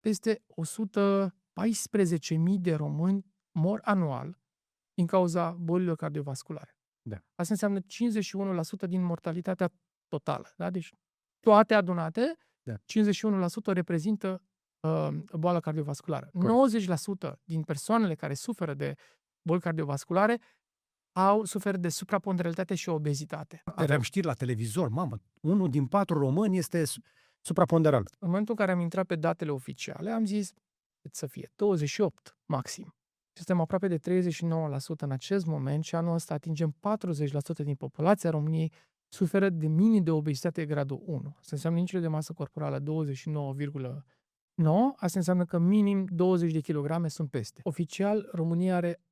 peste 114.000 de români mor anual din cauza bolilor cardiovasculare. Da. Asta înseamnă 51% din mortalitatea totală. Da? Deci toate adunate, Da. 51% reprezintă boală cardiovasculară. Corect. 90% din persoanele care suferă de boli cardiovasculare suferă de supraponderalitate și obezitate. Aveam știri la televizor, mamă, 1 din 4 români este supraponderal. În momentul în care am intrat pe datele oficiale, am zis cât să fie, 28 maxim. Suntem aproape de 39% în acest moment și anul ăsta atingem 40% din populația României suferă de minim de obezitate gradul 1. Asta înseamnă indicele de masă corporală 29,9. Asta înseamnă că minim 20 de kilograme sunt peste. Oficial, România are,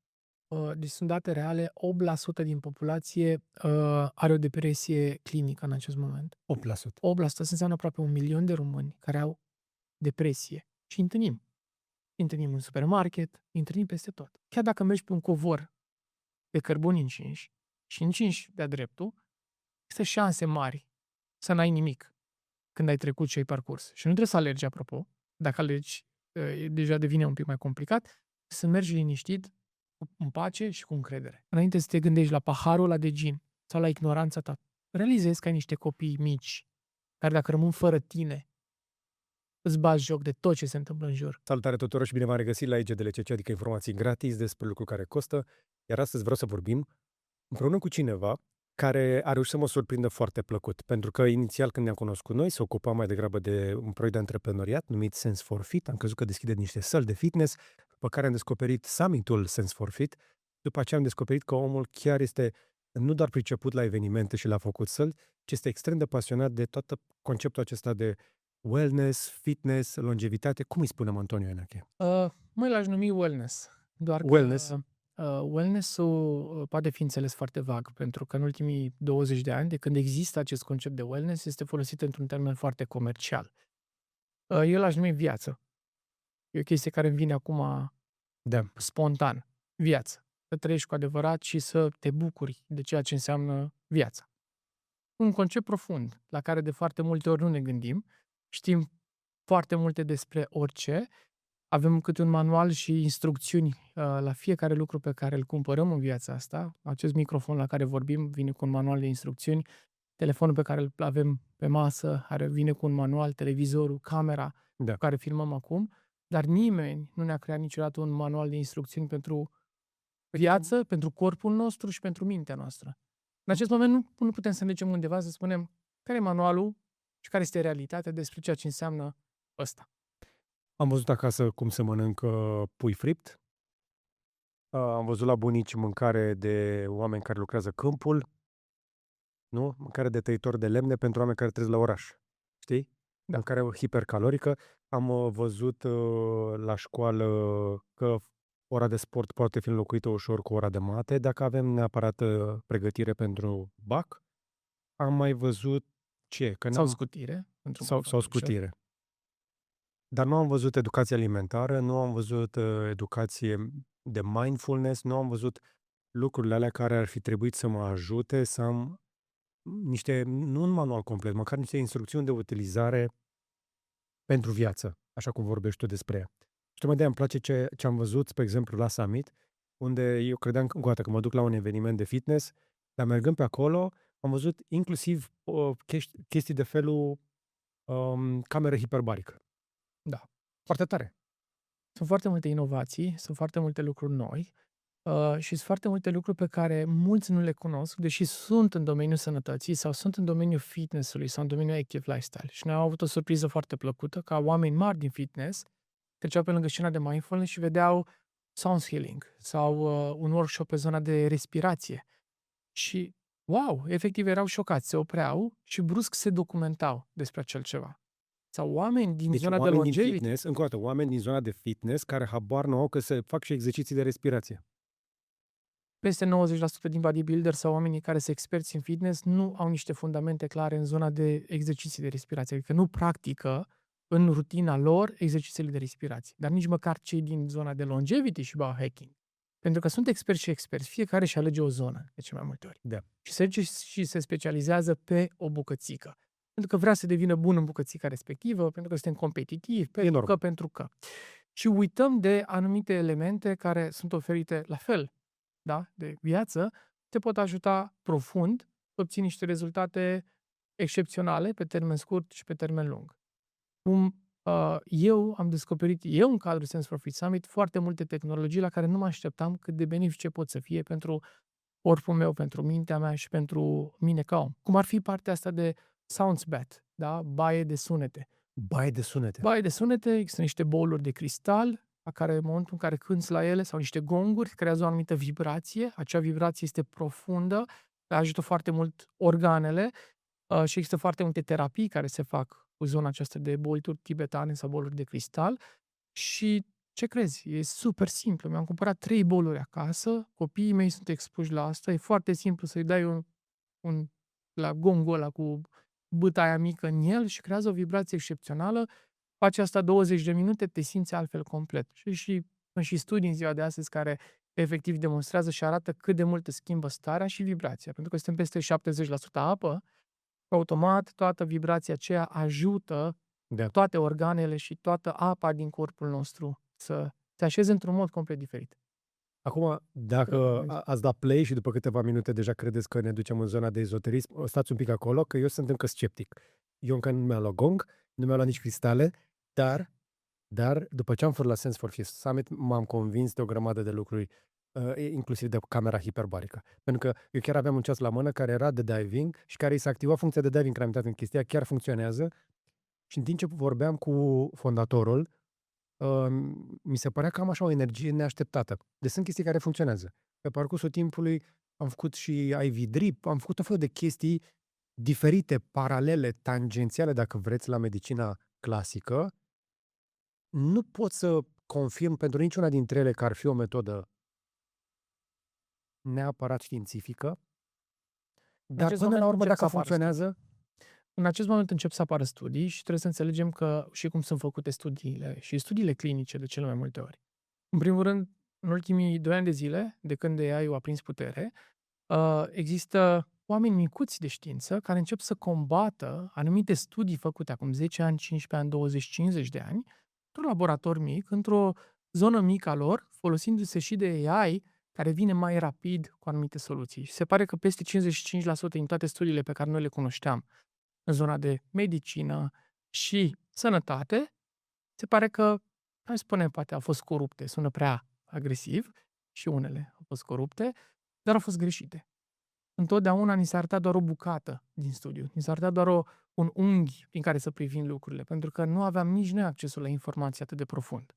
deci sunt date reale, 8% din populație are o depresie clinică în acest moment. 8%. 8% asta înseamnă aproape 1 milion de români care au depresie. Și întâlnim. Întâlnim în supermarket, întâlnim peste tot. Chiar dacă mergi pe un covor pe cărbuni încinși și încinși de-a dreptul, există șanse mari să n-ai nimic când ai trecut și ai parcurs. Și nu trebuie să alergi, apropo. Dacă alergi, deja devine un pic mai complicat. Să mergi liniștit, în pace și cu încredere. Înainte să te gândești la paharul ăla de gin sau la ignoranța ta, realizezi că ai niște copii mici care dacă rămân fără tine, îți bagi joc de tot ce se întâmplă în jur. Salutare tuturor și bine v-am regăsit la IGDLCC, adică informații gratis despre lucruri care costă. Iar astăzi vreau să vorbim împreună cu cineva care a reușit să mă surprindă foarte plăcut. Pentru că inițial când ne-am cunoscut noi, se ocupa mai degrabă de un proiect de antreprenoriat numit Sense for Fit. Am crezut că deschide niște săli de fitness, după care am descoperit summitul Sense for Fit. După aceea am descoperit că omul chiar este nu doar priceput la evenimente și l-a făcut săli, ci este extrem de pasionat de tot conceptul acesta de wellness, fitness, longevitate. Cum îi spunem, Antonio Enache? Măi l-aș numi wellness. Doar Wellness? că wellness-ul poate fi înțeles foarte vag, pentru că în ultimii 20 de ani, de când există acest concept de wellness, este folosit într-un termen foarte comercial. Eu l-aș numi viață. E o chestie care îmi vine acum spontan. Viață. Să trăiești cu adevărat și să te bucuri de ceea ce înseamnă viața. Un concept profund, la care de foarte multe ori nu ne gândim. Știm foarte multe despre orice. Avem câte un manual și instrucțiuni la fiecare lucru pe care îl cumpărăm în viața asta. Acest microfon la care vorbim vine cu un manual de instrucțiuni. Telefonul pe care îl avem pe masă vine cu un manual, televizorul, camera cu care filmăm acum. Dar nimeni nu ne-a creat niciodată un manual de instrucțiuni pentru viață, pentru corpul nostru și pentru mintea noastră. În acest moment nu putem să mergem undeva să spunem care e manualul și care este realitatea despre ceea ce înseamnă ăsta. Am văzut acasă cum se mănâncă pui fript. Am văzut la bunici mâncare de oameni care lucrează câmpul. Nu? Mâncare de tăitori de lemne pentru oameni care trăiesc la oraș. Știi? Da. Mâncare hipercalorică. Am văzut la școală că ora de sport poate fi înlocuită ușor cu ora de mate, dacă avem neapărat pregătire pentru BAC. Am mai văzut ce? Că Sau scutire. Sau scutire. Dar nu am văzut educație alimentară, nu am văzut educație de mindfulness, nu am văzut lucrurile alea care ar fi trebuit să mă ajute să am niște, nu un manual complet, măcar niște instrucțiuni de utilizare pentru viață, așa cum vorbești tu despre ea. Și tocmai de-aia îmi place ce am văzut, spre exemplu, la Summit, unde eu credeam că mă duc la un eveniment de fitness, dar mergând pe acolo, am văzut inclusiv chestii de felul cameră hiperbarică. Da. Foarte tare. Sunt foarte multe inovații, sunt foarte multe lucruri noi și sunt foarte multe lucruri pe care mulți nu le cunosc, deși sunt în domeniul sănătății sau sunt în domeniul fitness-ului sau în domeniul active lifestyle. Și noi am avut o surpriză foarte plăcută, ca oameni mari din fitness treceau pe lângă scena de mindfulness și vedeau sound healing sau un workshop pe zona de respirație. Și, wow, efectiv erau șocați, se opreau și brusc se documentau despre acel ceva. Sau oameni din zona de longevity. Fitness, încă o dată, oameni din zona de fitness care habar nu au că se fac și exerciții de respirație. Peste 90% din bodybuilder sau oamenii care sunt experți în fitness nu au niște fundamente clare în zona de exerciții de respirație. Adică nu practică în rutina lor exercițiile de respirație. Dar nici măcar cei din zona de longevity și biohacking. Pentru că sunt experți și experți. Fiecare își alege o zonă, de cele mai multe ori. Da. Și se duce și se specializează pe o bucățică. pentru că vrea să devină bun în bucățica respectivă, pentru că suntem competitivi, pentru că. Și uităm de anumite elemente care sunt oferite la fel, da, de viață, te pot ajuta profund să obții niște rezultate excepționale pe termen scurt și pe termen lung. Eu am descoperit, în cadrul Sense for Fit Summit, foarte multe tehnologii la care nu mă așteptam cât de benefice pot să fie pentru corpul meu, pentru mintea mea și pentru mine ca om. Cum ar fi partea asta de sounds bath, da? Baie de sunete. Baie de sunete. Baie de sunete, există niște bowl-uri de cristal, la care în momentul în care cânți la ele, sau niște gonguri, creează o anumită vibrație. Acea vibrație este profundă, ajută foarte mult organele și există foarte multe terapii care se fac cu zona aceasta de bolturi tibetane sau boluri de cristal. Și ce crezi? E super simplu. Mi-am cumpărat 3 boluri acasă, copiii mei sunt expuși la asta, e foarte simplu să-i dai la gongul ăla cu bâta aia mică în el și creează o vibrație excepțională. Faci asta 20 de minute, te simți altfel complet. Și sunt și studii în ziua de astăzi care efectiv demonstrează și arată cât de mult îți schimbă starea și vibrația. Pentru că suntem peste 70% apă, automat toată vibrația aceea ajută toate organele și toată apa din corpul nostru să se așeze într-un mod complet diferit. Acum, dacă ați dat play și după câteva minute deja credeți că ne ducem în zona de ezoterism, stați un pic acolo, că eu sunt încă sceptic. Eu încă nu mi-am luat gong, nu mi-am luat nici cristale, dar după ce am fost la Sense for Fit Summit, m-am convins de o grămadă de lucruri, inclusiv de camera hiperbarică. Pentru că eu chiar aveam un ceas la mână care era de diving și care îi s-a activat funcția de diving, care am uitat în chestia, chiar funcționează. Și în timp ce vorbeam cu fondatorul, mi se părea că am așa o energie neașteptată. Deci sunt chestii care funcționează. Pe parcursul timpului am făcut și IV drip, am făcut o fel de chestii diferite, paralele, tangențiale, dacă vreți, la medicina clasică. Nu pot să confirm pentru niciuna dintre ele că ar fi o metodă neapărat științifică, dar până la urmă, dacă funcționează... În acest moment încep să apară studii și trebuie să înțelegem că și cum sunt făcute studiile și studiile clinice de cele mai multe ori. În primul rând, în ultimii 2 ani de zile, de când AI-ul a prins putere, există oameni micuți de știință care încep să combată anumite studii făcute acum 10 ani, 15 ani, 20, 50 de ani, într-un laborator mic, într-o zonă mică a lor, folosindu-se și de AI, care vine mai rapid cu anumite soluții. Și se pare că peste 55% din toate studiile pe care noi le cunoșteam în zona de medicină și sănătate, se pare că, hai spune, poate au fost corupte, sună prea agresiv, și unele au fost corupte, dar au fost greșite. Întotdeauna ni s-a arătat doar o bucată din studiu, ni s-a arătat doar un unghi prin care să privim lucrurile, pentru că nu aveam nici noi accesul la informații atât de profund.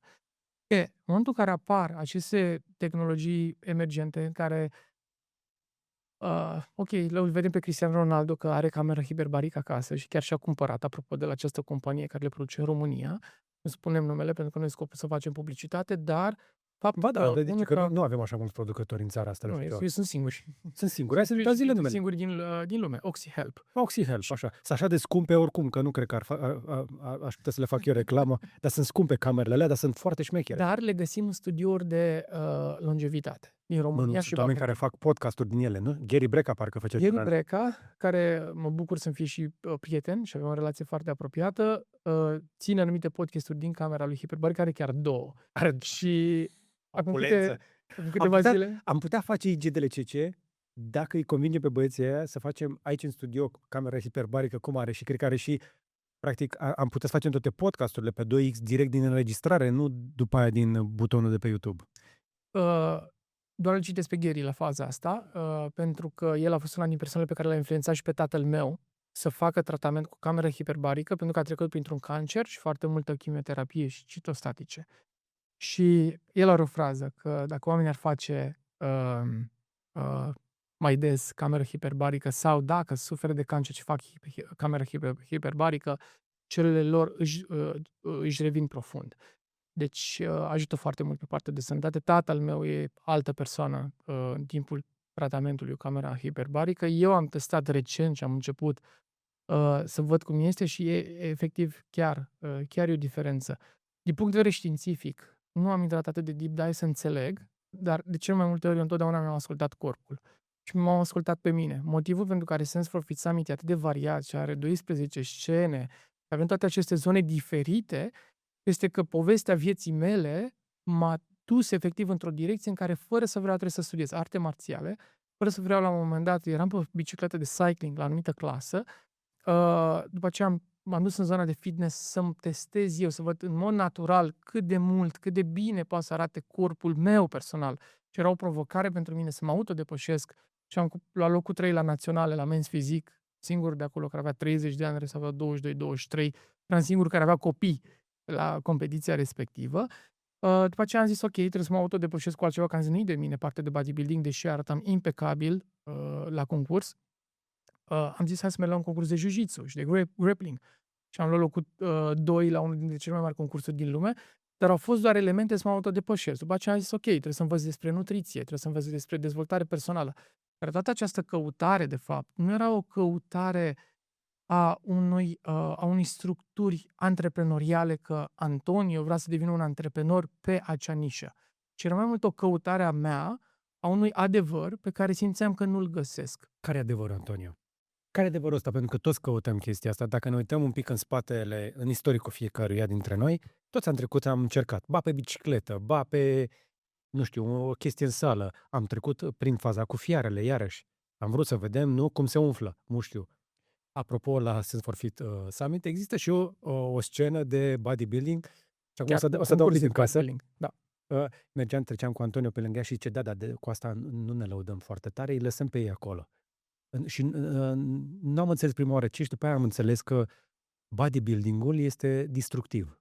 În momentul în care apar aceste tehnologii emergente care îl vedem pe Cristiano Ronaldo că are cameră hiperbarică acasă și chiar și-a cumpărat, apropo de la această companie care le produce în România. Nu spunem numele pentru că noi scopul să facem publicitate, dar deci că nu avem așa mulți producători în țara asta. Eu sunt singuri. Sunt singuri. Hai să dați zile numele. Singuri din lume. OxyHelp. OxyHelp, așa. Sunt așa de scumpe oricum, că nu cred că aș putea să le fac eu reclamă, dar sunt scumpe camerele alea, dar sunt foarte șmechere. Dar le găsim în studiouri de longevitate din România și oameni care fac podcasturi din ele, nu? Gary Breca parcă face. Gary Breca, care mă bucur să-mi fie și prieten și avem o relație foarte apropiată, ține anumite podcasturi din camera lui Hiperbaric, care chiar 2. Și acum câteva zile am putea face IGDLCC dacă îi convinge pe băieții aia să facem aici în studio camera hiperbarică cum are și cred că are și practic am putea să facem toate podcasturile pe 2X direct din înregistrare, nu după aia din butonul de pe YouTube. Doar îl citesc pe Gary la faza asta, pentru că el a fost una din persoanele pe care l-a influențat și pe tatăl meu să facă tratament cu cameră hiperbarică, pentru că a trecut printr-un cancer și foarte multă chimioterapie și citostatice. Și el are o frază că dacă oamenii ar face mai des cameră hiperbarică sau dacă suferă de cancer și fac cameră hiperbarică, celulele lor își revin profund. Deci ajută foarte mult pe partea de sănătate. Tatăl meu e altă persoană în timpul tratamentului cu camera hiperbarică. Eu am testat recent și am început să văd cum este și e efectiv chiar e o diferență. Din punct de vedere științific, nu am intrat atât de deep dive să înțeleg, dar de cel mai multe ori eu întotdeauna mi-am ascultat corpul. și m-am ascultat pe mine. Motivul pentru care Sense for Fit Summit e atât de variat și are 12 scene, avem toate aceste zone diferite, este că povestea vieții mele m-a dus efectiv într-o direcție în care, fără să vreau, trebuie să studiez arte marțiale, fără să vreau, la un moment dat, eram pe bicicletă de cycling la o anumită clasă, după aceea m-am dus în zona de fitness să-mi testez eu, să văd în mod natural cât de mult, cât de bine poate să arate corpul meu personal. Și era o provocare pentru mine să mă autodepășesc și am luat locul 3 la naționale, la Men's Physique, singur de acolo care avea 30 de ani, restul avea 22-23, eram singurul care avea copii la competiția respectivă. După aceea am zis, ok, trebuie să mă autodepășesc cu altceva, că am zis, nu-i de mine parte de bodybuilding, deși arătam impecabil la concurs. Am zis, hai să merg la un concurs de jiu-jitsu și de grappling. Și am luat locul 2 la unul dintre cele mai mari concursuri din lume, dar au fost doar elemente să mă autodepășesc. După aceea am zis, ok, trebuie să învăț despre nutriție, trebuie să învăț despre dezvoltare personală. Dar toată această căutare, de fapt, nu era o căutare a unei structuri antreprenoriale, că Antonio vrea să devină un antreprenor pe acea nișă, ci era mai mult o căutare a mea a unui adevăr pe care simțeam că nu-l găsesc. Care e adevărul, Antonio? Care e adevărul ăsta? Pentru că toți căutăm chestia asta. Dacă ne uităm un pic în spatele, în istoricul fiecăruia dintre noi, toți am trecut, am încercat. Ba pe bicicletă, ba pe, nu știu, o chestie în sală. Am trecut prin faza cu fiarele, iarăși. Am vrut să vedem, nu, cum se umflă mușchiul. Apropo, la Sense for Fit Summit există și o scenă de bodybuilding. Și acum Chiar o să dau un pic concurs de în casă. bodybuilding, da. Treceam cu Antonio pe lângă ea și zice, da, cu asta nu ne lăudăm foarte tare, îi lăsăm pe ei acolo. Și nu am înțeles prima oară ce și după aia am înțeles că bodybuilding-ul este destructiv.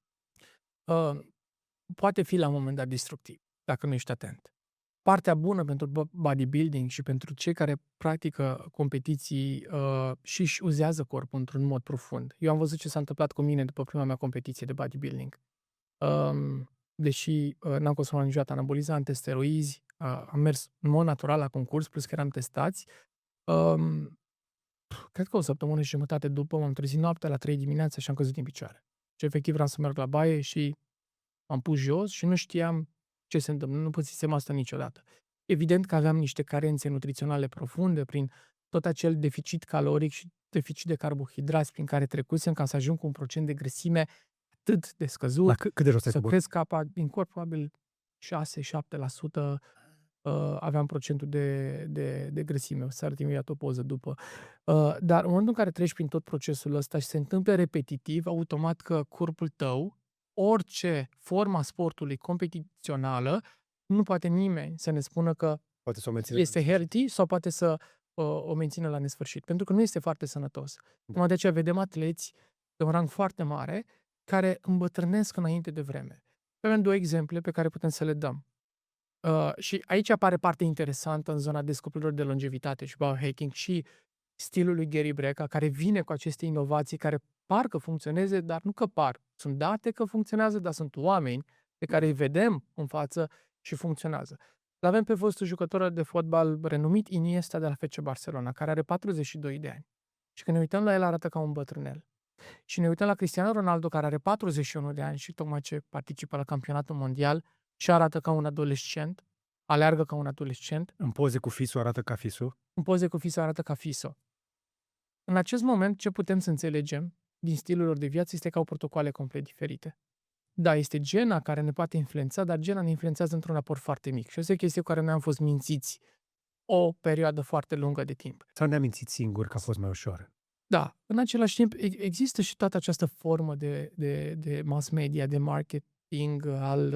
Poate fi la un moment dat destructiv, dacă nu ești atent. Partea bună pentru bodybuilding și pentru cei care practică competiții și își uzează corpul într-un mod profund. Eu am văzut ce s-a întâmplat cu mine după prima mea competiție de bodybuilding. Deși n-am consumat niciodată anabolizante, steroizi, am mers în mod natural la concurs, plus că eram testați. Cred că o săptămână și jumătate după m-am trezit noaptea la 3 dimineața și am căzut din picioare. Și efectiv vreau să merg la baie și m-am pus jos și nu știam ce se întâmplă. Nu pățisem asta niciodată. Evident că aveam niște carențe nutriționale profunde prin tot acel deficit caloric și deficit de carbohidrați prin care trecusem ca să ajung cu un procent de grăsime atât de scăzut. La cât de jos ai Să coborât? cresc capa din corp, probabil 6-7% aveam procentul de grăsime. O să arăt imediat o poză după. Dar în momentul în care treci prin tot procesul ăsta și se întâmplă repetitiv, automat că corpul tău, orice forma sportului competițională, nu poate nimeni să ne spună că Poate să o menține. este healthy sau poate să o mențină la nesfârșit. Pentru că nu este foarte sănătos. Numai de aceea vedem atleți de un rang foarte mare care îmbătrânesc înainte de vreme. Avem 2 exemple pe care putem să le dăm. Și aici apare partea interesantă în zona descoperirilor de longevitate și biohacking și stilul lui Gary Brecka, care vine cu aceste inovații care par că funcționeze, dar nu că par. Sunt date că funcționează, dar sunt oameni pe care îi vedem în față și funcționează. L-avem pe fostul jucător de fotbal renumit Iniesta de la FC Barcelona, care are 42 de ani. Și când ne uităm la el, arată ca un bătrânel. Și ne uităm la Cristiano Ronaldo, care are 41 de ani și tocmai ce participă la campionatul mondial și arată ca un adolescent, aleargă ca un adolescent. În poze cu Fisu arată ca Fisu. În poze cu Fiso arată ca Fiso. În acest moment, ce putem să înțelegem din stilul lor de viață este că au protocoale complet diferite. Da, este gena care ne poate influența, dar gena ne influențează într-un raport foarte mic. Și asta e o chestie cu care noi am fost mințiți o perioadă foarte lungă de timp. Sau ne-am mințit singur că a fost mai ușor. Da, în același timp există și toată această formă de mass media, de marketing, al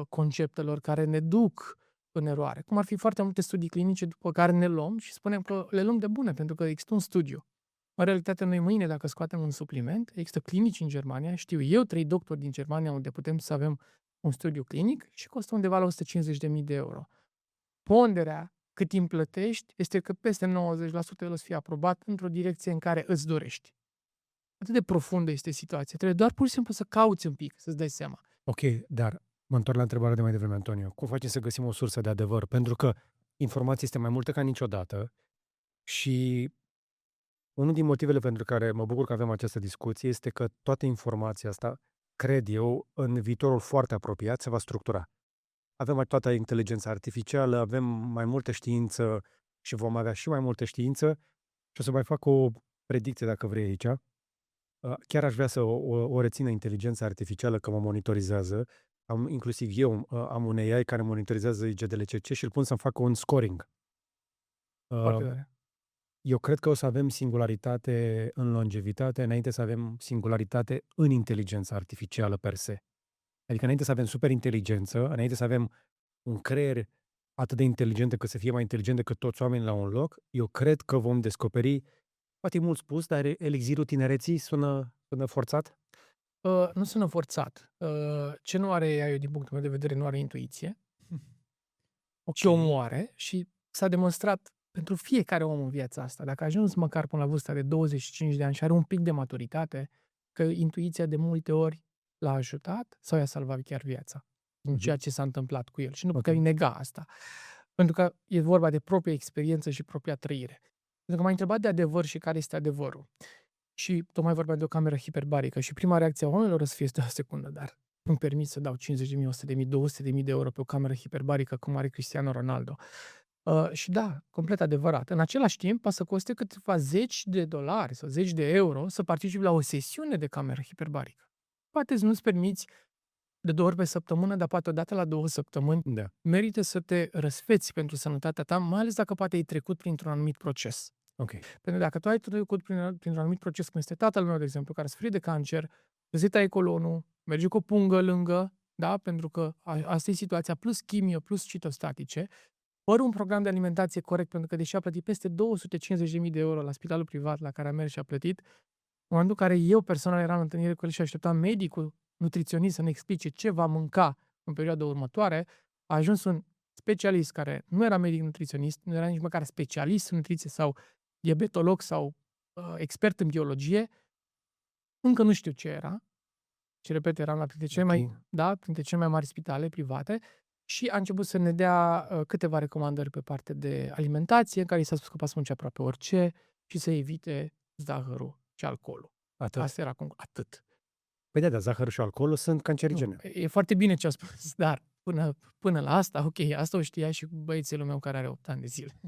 conceptelor care ne duc în eroare. Cum ar fi foarte multe studii clinice după care ne luăm și spunem că le luăm de bune, pentru că există un studiu. În realitate, noi mâine, dacă scoatem un supliment, există clinici în Germania, știu eu 3 doctori din Germania unde putem să avem un studiu clinic și costă undeva la 150.000 de euro. Ponderea cât timp plătești este că peste 90% el o să fie aprobat într-o direcție în care îți dorești. Atât de profundă este situația. Trebuie doar pur și simplu să cauți un pic, să-ți dai seama. Ok, dar mă întorc la întrebarea de mai devreme, Antonio. Cum facem să găsim o sursă de adevăr? Pentru că informația este mai multă ca niciodată și unul din motivele pentru care mă bucur că avem această discuție este că toată informația asta, cred eu, în viitorul foarte apropiat se va structura. Avem toată inteligența artificială, avem mai multă știință și vom avea și mai multă știință și o să mai fac o predicție dacă vrei aici. Chiar aș vrea să o rețină inteligența artificială că mă monitorizează. Inclusiv eu am un AI care monitorizează IGDLCC și îl pun să-mi facă un scoring. Foarte Uh, tare. Eu cred că o să avem singularitate în longevitate înainte să avem singularitate în inteligența artificială per se. Adică înainte să avem superinteligență, înainte să avem un creier atât de inteligent încât să fie mai inteligent decât toți oamenii la un loc, eu cred că vom descoperi, poate e mult spus, dar elixirul tinereții sună forțat? Nu sună forțat. Ce nu are AI, din punctul meu de vedere, nu are intuiție, ci omul are și s-a demonstrat pentru fiecare om în viața asta. Dacă a ajuns măcar până la vârsta de 25 de ani și are un pic de maturitate, că intuiția de multe ori l-a ajutat sau i-a salvat chiar viața în ceea ce s-a întâmplat cu el. Și nu puteai nega asta. Pentru că e vorba de propria experiență și propria trăire. Pentru că m-ai întrebat de adevăr și care este adevărul. Și tocmai vorbeam de o cameră hiperbarică și prima reacție a oamenilor o să fie: stai o secundă, dar îmi permit să dau 50.000, 100.000, 200.000 de euro pe o cameră hiperbarică cum are Cristiano Ronaldo. Și da, complet adevărat. În același timp, poate să coste câteva zeci de dolari sau zeci de euro să participi la o sesiune de cameră hiperbarică. Poate nu-ți permiți de 2 ori pe săptămână, dar poate odată la 2 săptămâni Da. merită să te răsfeți pentru sănătatea ta, mai ales dacă poate ai trecut printr-un anumit proces. Ok. Pentru că dacă tu ai trecut printr-un anumit proces, cum este tatăl meu, de exemplu, care a suferit de cancer, îți taie colonul, merge cu o pungă lângă, da? Pentru că asta e situația, plus chimio, plus citostatice, fără un program de alimentație corect, pentru că deși a plătit peste 250.000 de euro la spitalul privat la care a mers și a plătit, în momentul în care eu personal eram în întâlnire cu el și așteptam medicul nutriționist să ne explice ce va mânca în perioada următoare, a ajuns un specialist care nu era medic nutriționist, nu era nici măcar specialist în nutriție sau diabetolog sau expert în biologie, încă nu știu ce era, și repet, eram la printre cele mai mari spitale private și a început să ne dea câteva recomandări pe partea de alimentație, în care i s-a spus că poate să mănânce aproape orice și să evite zahărul și alcoolul. Atât. Asta era atât. Păi da, zahărul și alcoolul sunt cancerigene. E foarte bine ce a spus, dar până la asta, ok, asta o știa și băiețelul meu care are 8 ani de zile.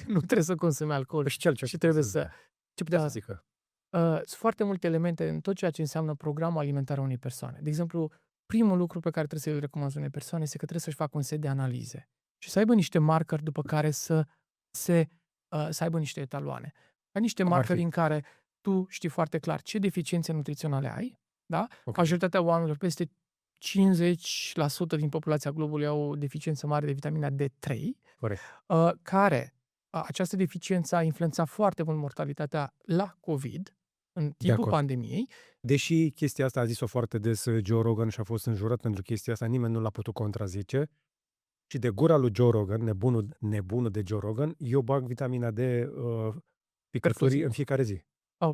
Nu trebuie să consume alcool și trebuie să... Ce putea să zică? Sunt foarte multe elemente în tot ceea ce înseamnă programul alimentar a unei persoane. De exemplu, primul lucru pe care trebuie să-l recomand unei persoane este că trebuie să-și facă un set de analize și să aibă niște marcări după care să aibă niște etaloane. Ai niște marcări în care tu știi foarte clar ce deficiențe nutriționale ai, da? Okay. Majoritatea oamenilor, peste 50% din populația globului au o deficiență mare de vitamina D3, care această deficiență a influențat foarte mult mortalitatea la COVID în timpul pandemiei. Deși chestia asta a zis-o foarte des Joe Rogan și a fost înjurat pentru chestia asta, nimeni nu l-a putut contrazice. Și de gura lui Joe Rogan, nebunul de Joe Rogan, eu bag vitamina D picături în fiecare zi.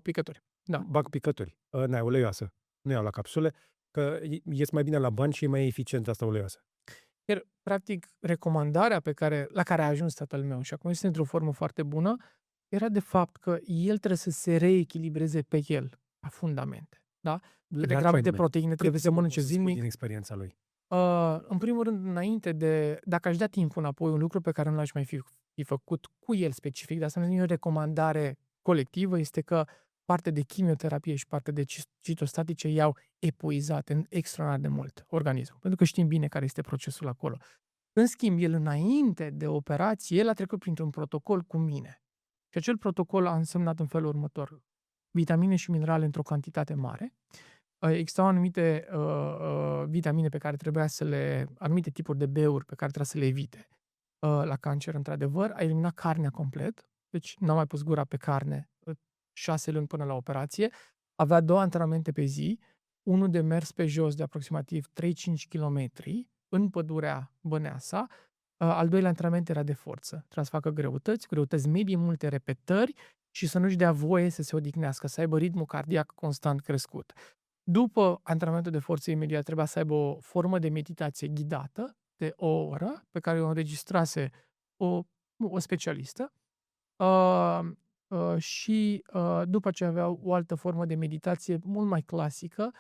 Picături, da. Bag picături, uleioasă. Nu iau la capsule, că ies mai bine la bani și e mai eficient asta uleioasă. Iar, practic, recomandarea la care a ajuns tatăl meu, și acum este într-o formă foarte bună, era de fapt că el trebuie să se reechilibreze pe el, la fundamente. Da? Câte grame de proteine trebuie să mănânce zilnic. Din experiența lui. În primul rând, dacă aș da timpul înapoi, un lucru pe care nu l-aș mai fi făcut cu el specific, dar asta nu e o recomandare colectivă, este că partea de chimioterapie și partea de citostatice i-au epuizat extraordinar de mult organismul, pentru că știm bine care este procesul acolo. În schimb, el înainte de operație, el a trecut printr-un protocol cu mine. Și acel protocol a însemnat în felul următor: vitamine și minerale într-o cantitate mare. Existau anumite vitamine pe care trebuia anumite tipuri de B-uri pe care trebuia să le evite. La cancer, într-adevăr, a eliminat carnea complet, deci n-am mai pus gura pe carne 6 luni până la operație. Avea 2 antrenamente pe zi, unul de mers pe jos de aproximativ 3-5 km în pădurea Băneasa. Al doilea antrenament era de forță. Trebuia să facă greutăți medii, multe repetări și să nu-și dea voie să se odihnească, să aibă ritmul cardiac constant crescut. După antrenamentul de forță imediat trebuia să aibă o formă de meditație ghidată de o oră, pe care o înregistrase o specialistă. Și după aceea avea o altă formă de meditație mult mai clasică,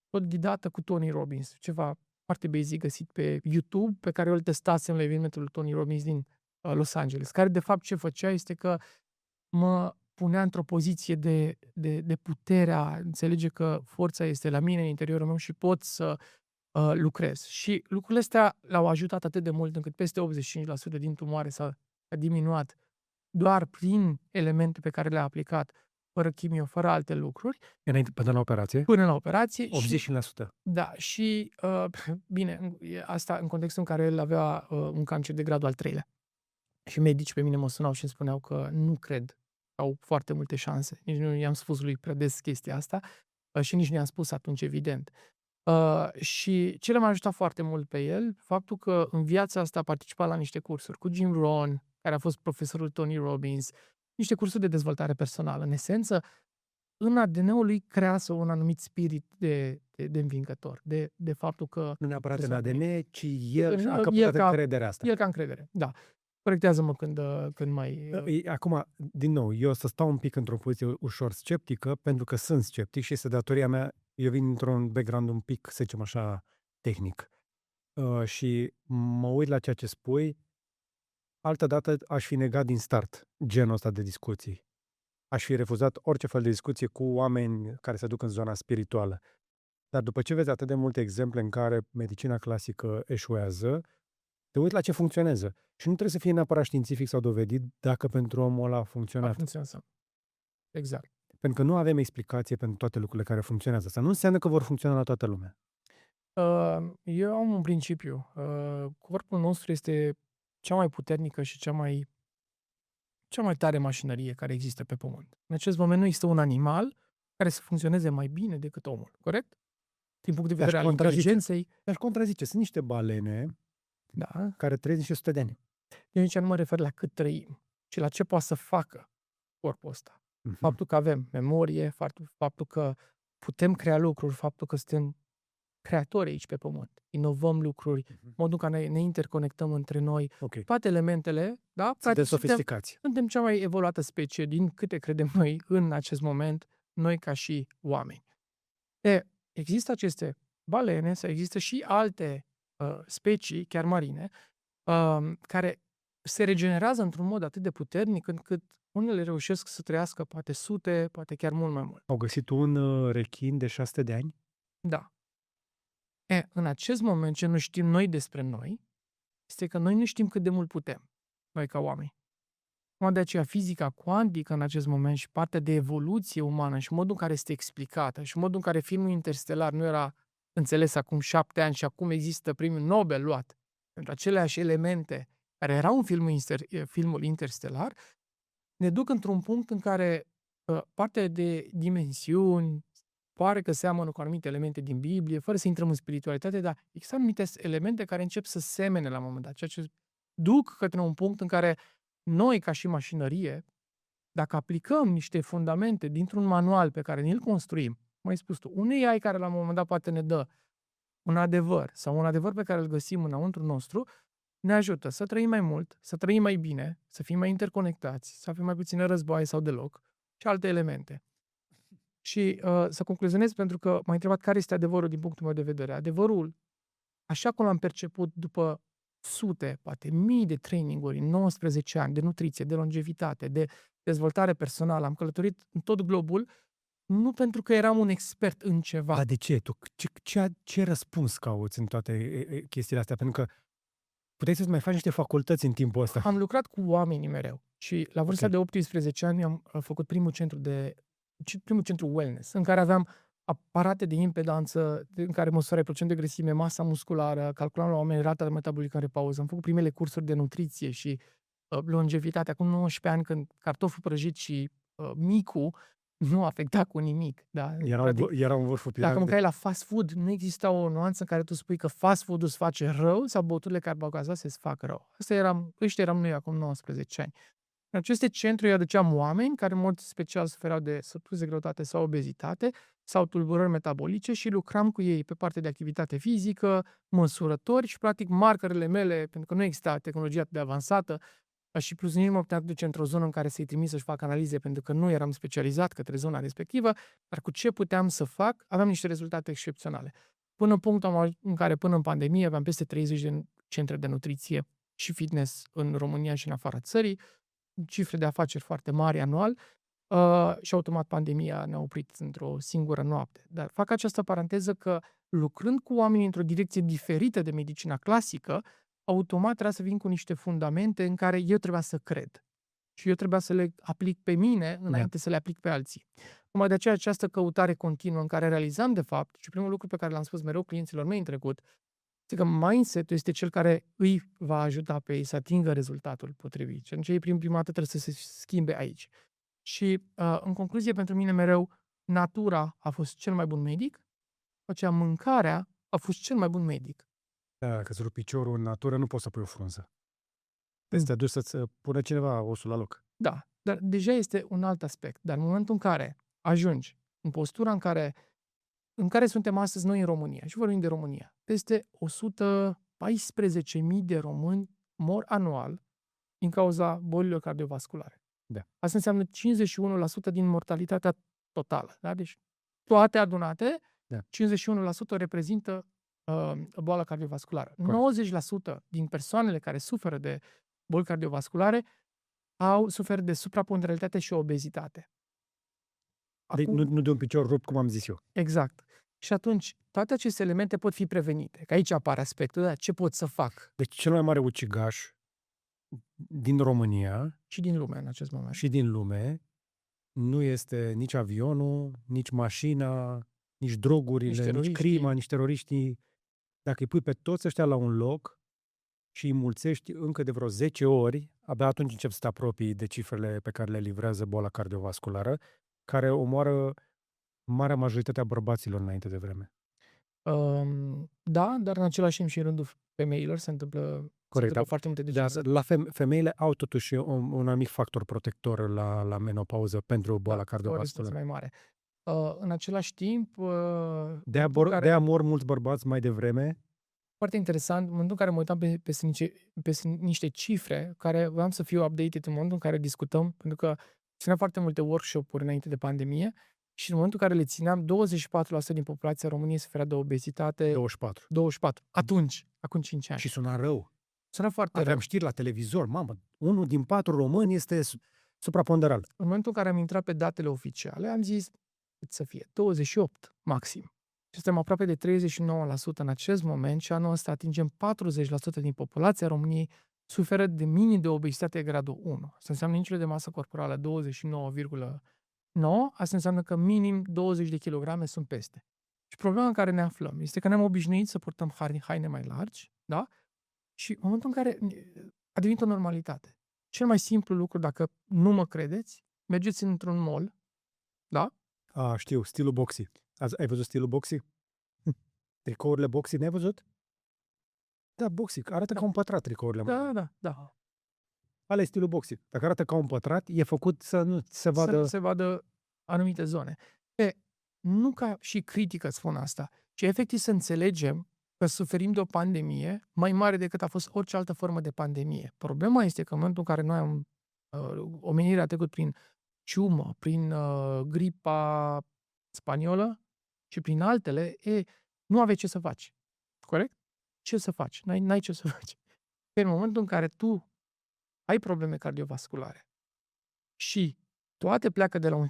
tot ghidată cu Tony Robbins, ceva foarte basic găsit pe YouTube, pe care eu îl testasem la evenimentul Tony Robbins din Los Angeles, care de fapt ce făcea este că mă punea într-o poziție de putere a înțelege că forța este la mine, în interiorul meu și pot să lucrez. Și lucrurile astea l-au ajutat atât de mult încât peste 85% din tumoare a diminuat doar prin elemente pe care le-a aplicat, fără chimio, fără alte lucruri, Înainte, până la operație? până la operație. 80%. Da, și bine, asta în contextul în care el avea un cancer de gradul al 3-lea. Și medici pe mine mă sunau și îmi spuneau că nu cred, au foarte multe șanse. Nici nu i-am spus lui prea des chestia asta și nici nu i-am spus atunci, evident. Și ce l-a ajutat foarte mult pe el, faptul că în viața asta a participat la niște cursuri cu Jim Rohn, care a fost profesorul Tony Robbins, niște cursuri de dezvoltare personală. În esență, în ADN-ul lui crease un anumit spirit de învingător, de faptul că Nu neapărat în trebuie să ADN, ci el a el căpătat ca încrederea asta. el ca încredere, da. Corectează-mă când mai Acum, din nou, eu o să stau un pic într-o poziție ușor sceptică, pentru că sunt sceptic și este datoria mea, eu vin într-un background un pic, să zicem așa, tehnic. Și mă uit la ceea ce spui, altădată aș fi negat din start genul ăsta de discuții. Aș fi refuzat orice fel de discuție cu oameni care se duc în zona spirituală. Dar după ce vezi atât de multe exemple în care medicina clasică eșuează, te uiți la ce funcționează. Și nu trebuie să fie neapărat științific sau dovedit dacă pentru omul ăla a funcționat. funcționează. Exact. Pentru că nu avem explicație pentru toate lucrurile care funcționează. Asta nu înseamnă că vor funcționa la toată lumea. Eu am un principiu. Corpul nostru este cea mai puternică și cea mai tare mașinărie care există pe pământ. În acest moment nu există un animal care să funcționeze mai bine decât omul, corect? Din punct de vedere al inteligenței. Aș contrazice. Sunt niște balene Da. care trăiesc niște 100 de ani. Eu nici nu mă refer la cât trăim, ci la ce poate să facă corpul ăsta. Faptul că avem memorie, faptul că putem crea lucruri, faptul că suntem creatori aici pe pământ. Inovăm lucruri, modul în care ne interconectăm între noi, toate elementele, da? Suntem sofisticați. Suntem cea mai evoluată specie din câte credem noi în acest moment, noi ca și oameni. Există aceste balene sau există și alte specii, chiar marine, care se regenerează într-un mod atât de puternic încât unele reușesc să trăiască poate sute, poate chiar mult mai mult. Au găsit un rechin de 600 de ani? Da. În acest moment, ce nu știm noi despre noi, este că noi nu știm cât de mult putem, noi ca oameni. De aceea fizica cuantică în acest moment și partea de evoluție umană și modul în care este explicată și modul în care filmul Interstellar nu era înțeles acum 7 ani și acum există premiul Nobel luat pentru aceleași elemente care erau în filmul Interstellar, ne duc într-un punct în care partea de dimensiuni pare că seamănă cu anumite elemente din Biblie, fără să intrăm în spiritualitate, dar există anumite elemente care încep să semene la un moment dat, ceea ce duc către un punct în care noi, ca și mașinărie, dacă aplicăm niște fundamente dintr-un manual pe care ni-l construim, cum ai spus tu, un AI care la un moment dat poate ne dă un adevăr sau un adevăr pe care îl găsim înăuntru nostru, ne ajută să trăim mai mult, să trăim mai bine, să fim mai interconectați, să avem mai puține războaie sau deloc și alte elemente. Și să concluzionez pentru că m-ai întrebat care este adevărul din punctul meu de vedere. Adevărul, așa cum l-am perceput după sute, poate mii de traininguri în 19 ani, de nutriție, de longevitate, de dezvoltare personală, am călătorit în tot globul, nu pentru că eram un expert în ceva. Dar de ce? Tu ce răspuns cauți în toate chestiile astea? Pentru că puteai să-ți mai faci niște facultăți în timpul ăsta. Am lucrat cu oamenii mereu și la vârsta de 18 ani am făcut primul centru wellness, în care aveam aparate de impedanță, în care măsorai procentul de grăsime, masa musculară, calculam la oameni rata de metabolică în repauză. Am făcut primele cursuri de nutriție și longevitate. Acum 19 ani, când cartoful prăjit și micul nu afecta cu nimic. Da? Era un vârful Dacă mâncai la fast food, nu exista o nuanță în care tu spui că fast food-ul îți face rău sau băuturile carbogazoase îți fac rău. Ăștia eram noi acum 19 ani. În aceste centre eu aduceam oameni care în mod special sufereau de sături de greutate sau obezitate sau tulburări metabolice și lucram cu ei pe partea de activitate fizică, măsurători și practic markerele mele, pentru că nu exista tehnologia atât de avansată și plus nici nu mă puteam duce într-o zonă în care să-i trimis să-și facă analize pentru că nu eram specializat către zona respectivă, dar cu ce puteam să fac, aveam niște rezultate excepționale. Până în punctul în care până în pandemie aveam peste 30 de centre de nutriție și fitness în România și în afara țării, cifre de afaceri foarte mari anual, și automat pandemia ne-a oprit într-o singură noapte. Dar fac această paranteză că lucrând cu oamenii într-o direcție diferită de medicina clasică, automat trebuia să vin cu niște fundamente în care eu trebuia să cred. Și eu trebuia să le aplic pe mine înainte să le aplic pe alții. Numai de aceea această căutare continuă în care realizam de fapt, și primul lucru pe care l-am spus mereu clienților mei în trecut, este că mindset-ul este cel care îi va ajuta pe ei să atingă rezultatul potrivit. Și atunci ei prima dată trebuie să se schimbe aici. Și în concluzie, pentru mine mereu, natura a fost cel mai bun medic, după aceea mâncarea a fost cel mai bun medic. Da, dacă îți rupi piciorul în natură, nu poți să pui o frunză. Trebuie să te duci să-ți pună cineva osul la loc. Da, dar deja este un alt aspect. Dar în momentul în care ajungi în postura în care suntem astăzi noi în România, și vorbim de România, peste 114.000 de români mor anual din cauza bolilor cardiovasculare. Da. Asta înseamnă 51% din mortalitatea totală. Da? Deci toate adunate, Da. 51% reprezintă boala cardiovasculară. Corect. 90% din persoanele care suferă de boli cardiovasculare suferă de supraponderalitate și obezitate. Deci nu de un picior rupt, cum am zis eu. Exact. Și atunci, toate aceste elemente pot fi prevenite. Că aici apare aspectul de ce pot să fac. Deci cel mai mare ucigaș din România Și din lume în acest moment. și din lume nu este nici avionul, nici mașina, nici drogurile, nici crima, nici teroriștii. Dacă îi pui pe toți ăștia la un loc și îi mulțești încă de vreo 10 ori, abia atunci încep să te apropii de cifrele pe care le livrează boala cardiovasculară, care omoară marea majoritate a bărbaților înainte de vreme. Da, dar în același timp și în rândul femeilor se întâmplă foarte multe decese. La femeile au totuși un anumit factor protector la menopauză pentru boala cardiovasculară. Mai mare. În același timp... De-aia mor mulți bărbați mai devreme. Foarte interesant, în momentul în care mă uitam pe niște cifre, care vreau să fiu updated în momentul în care discutăm, pentru că țineam foarte multe workshop-uri înainte de pandemie și în momentul în care le țineam, 24% din populația României suferea de obezitate. 24. Atunci, acum 5 ani. Și suna rău. Suna foarte Aveam rău. știri la televizor, mamă, 1 din 4 români este supraponderal. În momentul în care am intrat pe datele oficiale, am zis să fie 28 maxim. Și suntem aproape de 39% în acest moment și anul ăsta atingem 40% din populația României suferă de minim de obezitate gradul 1. Asta înseamnă insulă de masă corporală 29,9. Asta înseamnă că minim 20 de kilograme sunt peste. Și problema în care ne aflăm este că ne-am obișnuit să purtăm haine mai largi, da? Și în momentul în care a devenit o normalitate. Cel mai simplu lucru, dacă nu mă credeți, mergeți într-un mall, da? Știu, stilul boxy. Ai văzut stilul boxy? Tricourile boxy n-ai văzut? Da, boxy. Arată ca un pătrat tricourile. Da. Ala e stilul boxy. Dacă arată ca un pătrat, e făcut să nu se vadă... Să se vadă anumite zone. Nu ca și critică spun asta, ci efectiv să înțelegem că suferim de o pandemie mai mare decât a fost orice altă formă de pandemie. Problema este că în momentul în care noi omenirea a trecut prin ciumă, prin gripa spaniolă și prin altele, nu aveai ce să faci. Corect? Ce să faci? N-ai ce să faci. În momentul în care tu ai probleme cardiovasculare și toate pleacă de la un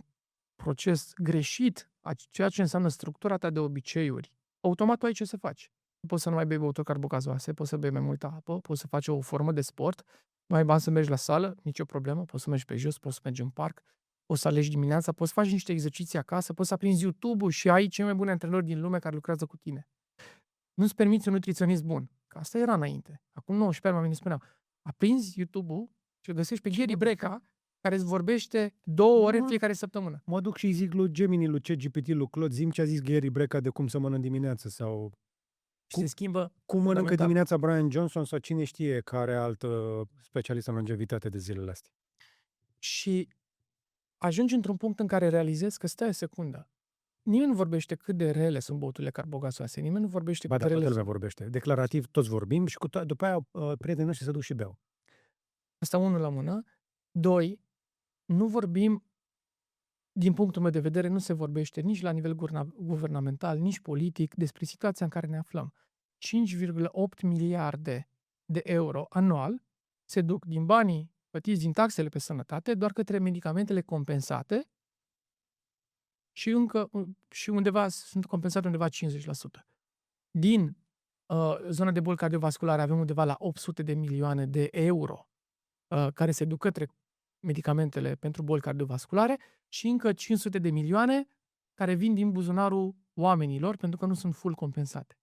proces greșit, ceea ce înseamnă structura ta de obiceiuri, automat tu ai ce să faci. Poți să nu mai bei băuturi carbogazoase, poți să bei mai multă apă, poți să faci o formă de sport, nu ai bani să mergi la sală, nicio problemă, poți să mergi pe jos, poți să mergi în parc, poți să alegi dimineața, poți să faci niște exerciții acasă, poți să aprinzi YouTube-ul și ai cei mai buni antrenori din lume care lucrează cu tine. Nu-ți permiți un nutriționist bun. Că asta era înainte. Acum 19 ani oamenii spuneau, aprinzi YouTube-ul și îl găsești pe Gary Breca, care îți vorbește 2 ore în fiecare săptămână. Mă duc și îi zic lui Gemini, lui ChatGPT, lui Claude, zi-mi ce a zis Gary Breca de cum să mănânc dimineața sau... Și se schimbă cum mănâncă dimineața Brian Johnson sau cine știe care alt specialist în longevitate de zilele astea. Și ajungi într-un punct în care realizezi că stai o secundă. Nimeni nu vorbește cât de rele sunt băuturile carbogazoase. Nimeni nu vorbește cât de rele sunt. Vorbește. Declarativ toți vorbim și după aia prietenii noștri se duc și beau. Asta 1 la mână. 2, nu vorbim, din punctul meu de vedere, nu se vorbește nici la nivel guvernamental, nici politic despre situația în care ne aflăm. 5,8 miliarde de euro anual se duc din banii plătiți din taxele pe sănătate doar către medicamentele compensate și încă și undeva sunt compensate undeva 50%. Din zona de boli cardiovasculare avem undeva la 800 de milioane de euro care se duc către medicamentele pentru boli cardiovasculare și încă 500 de milioane care vin din buzunarul oamenilor pentru că nu sunt full compensate.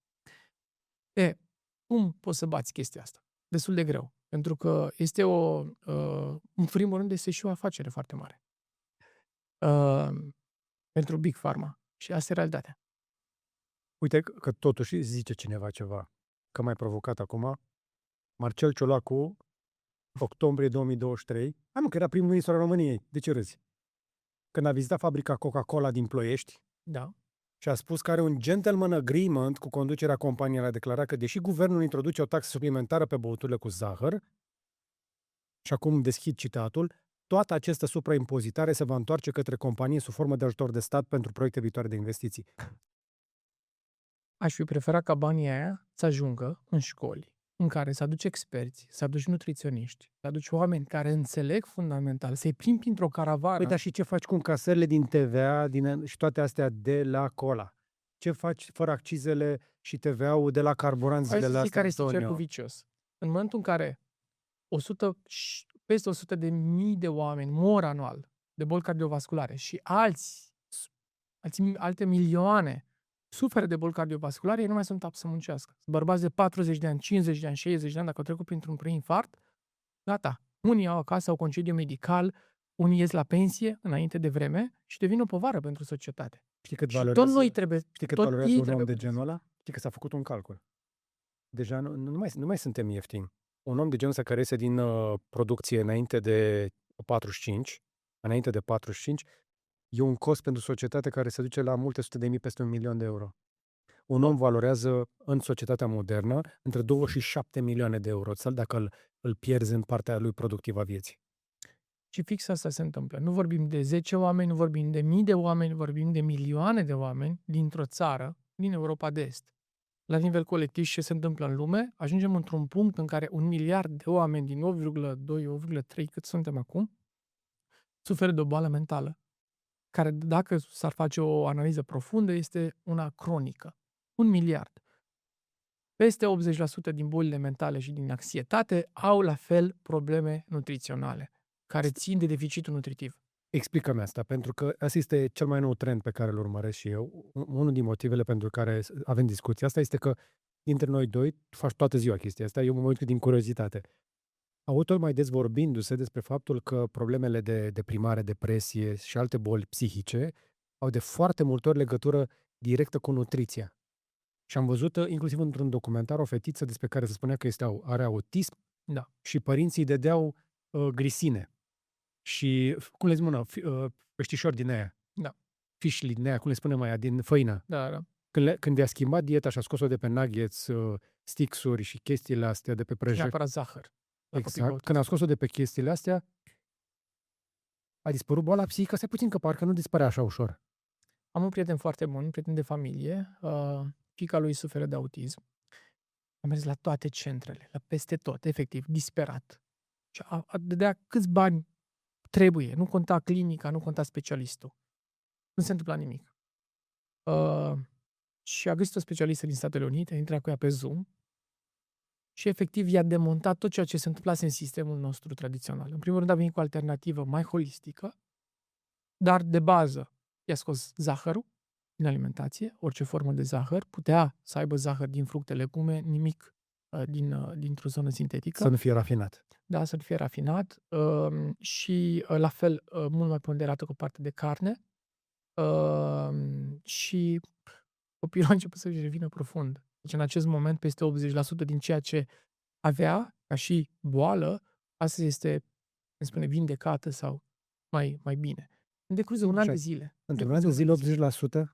Cum poți să bați chestia asta? Destul de greu. Pentru că este în primul rând, este și o afacere foarte mare. Pentru Big Pharma. Și asta e realitatea. Uite că totuși zice cineva ceva. Că m-ai provocat acum. Marcel Ciolacu, octombrie 2023. Că era primul ministru al României. De ce râzi? Când a vizitat fabrica Coca-Cola din Ploiești, Da. și a spus că are un gentleman agreement cu conducerea companiei. A declarat că deși guvernul introduce o taxă suplimentară pe băuturile cu zahăr, și acum deschid citatul, toată această supraimpozitare se va întoarce către companie sub formă de ajutor de stat pentru proiecte viitoare de investiții. Aș fi preferat ca banii aia să ajungă în școli, în care să aduci experți, să aduci nutriționiști, să aduci oameni care înțeleg fundamental, să-i plimbi printr-o caravană. Păi, dar și ce faci cu încasările din TVA și toate astea de la cola? Ce faci fără accizele și TVA-ul de la carburanți zilele astea? Care este cercul vicios. În momentul în care peste 100 de mii de oameni mor anual de boli cardiovasculare și alte milioane suferă de boli cardiovasculare, ei nu mai sunt apți să muncească. Bărbați de 40 de ani, 50 de ani, 60 de ani, dacă au trecut printr-un preinfarct, gata. Unii au acasă, au concediu medical, unii ies la pensie înainte de vreme și devin o povară pentru societate. Știi cât Și valorează, tot noi trebuie... Știi cât valorează un om de genul ăla? Știi că s-a făcut un calcul. Deja nu mai suntem ieftini. Un om de genul ăsta care iese din producție înainte de 45, e un cost pentru societate care se duce la multe sute de mii, peste 1 milion de euro. Un om valorează în societatea modernă între 2 și 7 milioane de euro, dacă îl pierzi în partea lui productivă a vieții. Și fix asta se întâmplă. Nu vorbim de 10 oameni, nu vorbim de mii de oameni, vorbim de milioane de oameni dintr-o țară, din Europa de Est. La nivel colectiv și ce se întâmplă în lume, ajungem într-un punct în care 1 miliard de oameni din 8,2, 8,3, cât suntem acum, suferă de o boală mentală, care, dacă s-ar face o analiză profundă, este una cronică. 1 miliard. Peste 80% din bolile mentale și din anxietate au la fel probleme nutriționale, care țin de deficitul nutritiv. Explică-mi asta, pentru că asta este cel mai nou trend pe care îl urmăresc și eu. Unul din motivele pentru care avem discuția asta este că dintre noi doi faci toată ziua chestia asta, eu mă uit din curiozitate. Aud tot mai des vorbindu-se despre faptul că problemele de deprimare, depresie și alte boli psihice au de foarte multe ori legătură directă cu nutriția. Și am văzut, inclusiv într-un documentar, o fetiță despre care se spunea că are autism, da, și părinții îi dădeau grisine. Și, cum le spune, peștișori din aia. Da. Fișli din aia, cum le spunem aia, din făină. Da. Când i-a schimbat dieta și a scos-o de pe nuggets, sticks-uri și chestiile astea de pe prăjit. Neapărat zahăr. Exact. Când a scos-o de pe chestiile astea, a dispărut boala psihică. Stai puțin că parcă nu dispărea așa ușor. Am un prieten foarte bun, un prieten de familie. Fiica lui suferă de autism. A mers la toate centrele, la peste tot, efectiv, disperat. Și a dădea câți bani trebuie. Nu conta clinica, nu conta specialistul. Nu se întâmpla nimic. Și a găsit o specialistă din Statele Unite, a intrat cu ea pe Zoom și efectiv i-a demontat tot ceea ce se întâmplase în sistemul nostru tradițional. În primul rând a venit cu o alternativă mai holistică, dar de bază i-a scos zahărul din alimentație, orice formă de zahăr, putea să aibă zahăr din fructe, legume, nimic dintr-o zonă sintetică. Să nu fie rafinat. Da, să nu fie rafinat și la fel mult mai ponderată cu partea de carne și copilul a început să-și revină profund. Deci în acest moment peste 80% din ceea ce avea ca și boală, astăzi este, îmi spune, vindecată sau mai bine. În decurs de un an de zile. Într-un an de zile 80%?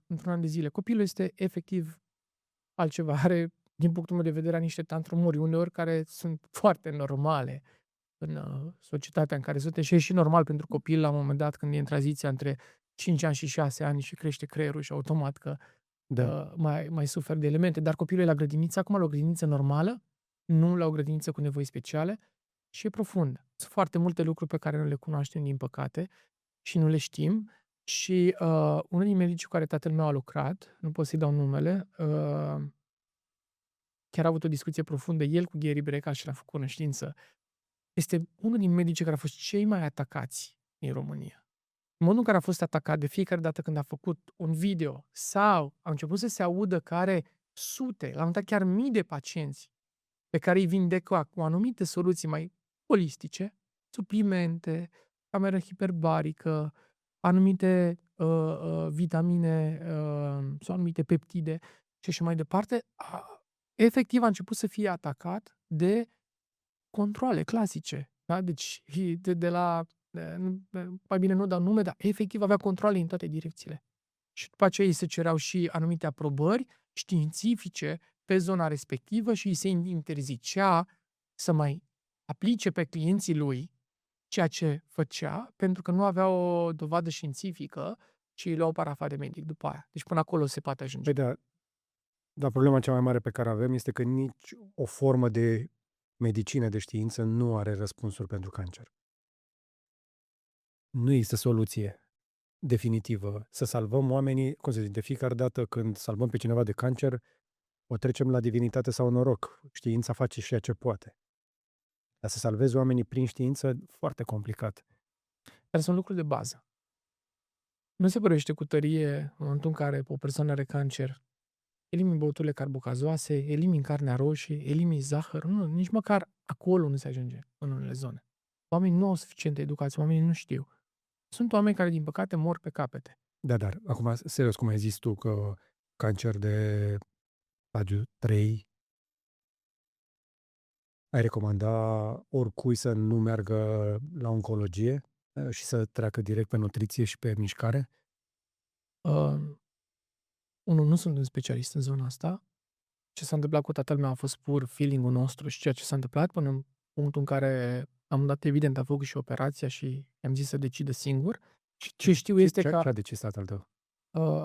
Într-un an de zile. Copilul este efectiv altceva. Are, din punctul meu de vedere, niște tantrumuri uneori care sunt foarte normale în societatea în care suntem și e și normal pentru copil la un moment dat când e în tranziția între 5 ani și 6 ani și crește creierul și automat că mai suferă de elemente. Dar copilul e la grădiniță, acum la o grădiniță normală, nu la o grădiniță cu nevoi speciale și e profundă. Sunt foarte multe lucruri pe care nu le cunoaștem, din păcate, și nu le știm. Și unul din medicii cu care tatăl meu a lucrat, nu pot să-i dau numele, chiar a avut o discuție profundă el cu Gary Breca și l-a făcut cunoștință. Este unul din medicii care a fost cei mai atacați din România. Modul în care a fost atacat de fiecare dată când a făcut un video sau a început să se audă că are sute, la un moment dat chiar mii de pacienți pe care îi vindecă cu anumite soluții mai holistice, suplimente, cameră hiperbarică, anumite vitamine sau anumite peptide și așa mai departe, efectiv a început să fie atacat de controale clasice. Da? Deci de la, mai bine nu dau nume, dar efectiv avea controale în toate direcțiile. Și după aceea îi se cereau și anumite aprobări științifice pe zona respectivă și îi se interzicea să mai aplice pe clienții lui ceea ce făcea, pentru că nu avea o dovadă științifică și îi luau parafa de medic după aia. Deci până acolo se poate ajunge. Păi da, dar problema cea mai mare pe care avem este că nici o formă de medicină de știință nu are răspunsuri pentru cancer. Nu există soluție definitivă. Să salvăm oamenii, cum să zic, de fiecare dată când salvăm pe cineva de cancer, o trecem la divinitate sau noroc. Știința face și ceea ce poate. Dar să salvezi oamenii prin știință, foarte complicat. Dar sunt lucruri de bază. Nu se vorbește cu tărie în momentul în care o persoană are cancer. Elimini băuturile carbocazoase, elimini carnea roșie, elimini zahăr. Nu, nici măcar acolo nu se ajunge în unele zone. Oamenii nu au suficientă educație, oamenii nu știu. Sunt oameni care, din păcate, mor pe capete. Da, dar acum, serios, cum ai zis tu, că cancer de stadiu 3, ai recomanda oricui să nu meargă la oncologie și să treacă direct pe nutriție și pe mișcare? Unul, nu sunt un specialist în zona asta. Ce s-a întâmplat cu tatăl meu a fost pur feeling-ul nostru și ceea ce s-a întâmplat până în punctul în care am dat, evident, a făcut și operația și i-am zis să decidă singur. Și ce știu este că Ce a decis tatăl tău?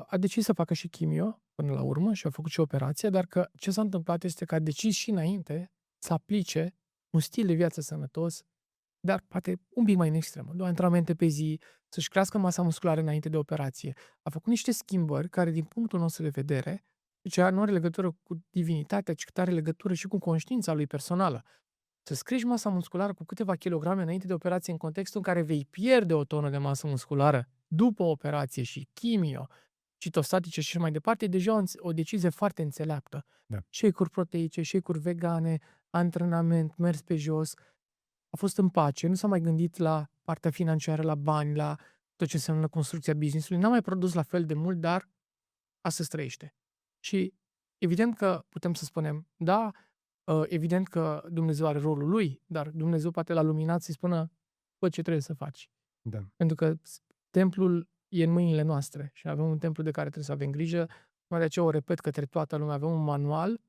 a decis să facă și chimio până la urmă și a făcut și operația, dar că ce s-a întâmplat este că a decis și înainte să aplice un stil de viață sănătos, dar poate un pic mai în extremă. 2 antrenamente pe zi, să-și crească masa musculară înainte de operație. A făcut niște schimbări care, din punctul nostru de vedere, deci nu are legătură cu divinitatea, ci are legătură și cu conștiința lui personală. Să-ți crești masa musculară cu câteva kilograme înainte de operație în contextul în care vei pierde o tonă de masă musculară după operație și chimio, citostatice și așa mai departe, e deja o decizie foarte înțeleaptă. Da. Shake-uri proteice, shake-uri vegane, antrenament, mers pe jos. A fost în pace, nu s-a mai gândit la partea financiară, la bani, la tot ce înseamnă construcția business-ului. N-a mai produs la fel de mult, dar astăzi trăiește. Și evident că putem să spunem, da, evident că Dumnezeu are rolul lui, dar Dumnezeu poate l-a luminat să-i spună, fă ce trebuie să faci. Da. Pentru că templul e în mâinile noastre și avem un templu de care trebuie să avem grijă. Mai de aceea o repet către toată lumea, avem un manual,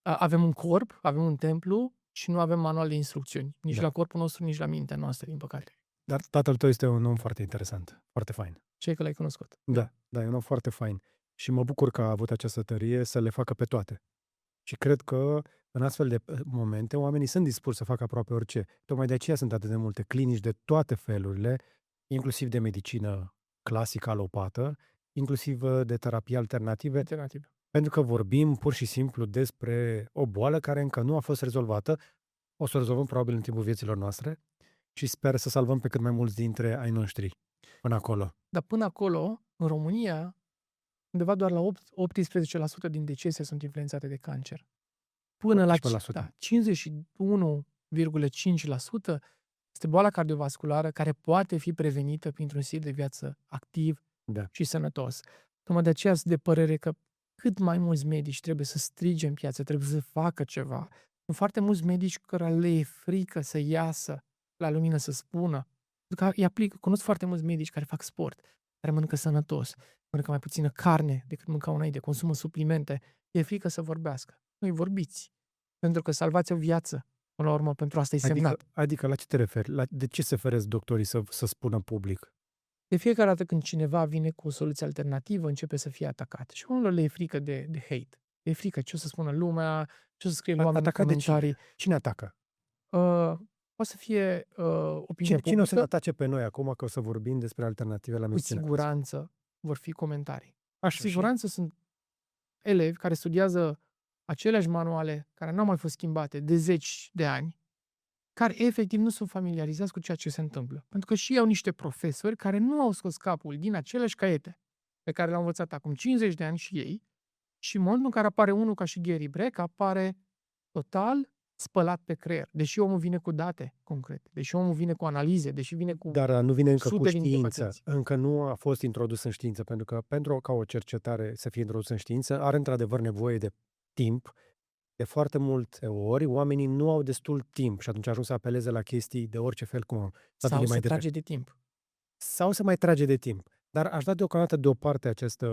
avem un corp, avem un templu și nu avem manual de instrucțiuni. Nici la corpul nostru, nici la mintea noastră, din păcate. Dar tatăl tău este un om foarte interesant, foarte fain. Ce că l-ai cunoscut? Da, e un om foarte fain. Și mă bucur că a avut această tărie să le facă pe toate. Și cred că în astfel de momente oamenii sunt dispuși să facă aproape orice. Tocmai de aceea sunt atât de multe clinici de toate felurile, inclusiv de medicină clasică alopată, inclusiv de terapii alternative, pentru că vorbim pur și simplu despre o boală care încă nu a fost rezolvată. O să o rezolvăm probabil în timpul vieților noastre și sper să salvăm pe cât mai mulți dintre ai noștri până acolo. Dar până acolo, în România, undeva doar la 18% din decese sunt influențate de cancer. Până la 51,5% este boala cardiovasculară care poate fi prevenită printr-un stil de viață activ și sănătos. Tocmai de aceea sunt de părere că cât mai mulți medici trebuie să strige în piață, trebuie să facă ceva. Sunt foarte mulți medici care le e frică să iasă la lumină să spună. Cunosc foarte mulți medici care fac sport, care mănâncă sănătos, mănâncă mai puțină carne decât mâncau înainte, consumă suplimente. E frică să vorbească. Nu-i vorbiți. Pentru că salvați o viață. Până la urmă, pentru asta e semnat. Adică la ce te referi? De ce se feresc doctorii să spună public? De fiecare dată când cineva vine cu o soluție alternativă, începe să fie atacat. Și unul le e frică de hate. E frică, ce o să spună lumea, ce o să scrie oamenii în Atacat de cine? comentarii. Cine atacă? Poate să fie opinie Cine o să ne publică, atace pe noi acum că o să vorbim despre alternative la cu medicina creștină? siguranță vor fi comentarii. Cu Așa și siguranță sunt elevi care studiază aceleași manuale care n-au mai fost schimbate de zeci de ani, care efectiv nu sunt familiarizați cu ceea ce se întâmplă. Pentru că și ei au niște profesori care nu au scos capul din aceleași caiete pe care le-au învățat acum 50 de ani și ei, și în momentul în care apare unul ca și Gary Breck, apare total spălat pe creier. Deși omul vine cu date concrete, deși omul vine cu analize, deși vine cu Dar nu vine încă cu sute dintre știință. pacienți. Încă nu a fost introdus în știință, pentru că pentru ca o cercetare să fie introdusă în știință, are într-adevăr nevoie de timp. De foarte multe ori, oamenii nu au destul timp și atunci ajung să apeleze la chestii de orice fel, cum am dat Sau mai se devreme. trage de timp. Sau se mai trage de timp. Dar aș da deocamdată deoparte această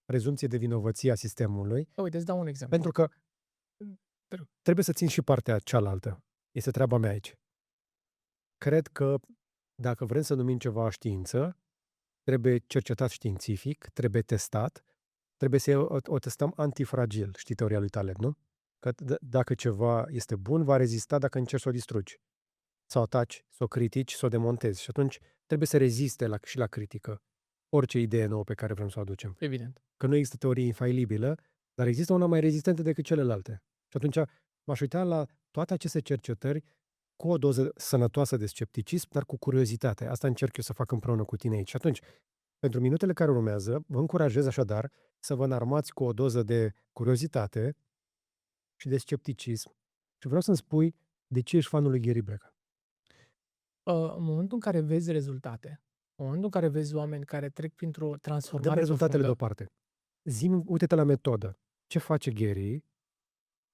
prezumție de vinovăție a sistemului, Uite, îți dau un exemplu. pentru că Te rog. trebuie să țin și partea cealaltă. Este treaba mea aici. Cred că dacă vrem să numim ceva știință, trebuie cercetat științific, trebuie testat, trebuie să o testăm antifragil, știi teoria lui Taleb, nu? Că dacă ceva este bun, va rezista dacă încerci să o distrugi. Să o ataci, să o critici, să o demontezi. Și atunci trebuie să reziste și la critică orice idee nouă pe care vrem să o aducem. Evident. Că nu există teorie infailibilă, dar există una mai rezistentă decât celelalte. Și atunci m-aș uita la toate aceste cercetări cu o doză sănătoasă de scepticism, dar cu curiozitate. Asta încerc eu să fac împreună cu tine aici. Și atunci, pentru minutele care urmează, vă încurajez așadar să vă înarmați cu o doză de curiozitate și de scepticism. Și vreau să-mi spui de ce ești fanul lui Gary Breck. În momentul în care vezi rezultate, în momentul în care vezi oameni care trec printr-o Dăm transformare rezultatele profundă, deoparte. Zi-mi, uite-te la metodă. Ce face Gary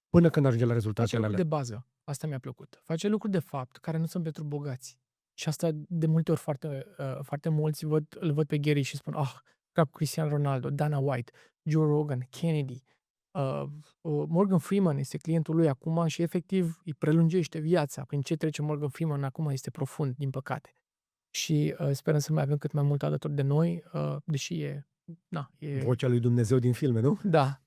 până când ajunge la face rezultatele lucruri alea? de bază. Asta mi-a plăcut. Face lucruri de fapt care nu sunt pentru bogați. Și asta de multe ori foarte mulți îl văd pe Gary și spun, ca Cristiano Ronaldo, Dana White, Joe Rogan, Kennedy. Morgan Freeman este clientul lui acum și efectiv îi prelungește viața. Prin ce trece Morgan Freeman acum este profund, din păcate. Și sperăm să mai avem cât mai mult alături de noi, deși e... Vocea lui Dumnezeu din filme, nu? Da.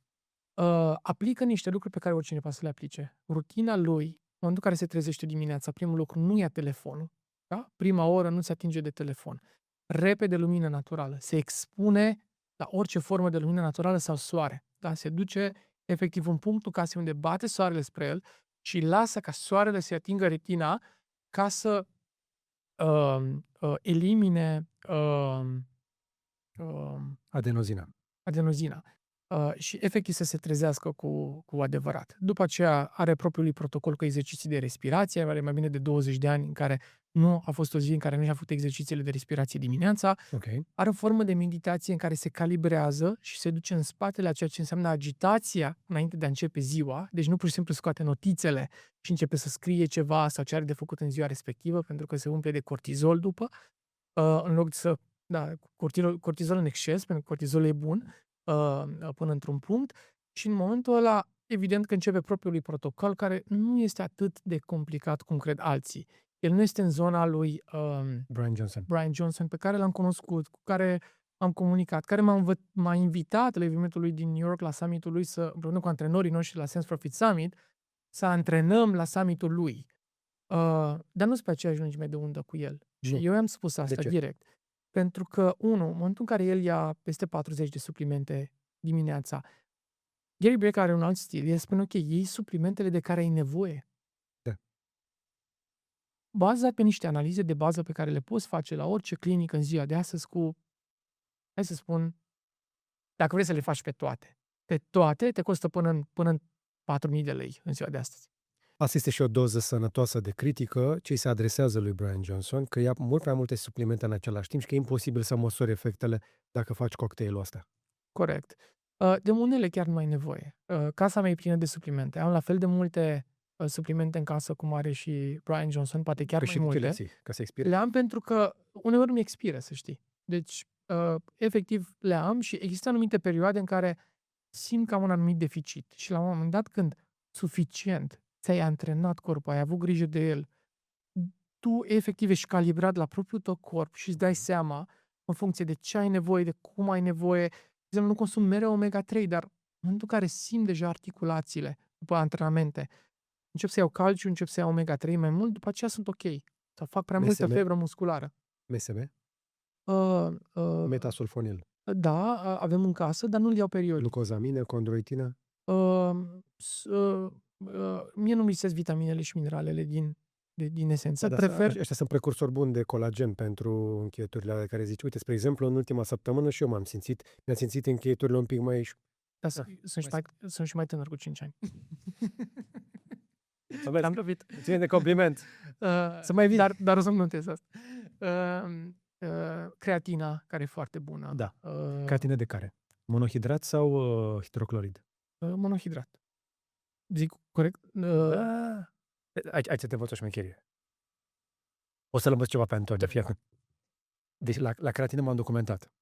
Aplică niște lucruri pe care oricine poate să le aplice. Rutina lui, în momentul în care se trezește dimineața, primul lucru nu ia telefonul. Da? Prima oră nu se atinge de telefon. Repede lumină naturală. Se expune la orice formă de lumină naturală sau soare. Da? Se duce efectiv în punctul casei unde bate soarele spre el și lasă ca soarele să atingă retina ca să elimine Adenozina. adenozina. Și efectiv să se trezească cu adevărat. După aceea are propriul lui protocol cu exerciții de respirație, are mai bine de 20 de ani în care nu a fost o zi în care nu și-a făcut exercițiile de respirație dimineața. Okay. Are o formă de meditație în care se calibrează și se duce în spatele a ceea ce înseamnă agitația înainte de a începe ziua. Deci nu pur și simplu scoate notițele și începe să scrie ceva sau ce are de făcut în ziua respectivă, pentru că se umple de cortizol după. În loc să... Da, cortizol în exces, pentru că cortizolul e bun, până într-un punct, și în momentul ăla, evident că începe propriul lui protocol, care nu este atât de complicat cum cred alții. El nu este în zona lui Brian Johnson, pe care l-am cunoscut, cu care am comunicat, care m-a invitat la evenimentul lui din New York, la summitul lui, împreună cu antrenorii noștri la Sense Profit Summit, să antrenăm la summitul lui. Dar nu sunt pe aceeași lungime de undă cu el. Nu. Și eu i-am spus asta direct. Pentru că, în momentul în care el ia peste 40 de suplimente dimineața, Gary Breck are un alt stil. El spune, ok, iei suplimentele de care ai nevoie. Da. Bazat pe niște analize de bază pe care le poți face la orice clinică în ziua de astăzi cu, hai să spun, dacă vrei să le faci pe toate. Pe toate te costă până în 4.000 de lei în ziua de astăzi. Asta este și o doză sănătoasă de critică ce îi se adresează lui Brian Johnson, că ia mult prea multe suplimente în același timp și că e imposibil să măsori efectele dacă faci cocktailul ăsta. Corect. De unele chiar nu ai nevoie. Casa mea e plină de suplimente. Am la fel de multe suplimente în casă cum are și Brian Johnson, poate chiar mai multe. Ca să expire? Le am pentru că uneori mi expiră, să știi. Deci, efectiv, le am și există anumite perioade în care simt că am un anumit deficit. Și la un moment dat, când suficient ți-ai antrenat corpul, ai avut grijă de el, tu efectiv ești calibrat la propriul tău corp și îți dai seama în funcție de ce ai nevoie, de cum ai nevoie, De exemplu, nu consum mereu omega-3, dar în momentul în care simt deja articulațiile după antrenamente, încep să iau calciu, încep să iau omega-3 mai mult, după aceea sunt ok. Sau fac prea multă MSM, febră musculară. MSM, Uh, uh, metasulfonil, da, avem în casă, dar nu-l iau periodic. glucozamine, condroitină. Mie nu-mi lipsesc vitaminele și mineralele din esență. Da, Prefer... ăștia sunt precursori buni de colagen pentru încheieturile alea care zici. Uite, spre exemplu, în ultima săptămână și eu mi-am simțit încheieturile un pic mai... Dar Da, sunt și mai tânăr cu 5 ani. Vezi, L-am lovit. ține de compliment. Să mai vii. Dar o să-mi notez asta. Creatina, care e foarte bună. Da. Creatină de care? Monohidrat sau hidroclorid? Monohidrat. Zic corect? Aici te învăț o șmecherie. O să-l învăț ceva pe Antonia, fii atent. Deci la creatină m-am documentat.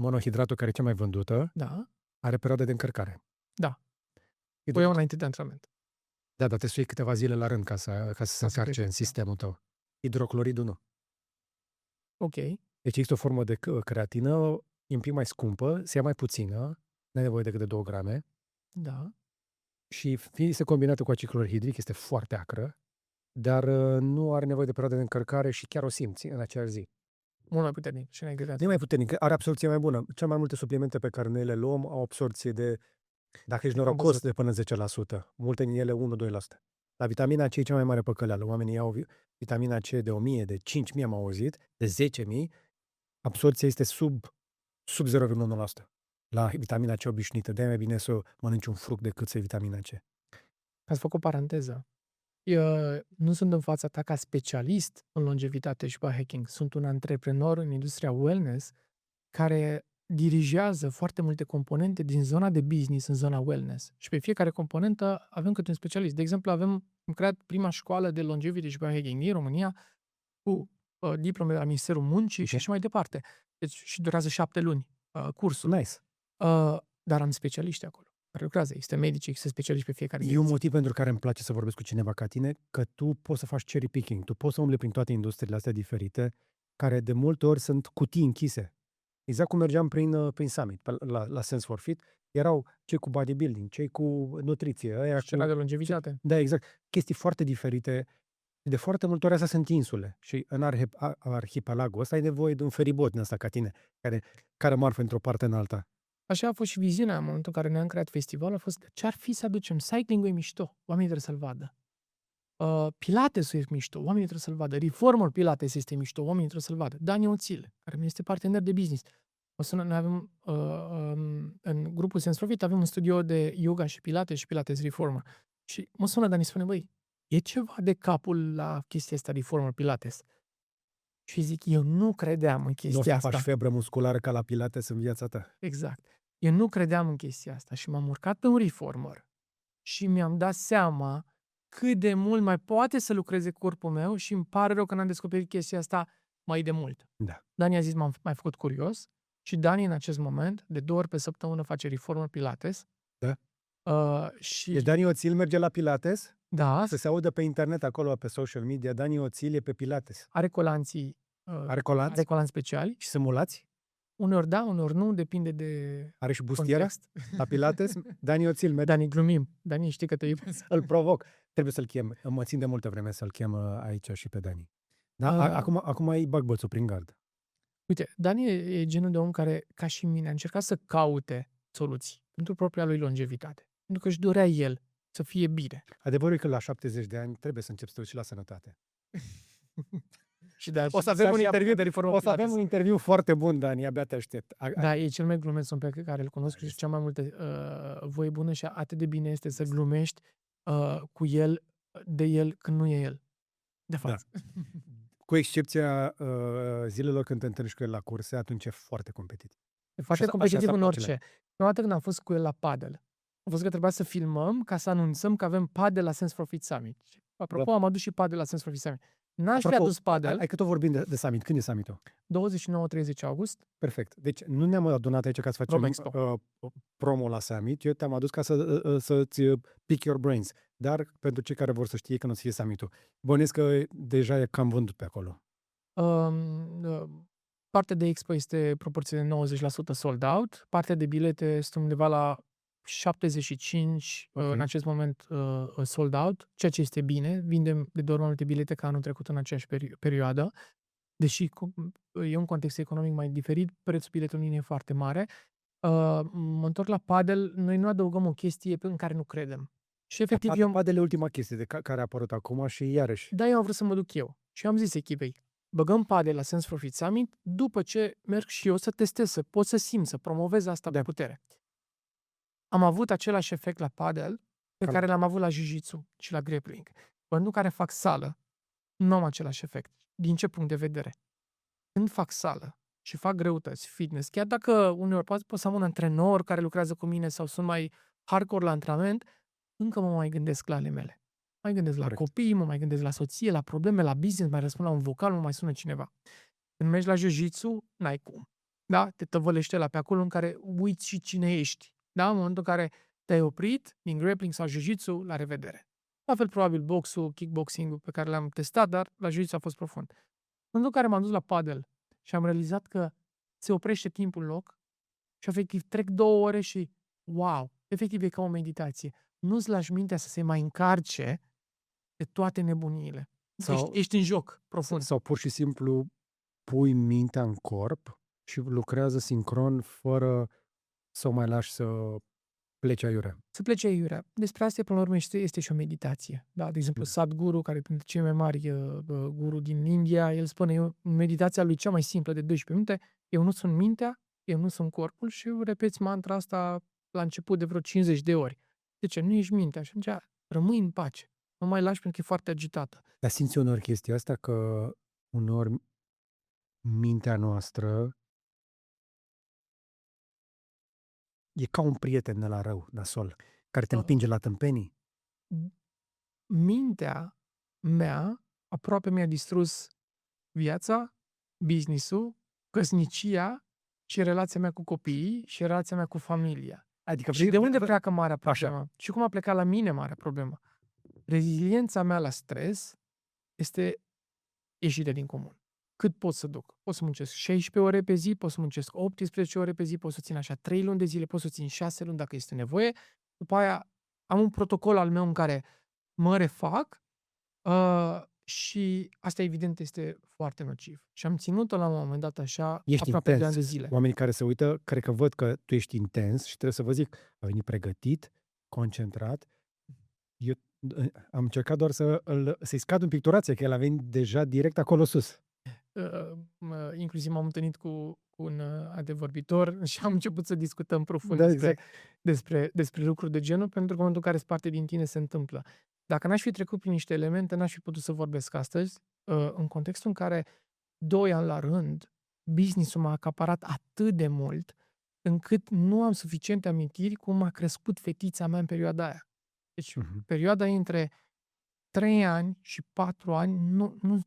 Monohidratul, care e cea mai vândută, Da. are perioade de încărcare. Da. O iau înainte de antrenament. Da, dar trebuie să iei câteva zile la rând ca să se încarce în sistemul tău. Hidrocloridul nu. Ok. Deci există o formă de creatină, e un pic mai scumpă, se ia mai puțină, nu ai nevoie decât de 2 grame, Da. și este combinată cu acid clorhidric, este foarte acră, dar nu are nevoie de perioadă de încărcare și chiar o simți în aceeași zi. Mult mai puternic și Nu e mai puternic, are absorpție mai bună. Cel mai multe suplimente pe care noi le luăm au absorpție de, dacă ești norocos, de până 10%. Multe din ele 1-2%. La vitamina C e cea mai mare păcăleală. Oamenii iau vitamina C de 1000, de 5000 am auzit, de 10.000, absorpția este sub 0,1%. La vitamina C obișnuită. De-aia e mai bine să mănânci un fruct decât să iei vitamina C. Ați făcut o paranteză. Eu nu sunt în fața ta ca specialist în longevitate și biohacking. Sunt un antreprenor în industria wellness care dirigează foarte multe componente din zona de business în zona wellness. Și pe fiecare componentă avem câte un specialist. De exemplu, am creat prima școală de longevity și biohacking din România cu diplome de la Ministerul Muncii și așa mai departe. Deci și durează 7 luni cursul. Nice. Dar am specialiști acolo care lucrează. Există medici, există specialiști pe fiecare E un motiv pentru care îmi place să vorbesc cu cineva ca tine, că tu poți să faci cherry picking, tu poți să umbli prin toate industriile astea diferite, care de multe ori sunt cutii închise. Exact cum mergeam prin summit, la Sense for Fit, erau cei cu bodybuilding, cei cu nutriție, aia Scena de longevitate. Da, exact. Chestii foarte diferite. De foarte multe ori astea sunt insule. Și în arhipelagul ăsta ai nevoie de un feribot din ăsta ca tine, care marfă într-o parte în alta. Așa a fost și viziunea în momentul în care ne-am creat festivalul, a fost ce ar fi să aducem cycling-ul e mișto, oamenii trebuie să-l vadă. Pilates-ul e mișto, oamenii trebuie să-l vadă. Reformer Pilates este mișto, oamenii trebuie să-l vadă. Dani Oțil, care mi este partener de business. Noi avem, în grupul Sense for Fit, avem un studio de yoga și Pilates și Pilates Reformer. Și mă sună Dani, spune, băi, e ceva de capul la chestia asta Reformer Pilates. Și zic, eu nu credeam în chestia asta. Nu o să faci febră musculară ca la Pilates în viața ta. Exact. Eu nu credeam în chestia asta și m-am urcat pe un reformer și mi-am dat seama cât de mult mai poate să lucreze corpul meu și îmi pare rău că n-am descoperit chestia asta mai de mult. Da. Dani a zis, m-am mai făcut curios și Dani în acest moment, de 2 ori pe săptămână, face reformer Pilates. Da. Și... Deci Dani Oțil merge la Pilates? Da. Să se audă pe internet acolo, pe social media, Dani Oțil e pe Pilates. Are colanții. Are colanți? Are colanți speciali. Și simulați? Uneori da, uneori nu, depinde de Are și bustiera la Pilates? Dani Oțil merge. Dani, glumim. Dani, știi că te iubesc. Îl provoc. Trebuie să-l chem. Mă țin de multă vreme să-l chem aici și pe Dani. Da, acum îi bag bățul prin gard. Uite, Dani e genul de om care, ca și mine, a încercat să caute soluții pentru propria lui longevitate. Pentru că își dorea el să fie bine. Adevărul e că la 70 de ani trebuie să începi să te uiți și la sănătate. Și de o să avem un interviu de reformă. O să avem un interviu foarte bun, Dani, abia te aștept. Da, e cel mai glumeț om pe care îl cunosc și cea mai multă voie bună și atât de bine este să glumești cu el, de el, când nu e el. De fapt. Da. Cu excepția zilelor când te întâlnești cu el la curse, atunci e foarte competitiv. E foarte competitiv în orice. Prima dată când am fost cu el la paddle, a fost că trebuia să filmăm ca să anunțăm că avem paddle la Sense for Fit Summit. Apropo, am adus și paddle la Sense for Fit Summit. N-aș fi adus paddle. Hai că tot vorbim de summit. Când e summit-ul? 29-30 august. Perfect. Deci nu ne-am adunat aici ca să facem promo la summit. Eu te-am adus ca să-ți pick your brains. Dar pentru cei care vor să știe că nu o să fie summit-ul. Bănuiesc că deja e cam vândut pe acolo. Partea de expo este proporție de 90% sold out, partea de bilete sunt undeva la 75 în Ok. acest moment sold out, ceea ce este bine. Vindem de 2 ori mai multe bilete ca anul trecut în aceeași perioadă, deși e un context economic mai diferit, prețul biletului nu e foarte mare. Mă întorc la padel, noi nu adăugăm o chestie în care nu credem. Și efectiv Padel e ultima chestie care a apărut acum și iarăși. eu am vrut să mă duc eu. Și am zis echipei, băgăm padel la Sense for Fit Summit după ce merg și eu să testez, să pot să simt, să promovez asta cu putere. Am avut același efect la padel pe care l-am avut la jiu-jitsu și la grappling. În momentul în care fac sală, nu am același efect. Din ce punct de vedere? Când fac sală și fac greutăți, fitness, chiar dacă uneori pot să am un antrenor care lucrează cu mine sau sunt mai hardcore la antrenament, încă mă mai gândesc la ale mele. Mai gândesc la copii, mă mai gândesc la soție, la probleme, la business, mai răspund la un vocal, mă mai sună cineva. Când mergi la jiu-jitsu, n-ai cum. Da? Te tăvălește la pe acolo în care uiți și cine ești. Da? În momentul în care te-ai oprit din grappling sau jiu-jitsu, la revedere. La fel probabil boxul, kickboxing-ul pe care l-am testat, dar la jiu-jitsu a fost profund. În momentul în care m-am dus la padel și am realizat că se oprește timpul în loc și efectiv trec 2 ore și wow, efectiv e ca o meditație. Nu-ți lași mintea să se mai încarce de toate nebuniile. Ești în joc profund. Sau pur și simplu pui mintea în corp și lucrează sincron fără să o mai lași să plece aiurea. Să plece aiurea. Despre asta, până la urmă, este și o meditație. Da? De exemplu, Sadhguru, care e printre cei mai mari guru din India, el spune, meditația lui cea mai simplă de 12 minute, eu nu sunt mintea, eu nu sunt corpul și repeți mantra asta la început de vreo 50 de ori. De ce? Nu ești mintea. Și atunci rămâi în pace. Nu mai lași pentru că e foarte agitată. Dar simți uneori chestia asta că uneori mintea noastră e ca un prieten de la rău, nasol, care te împinge la tâmpenii? Mintea mea aproape mi-a distrus viața, business-ul, căsnicia și relația mea cu copiii și relația mea cu familia. Adică Și de unde pleacă marea problemă? Așa. Și cum a plecat la mine marea problemă? Reziliența mea la stres este ieșită din comun. Cât pot să duc? Pot să muncesc 16 ore pe zi, pot să muncesc 18 ore pe zi, pot să țin așa 3 luni de zile, pot să țin 6 luni dacă este nevoie. După aia am un protocol al meu în care mă refac și asta evident este foarte nociv. Și am ținut-o la un moment dat așa aproape 2 ani de zile. Oamenii care se uită, cred că văd că tu ești intens și trebuie să vă zic, a venit pregătit, concentrat. Eu am încercat doar să-i scad un picturație, că el a venit deja direct acolo sus. Inclusiv m-am întâlnit cu un antevorbitor și am început să discutăm profund despre lucruri de genul, pentru că în momentul în care sunt parte din tine se întâmplă. Dacă n-aș fi trecut prin niște elemente, n-aș fi putut să vorbesc astăzi, în contextul în care 2 ani la rând, business-ul m-a acaparat atât de mult, încât nu am suficiente amintiri cum a crescut fetița mea în perioada aia. Deci, perioada între 3 ani și 4 ani,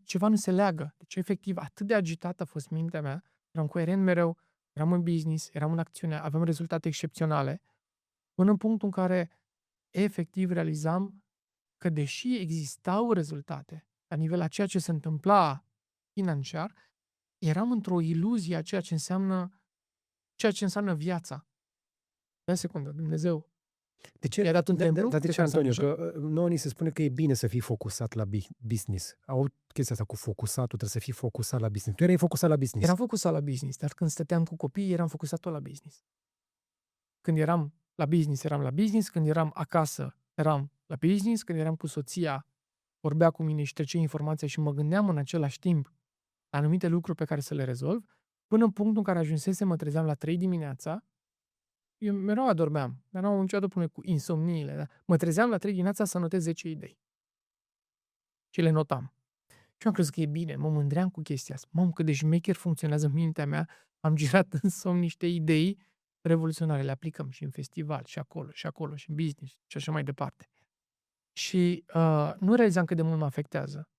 ceva nu se leagă. Deci, efectiv, atât de agitată a fost mintea mea, eram coerent mereu, eram în business, eram în acțiune, aveam rezultate excepționale, până în punctul în care, efectiv, realizam că, deși existau rezultate la nivel a ceea ce se întâmpla financiar, eram într-o iluzie a ceea ce înseamnă viața. De secundă, Dumnezeu. De ce? I-a dat un templu? Dar de ce, Antonio? Că nouă ni se spune că e bine să fii focusat la business. Au chestia asta cu focusatul, trebuie să fii focusat la business. Tu erai focusat la business. Eram focusat la business, dar când stăteam cu copiii, eram focusat tot la business. Când eram la business, eram la business. Când eram acasă, eram la business. Când eram cu soția, vorbea cu mine și trecea informația și mă gândeam în același timp la anumite lucruri pe care să le rezolv, până în punctul în care ajunsese, mă trezeam la 3 dimineața. Eu mereu adormeam, dar n-am niciodată probleme cu insomniile. Da? Mă trezeam la 3 dimineața să notez 10 idei. Și le notam. Și am crezut că e bine, mă mândream cu chestia asta. Mamă, cât de șmecher funcționează mintea mea, am girat în somn niște idei revoluționare, le aplicăm și în festival, și acolo, și în business, și așa mai departe. Și nu realizam cât de mult mă afectează.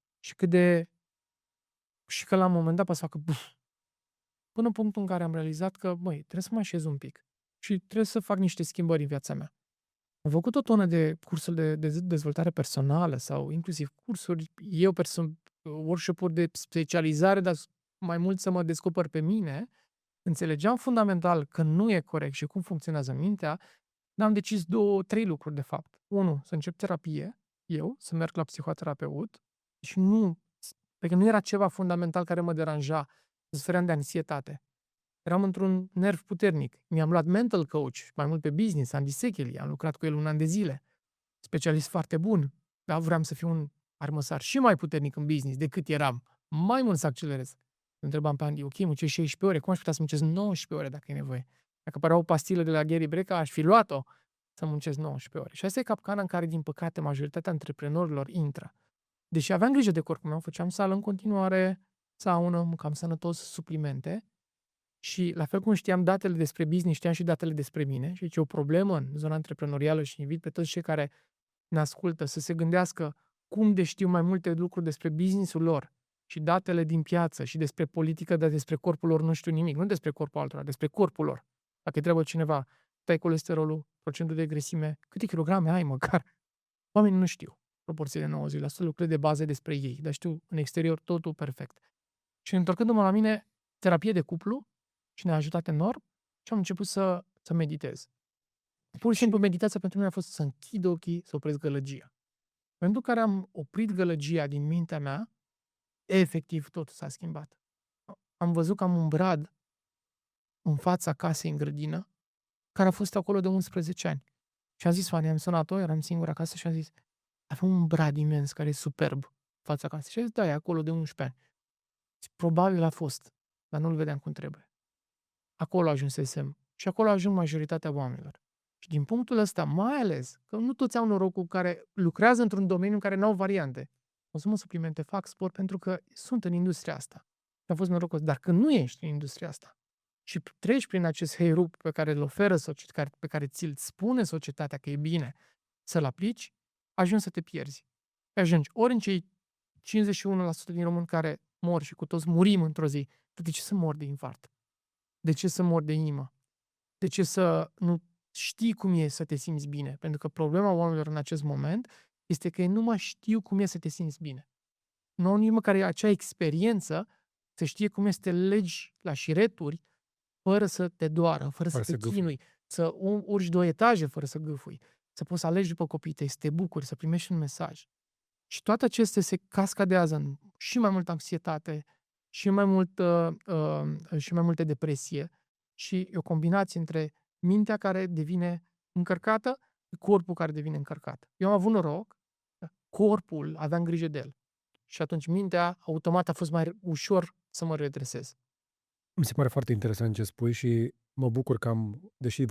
Și că la un moment dat să facă până în punctul în care am realizat că, băi, trebuie să mă așez un pic. Și trebuie să fac niște schimbări în viața mea. Am făcut o tonă de cursuri de dezvoltare personală sau inclusiv cursuri, workshop-uri de specializare, dar mai mult să mă descoper pe mine, înțelegeam fundamental că nu e corect și cum funcționează mintea, dar am decis 2-3 lucruri de fapt. 1, să încep terapie, eu, să merg la psihoterapeut și nu, pentru că nu era ceva fundamental care mă deranja, sufeream de anxietate. Eram într-un nerv puternic. Mi-am luat mental coach, mai mult pe business, Andy Secheli, am lucrat cu el 1 an de zile. Specialist foarte bun, dar vreau să fiu un armăsar și mai puternic în business decât eram. Mai mult să accelerez. Îl întrebam pe Andy, ok, muncesc 16 ore, cum aș putea să muncesc 19 ore dacă e nevoie? Dacă apărea o pastilă de la Gary Breca, aș fi luat-o să muncesc 19 ore. Și asta e capcana în care, din păcate, majoritatea antreprenorilor intră. Deși aveam grijă de corpul meu, făceam sală în continuare, saună, mâncam sănătos, suplimente, și la fel cum știam datele despre business, știam și datele despre mine. Și aici e o problemă în zona antreprenorială și invit pe toți cei care ne ascultă să se gândească cum de știu mai multe lucruri despre business-ul lor și datele din piață și despre politică, dar despre corpul lor nu știu nimic. Nu despre corpul altora, despre corpul lor. Dacă îi întreabă cineva, tai colesterolul, procentul de grăsime, câte kilograme ai măcar? Oamenii nu știu proporție de 90%, lucruri de bază despre ei, dar știu în exterior totul perfect. Și întorcându-mă la mine, terapie de cuplu, și ne-a ajutat enorm și am început să meditez. Pur și simplu meditația pentru mine a fost să închid ochii, să opresc gălăgia. În momentul în care am oprit gălăgia din mintea mea, efectiv totul s-a schimbat. Am văzut că am un brad în fața casei în grădină, care a fost acolo de 11 ani. Și am zis, Fani, am sunat-o, eram singur acasă și am zis, avem un brad imens care e superb în fața casei. Și a zis, da, e acolo de 11 ani. Și probabil a fost, dar nu-l vedeam cum trebuie. Acolo ajunsesem și acolo ajung majoritatea oamenilor. Și din punctul ăsta, mai ales că nu toți au norocul care lucrează într-un domeniu în care nu au variante. Consumă suplimente, fac sport pentru că sunt în industria asta. Și am fost norocos. Dar când nu ești în industria asta și treci prin acest heirup pe care îl oferă societatea, pe care ți-l spune societatea că e bine să-l aplici, ajungi să te pierzi. Ajungi ori în cei 51% din români care mor și cu toți murim într-o zi. De ce să mor de infart? De ce să mor de inimă? De ce să nu știi cum e să te simți bine? Pentru că problema oamenilor în acest moment este că ei nu mai știu cum e să te simți bine. Nu au nici măcar acea experiență să știe cum e să te legi la șireturi fără să te doară, fără să te chinui, să urci 2 etaje fără să gâfui, să poți să alegi după copiii tăi, să te bucuri, să primești un mesaj. Și toate acestea se cascadează în și mai multă anxietate, și mai multă depresie. Și e o combinație între mintea care devine încărcată și corpul care devine încărcat. Eu am avut noroc, corpul aveam grijă de el. Și atunci mintea automat a fost mai ușor să mă redresez. Mi se pare foarte interesant ce spui și mă bucur că deși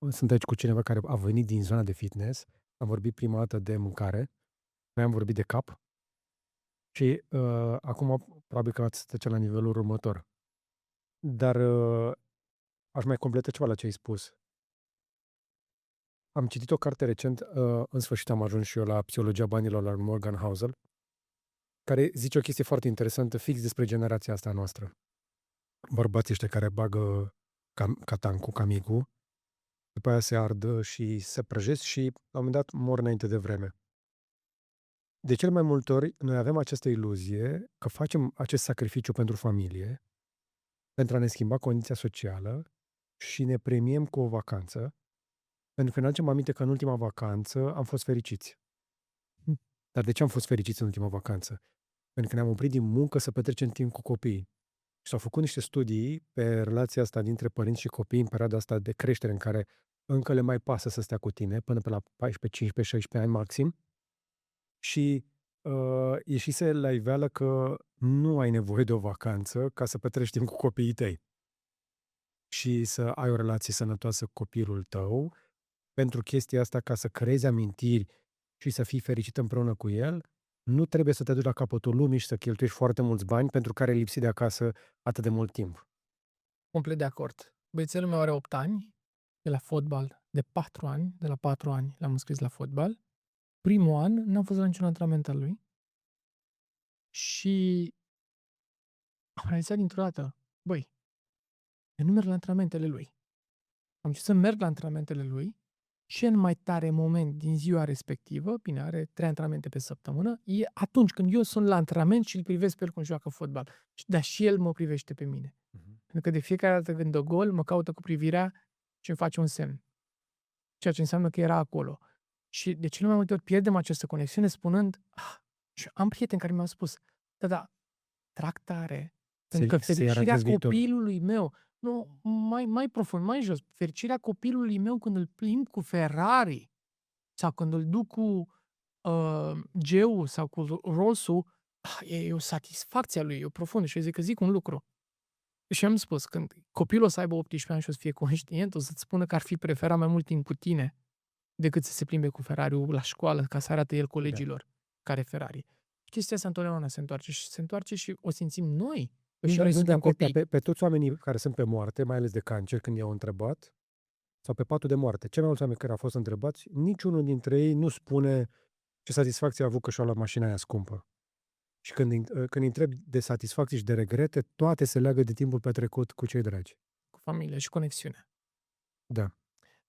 sunt aici cu cineva care a venit din zona de fitness, am vorbit prima dată de mâncare, noi am vorbit de cap și acum probabil că ați trece la nivelul următor. Dar aș mai completa ceva la ce ai spus. Am citit o carte recent, în sfârșit am ajuns și eu la Psihologia banilor la Morgan Housel, care zice o chestie foarte interesantă fix despre generația asta noastră. Bărbații ăștia care bagă catancul, camigul, după aia se ardă și se prăjesc și la un moment dat mor înainte de vreme. De cel mai multe ori noi avem această iluzie că facem acest sacrificiu pentru familie, pentru a ne schimba condiția socială și ne premiem cu o vacanță, pentru că ne aducem aminte că în ultima vacanță am fost fericiți. Dar de ce am fost fericiți în ultima vacanță? Pentru că ne-am oprit din muncă să petrecem timp cu copiii. Și s-au făcut niște studii pe relația asta dintre părinți și copii în perioada asta de creștere în care încă le mai pasă să stea cu tine, până pe la 14, 15, 16 ani maxim. Și ieșise la iveală că nu ai nevoie de o vacanță ca să petreci timp cu copiii tăi. Și să ai o relație sănătoasă cu copilul tău, pentru chestia asta, ca să creezi amintiri și să fii fericit împreună cu el, nu trebuie să te duci la capătul lumii și să cheltuiești foarte mulți bani pentru care ai lipsit de acasă atât de mult timp. Complet de acord. Băiețelul meu are 8 ani, de la fotbal, de 4 ani, de la 4 ani l-am înscris la fotbal. Primul an n-am fost la niciun antrenament al lui și am realizat dintr-o dată, băi, eu nu merg la antrenamentele lui. Am început să merg la antrenamentele lui cel mai tare moment din ziua respectivă, bine, are 3 antrenamente pe săptămână, e atunci când eu sunt la antrenament și îl privesc pe el cum joacă fotbal. Dar și el mă privește pe mine. Pentru că de fiecare dată când dă gol, mă caută cu privirea și îmi face un semn. Ceea ce înseamnă că era acolo. Și de cele mai multe ori pierdem această conexiune spunând, și am prieteni care mi-au spus, da, trag tare, pentru că Să-i fericirea arătezi viitorul. copilului meu, nu, mai profund, mai jos, fericirea copilului meu când îl plimb cu Ferrari sau când îl duc cu Geu sau cu Rolls-ul, e o satisfacție a lui, e o profundă. Și eu zic un lucru. Și am spus, când copilul o să aibă 18 ani și o să fie conștient, o să-ți spună că ar fi preferat mai mult timp cu tine decât să se plimbe cu Ferrari-ul la școală ca să arate el colegilor care Ferrari. Chestia asta întotdeauna se întoarce și se întoarce și o simțim noi. Că și noi suntem copii. Pe toți oamenii care sunt pe moarte, mai ales de cancer, când i-au întrebat, sau pe patul de moarte, cei mai mulți oameni care au fost întrebați, niciunul dintre ei nu spune ce satisfacție a avut că și-a luat mașina aia scumpă. Și când îi întrebi de satisfacții și de regrete, toate se leagă de timpul petrecut cu cei dragi. Cu familie și conexiune. Da.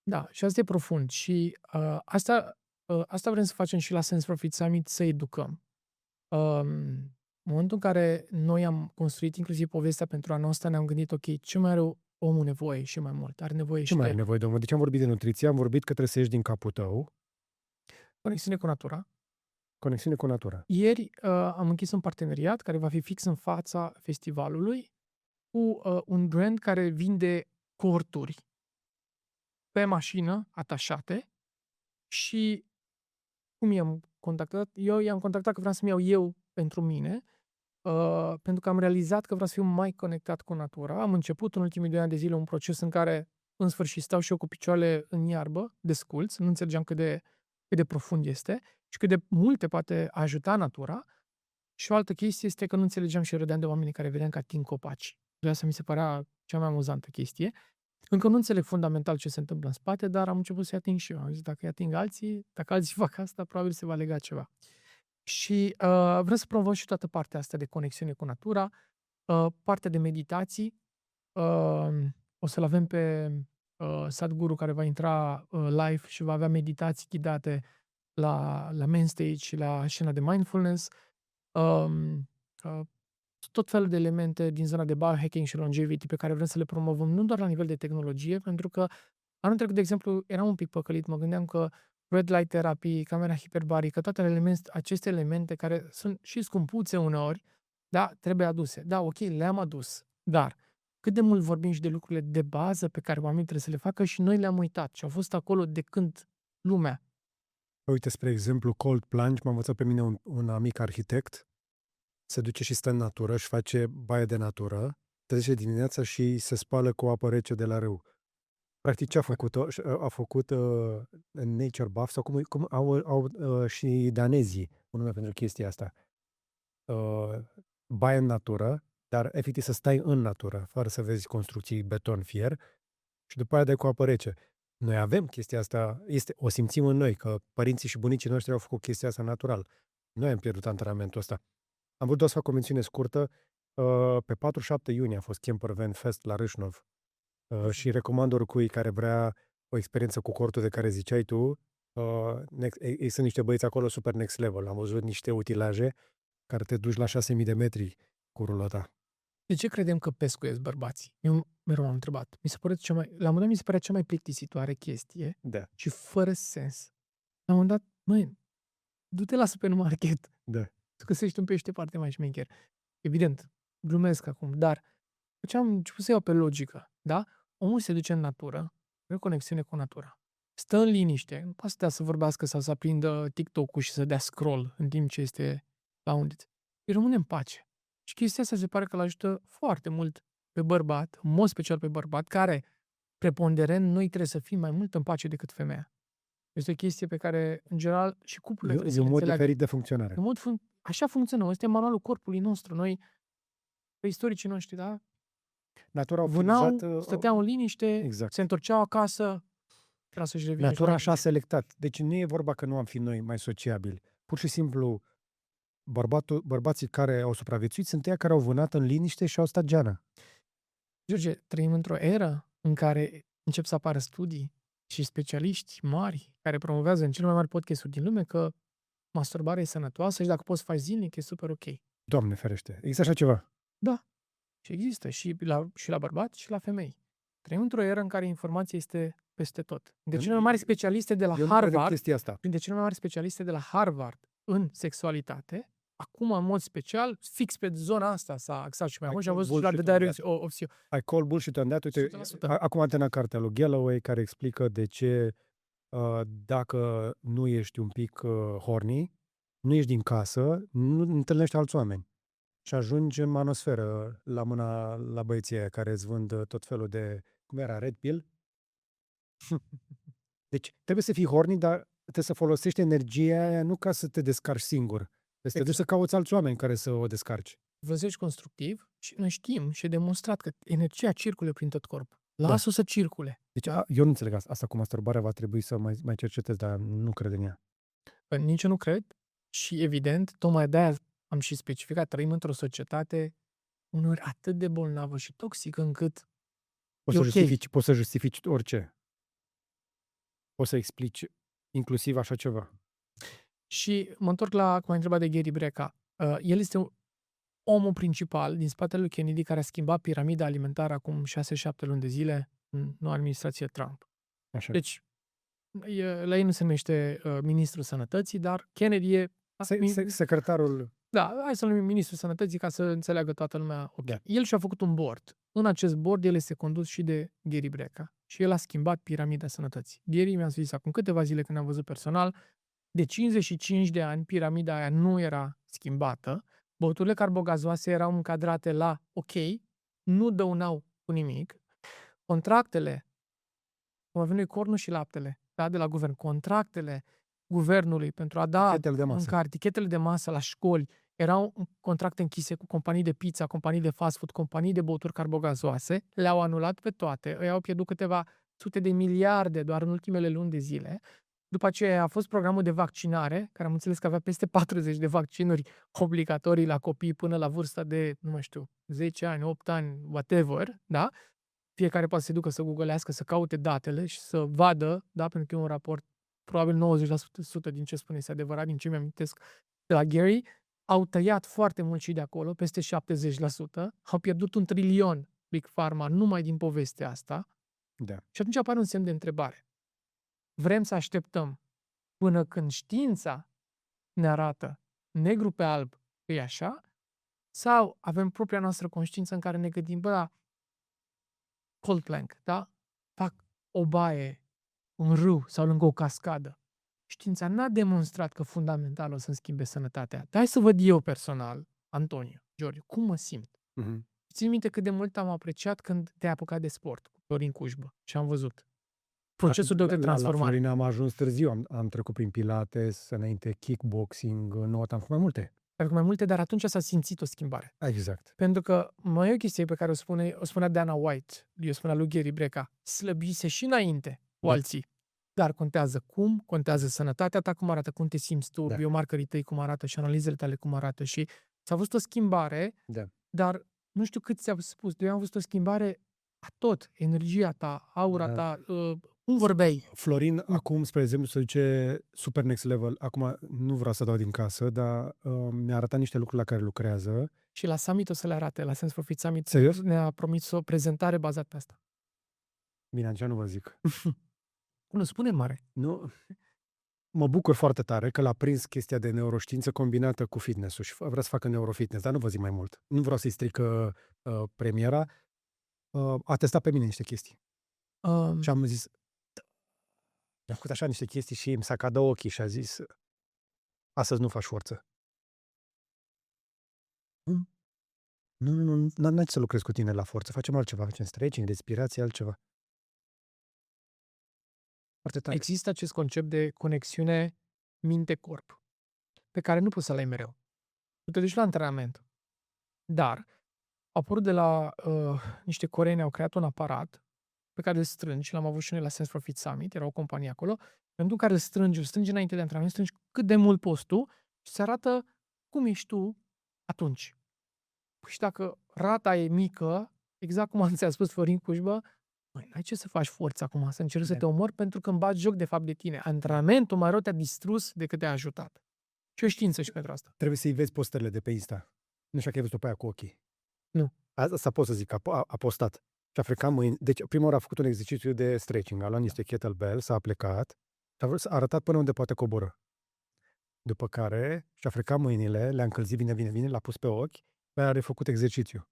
Da, și asta e profund. Și asta vrem să facem și la Sense for Fit Summit, să educăm. În momentul în care noi am construit inclusiv povestea pentru anul ăsta, ne-am gândit, ok, ce mai are omul nevoie și mai mult? Are nevoie Ce și mai de ai nevoie, domnule? De ce am vorbit de nutriție? Am vorbit că trebuie să ieși din capul tău. conexiune cu natura. Conexiune cu natura. Ieri am închis un parteneriat care va fi fix în fața festivalului cu un brand care vinde corturi pe mașină atașate și cum i-am contactat? Eu i-am contactat că vreau să-mi iau eu pentru mine, pentru că am realizat că vreau să fiu mai conectat cu natura. Am început în ultimii 2 ani de zile un proces în care în sfârșit stau și eu cu picioarele în iarbă, desculț, nu înțelegeam cât de profund este și cât de mult te poate ajuta natura. Și o altă chestie este că nu înțelegeam și râdeam de oamenii care vedeam că ating copaci. Asta mi se părea cea mai amuzantă chestie. Încă nu înțeleg fundamental ce se întâmplă în spate, dar am început să-i ating și eu. Am zis, dacă îi ating alții, dacă alții fac asta, probabil se va lega ceva. Și vreau să promovăm și toată partea asta de conexiune cu natura, partea de meditații. O să-l avem pe Sadhguru care va intra live și va avea meditații ghidate la main stage și la scena de mindfulness. Tot felul de elemente din zona de biohacking și longevity pe care vrem să le promovăm, nu doar la nivel de tehnologie, pentru că anul trecut, de exemplu, eram un pic păcălit, mă gândeam că red light therapy, camera hiperbarică, toate aceste elemente care sunt și scumpuțe uneori, da, trebuie aduse. Da, ok, le-am adus, dar cât de mult vorbim și de lucrurile de bază pe care oamenii trebuie să le facă și noi le-am uitat și au fost acolo de când lumea. Uite, spre exemplu, cold plunge, m-a învățat pe mine un amic arhitect, se duce și stă în natură și face baie de natură, trece dimineața și se spală cu apă rece de la râu. Practic ce a făcut? A făcut nature bath, sau cum au și danezii un nume pentru chestia asta. Baie în natură, dar efectiv să stai în natură, fără să vezi construcții beton, fier, și după aia dai cu apă rece. Noi avem chestia asta, o simțim în noi, că părinții și bunicii noștri au făcut chestia asta natural. Noi am pierdut antrenamentul ăsta. Am vrut doar să fac o mențiune scurtă. Pe 4-7 iunie a fost Camper Van Fest la Râșnov. Și recomand oricui care vrea o experiență cu cortul de care ziceai tu. Sunt niște băieți acolo super next level. Am văzut niște utilaje care te duci la 6.000 de metri cu rulota. De ce credem că pescuiesc bărbații? Eu mereu m-am întrebat. La un moment dat mi se părea cea mai plictisitoare chestie Da. și fără sens. La un moment dat, măi, du-te la supermarket. Da. Să găsești un pește foarte mai șmecher. Evident, glumesc acum, dar am început să iau pe logică, da? Omul se duce în natură, are o conexiune cu natura. Stă în liniște, nu poate să stea să vorbească sau să aprindă TikTok-ul și să dea scroll în timp ce este la undit. Îi rămâne în pace. Și chestia asta se pare că îl ajută foarte mult pe bărbat, în mod special pe bărbat, care, preponderent, noi trebuie să fim mai mult în pace decât femeia. Este o chestie pe care, în general, și cuplurile trebuie să E le un mod înțeleagă. diferit de funcționare. Așa funcționăm. Ăsta e manualul corpului nostru. Noi, pe istoricii noștri, da? Natura a Vânau, utilizat, stăteau în liniște, exact. se întorceau acasă, era să-și revină. Natura așa a selectat. Deci nu e vorba că nu am fi noi mai sociabili. Pur și simplu, bărbații care au supraviețuit sunt ăia care au vânat în liniște și au stat geana. George, trăim într-o eră în care încep să apară studii și specialiști mari care promovează în cele mai mari podcasturi din lume că masturbarea e sănătoasă și dacă poți să faci zilnic, e super ok. Doamne ferește, există așa ceva? Da, și există și la bărbați și la femei. Trăim într-o eră în care informația este peste tot. De cele mai mari specialiste de la Eu nu cred Harvard, chestia asta. printre cele mai mari specialiste de la Harvard în sexualitate, acum, în mod special, fix pe zona asta s-a axat și mai mult și am văzut și la The Diary of CEO. I call bullshit on that. Uite, 100%. acum am terminat cartea lui Galloway care explică de ce dacă nu ești un pic horny, nu ești din casă, nu întâlnești alți oameni. Și ajungi în manosferă la mâna la băieții aia care îți vând tot felul de, cum era, Red Pill? Deci trebuie să fii horny, dar trebuie să folosești energia aia nu ca să te descarci singur. Trebuie să te duci să cauți alți oameni care să o descarci. Văzești constructiv și noi știm și e demonstrat că energia circulă prin tot corpul. Lasă-o să circule. Deci eu nu înțeleg asta cu masturbarea, va trebui să mai cercetez, dar nu cred în ea. Nici eu nu cred și evident, tocmai de-aia am și specificat, trăim într-o societate uneori atât de bolnavă și toxică încât Poți să justifici orice. Poți să explici inclusiv așa ceva. Și mă întorc la cum ai întrebat de Gary Breca. El este omul principal din spatele lui Kennedy care a schimbat piramida alimentară acum 6-7 luni de zile în noua administrație Trump. Așa. Deci, la ei nu se numește ministrul sănătății, dar Kennedy e Secretarul. Da, hai să-l numim ministrul sănătății ca să înțeleagă toată lumea. Okay. El și-a făcut un board. În acest board el este condus și de Gary Breca. Și el a schimbat piramida sănătății. Gary mi-a zis acum câteva zile când am văzut personal, de 55 de ani piramida aia nu era schimbată, băuturile carbogazoase erau încadrate la ok, nu dăunau cu nimic, contractele, cum avem noi cornul și laptele, da, de la guvern, contractele guvernului pentru a da mâncare, tichetele de masă la școli, erau contracte închise cu companii de pizza, companii de fast food, companii de băuturi carbogazoase, le-au anulat pe toate, ei au pierdut câteva sute de miliarde doar în ultimele luni de zile. După aceea a fost programul de vaccinare, care am înțeles că avea peste 40 de vaccinuri obligatorii la copii până la vârsta de, nu mai știu, 10 ani, 8 ani, whatever, da? Fiecare poate să se ducă să googlească, să caute datele și să vadă, da? Pentru că e un raport, probabil 90% din ce spune este adevărat, din ce mi-amintesc de la Gary, au tăiat foarte mult și de acolo, peste 70%, au pierdut 1 trilion Big Pharma numai din povestea asta. Da. Și atunci apare un semn de întrebare. Vrem să așteptăm până când știința ne arată negru pe alb că e așa? Sau avem propria noastră conștiință în care ne gândim, bă, cold plank, da? Fac o baie, un râu sau lângă o cascadă. Știința n-a demonstrat că fundamental o să-mi schimbe sănătatea. Dar hai să văd eu personal, Antonio, George, cum mă simt. Țin minte cât de mult am apreciat când te-ai apucat de sport cu Florin Cușbă și am văzut procesul de transformare. La Florin am ajuns târziu, am trecut prin pilates, înainte kickboxing, nu am făcut mai multe. Pentru că mai multe, dar atunci s-a simțit o schimbare. Exact. Pentru că mai e o chestie pe care o spunea Dana White, o spunea lui Gary Breca, slăbise și înainte cu alții. Dar contează cum, contează sănătatea ta, cum arată, cum te simți tu, biomarkerii tăi cum arată și analizele tale cum arată. Și s-a văzut o schimbare, dar nu știu cât ți-a spus, eu am văzut o schimbare a tot, energia ta, aura ta, cum vorbeai. Florin, acum, spre exemplu, se duce super next level. Acum nu vreau să dau din casă, dar mi-a arătat niște lucruri la care lucrează. Și la summit o să le arate, la Sense for Fit Summit. Serios? Ne-a promis o prezentare bazată pe asta. Bine, atunci nu vă zic. Nu, spune mare. Nu. Mă bucur foarte tare că l-a prins chestia de neuroștiință combinată cu fitness-ul și vrea să facă neurofitness, dar nu vă zic mai mult. Nu vreau să-i strică premiera. A testat pe mine niște chestii. Și am zis, am făcut așa niște chestii și mi s-a cadat ochii și a zis, astăzi nu faci forță. Nu, n-ai să lucrez cu tine la forță, facem altceva, facem stretching, respirație, altceva. Foarte tare. Există acest concept de conexiune minte-corp, pe care nu poți să-l ai mereu. Tu te duci la antrenament, dar au apărut de la niște coreeni, au creat un aparat pe care îl strângi, și l-am avut și noi la Sense for Fit Summit, era o companie acolo, pentru care îl strângi înainte de antrenament, strângi cât de mult poți tu și se arată cum ești tu atunci. Și dacă rata e mică, exact cum ți-a spus Florin Cușbă, Băi, n-ai ce să faci forță acum, să încerci să Da. te omori pentru că îmi bagi joc de fapt de tine. Antrenamentul mai rău te-a distrus decât te-a ajutat. Și o știință și pentru asta. Trebuie să-i vezi postările de pe Insta. Nu știu dacă ai văzut-o pe aia cu ochii. Nu. Asta pot să zic, a postat. Și-a frecat mâini. Deci, prima oară a făcut un exercițiu de stretching. A luat niște kettlebell, s-a plecat și a arătat până unde poate coborâ. După care și-a frecat mâinile, le-a încălzit bine, l-a pus pe ochi, pe aia a refăcut exercițiu.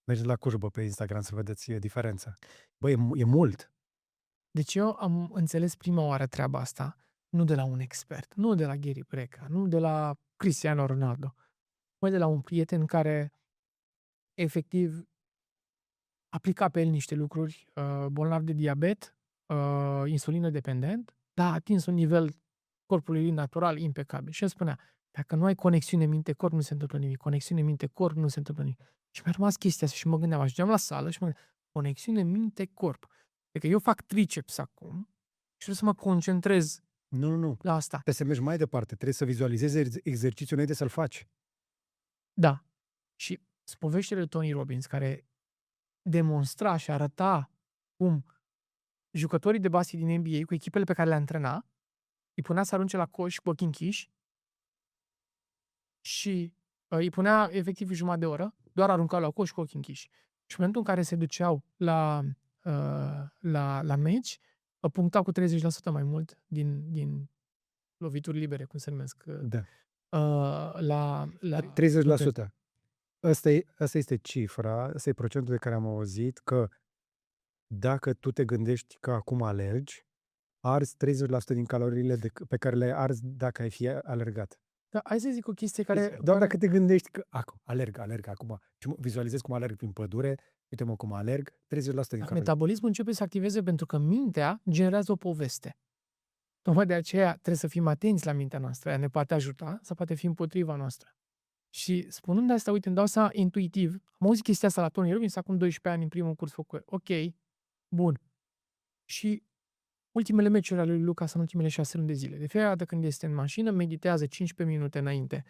Mergeți la Curbă pe Instagram să vedeți diferența. Băi, e mult. Deci eu am înțeles prima oară treaba asta, nu de la un expert, nu de la Gary Preca, nu de la Cristiano Ronaldo, mai de la un prieten care efectiv aplica pe el niște lucruri, bolnav de diabet, insulină dependent, dar a atins un nivel corpului lui natural impecabil. Și el spunea, dacă nu ai conexiune minte-corp, nu se întâmplă nimic. Conexiune minte-corp, nu se întâmplă nimic. Și mi-a rămas chestia asta și mă gândeam, ajungeam la sală și mă gândeam, conexiune minte-corp. Adică eu fac triceps acum și trebuie să mă concentrez Nu. la asta. Trebuie să mergi mai departe. Trebuie să vizualizezi exercițiul înainte să-l faci. Da. Și poveștile lui Tony Robbins, care demonstra și arăta cum jucătorii de basket din NBA, cu echipele pe care le antrena, îi punea să arunce la coș cu ochii închiși și îi punea efectiv jumătate de oră, doar arunca la coș cu ochii închiși. Și în momentul în care se duceau la meci, punctau cu 30% mai mult din lovituri libere, cum se numesc. Da. La 30%. Asta este cifra, asta e procentul de care am auzit că dacă tu te gândești că acum alergi, arzi 30% din caloriile pe care le arzi dacă ai fi alergat. Da, hai să zic o chestie care... Doar dacă te gândești că alerg acum și vizualizez cum alerg prin pădure, uite-mă cum alerg, 30% din calorii. Metabolismul începe să activeze pentru că mintea generează o poveste. Tocmai de aceea trebuie să fim atenți la mintea noastră. Ea ne poate ajuta sau poate fi împotriva noastră. Și spunând asta, uite, îmi dau seama intuitiv. Am auzit chestia asta la Tony Robbins acum 12 ani în primul curs făcut. Ok, bun. Și ultimele meciuri ale lui Luca sunt ultimele 6 luni de zile. De fiecare dată când este în mașină, meditează 15 minute înainte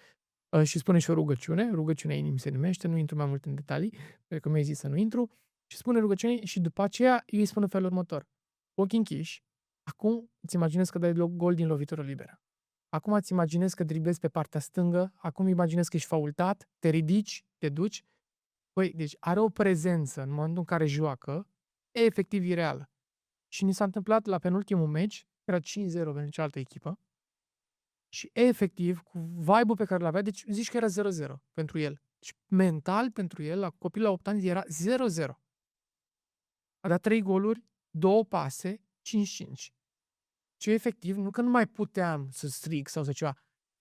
și spune și o rugăciune. Rugăciunea inimii se numește, nu intru mai mult în detalii, pentru că mi-ai zis să nu intru. Și spune rugăciunea și după aceea eu îi spun în felul următor. Ochii închiși. Acum îți imaginezi că dai gol din lovitură liberă. Acum îți imaginezi că driblezi pe partea stângă, acum imaginezi că ești faultat, te ridici, te duci. Păi, deci are o prezență în momentul în care joacă, efectiv ireală. Și ni s-a întâmplat la penultimul meci, era 5-0 pentru cealaltă echipă, și efectiv, cu vibe-ul pe care l-avea, deci zici că era 0-0 pentru el. Și mental, pentru el, la copil la 8 ani, era 0-0. A dat 3 goluri, 2 pase, 5-5. Și efectiv, nu că nu mai puteam să strig sau să ceva,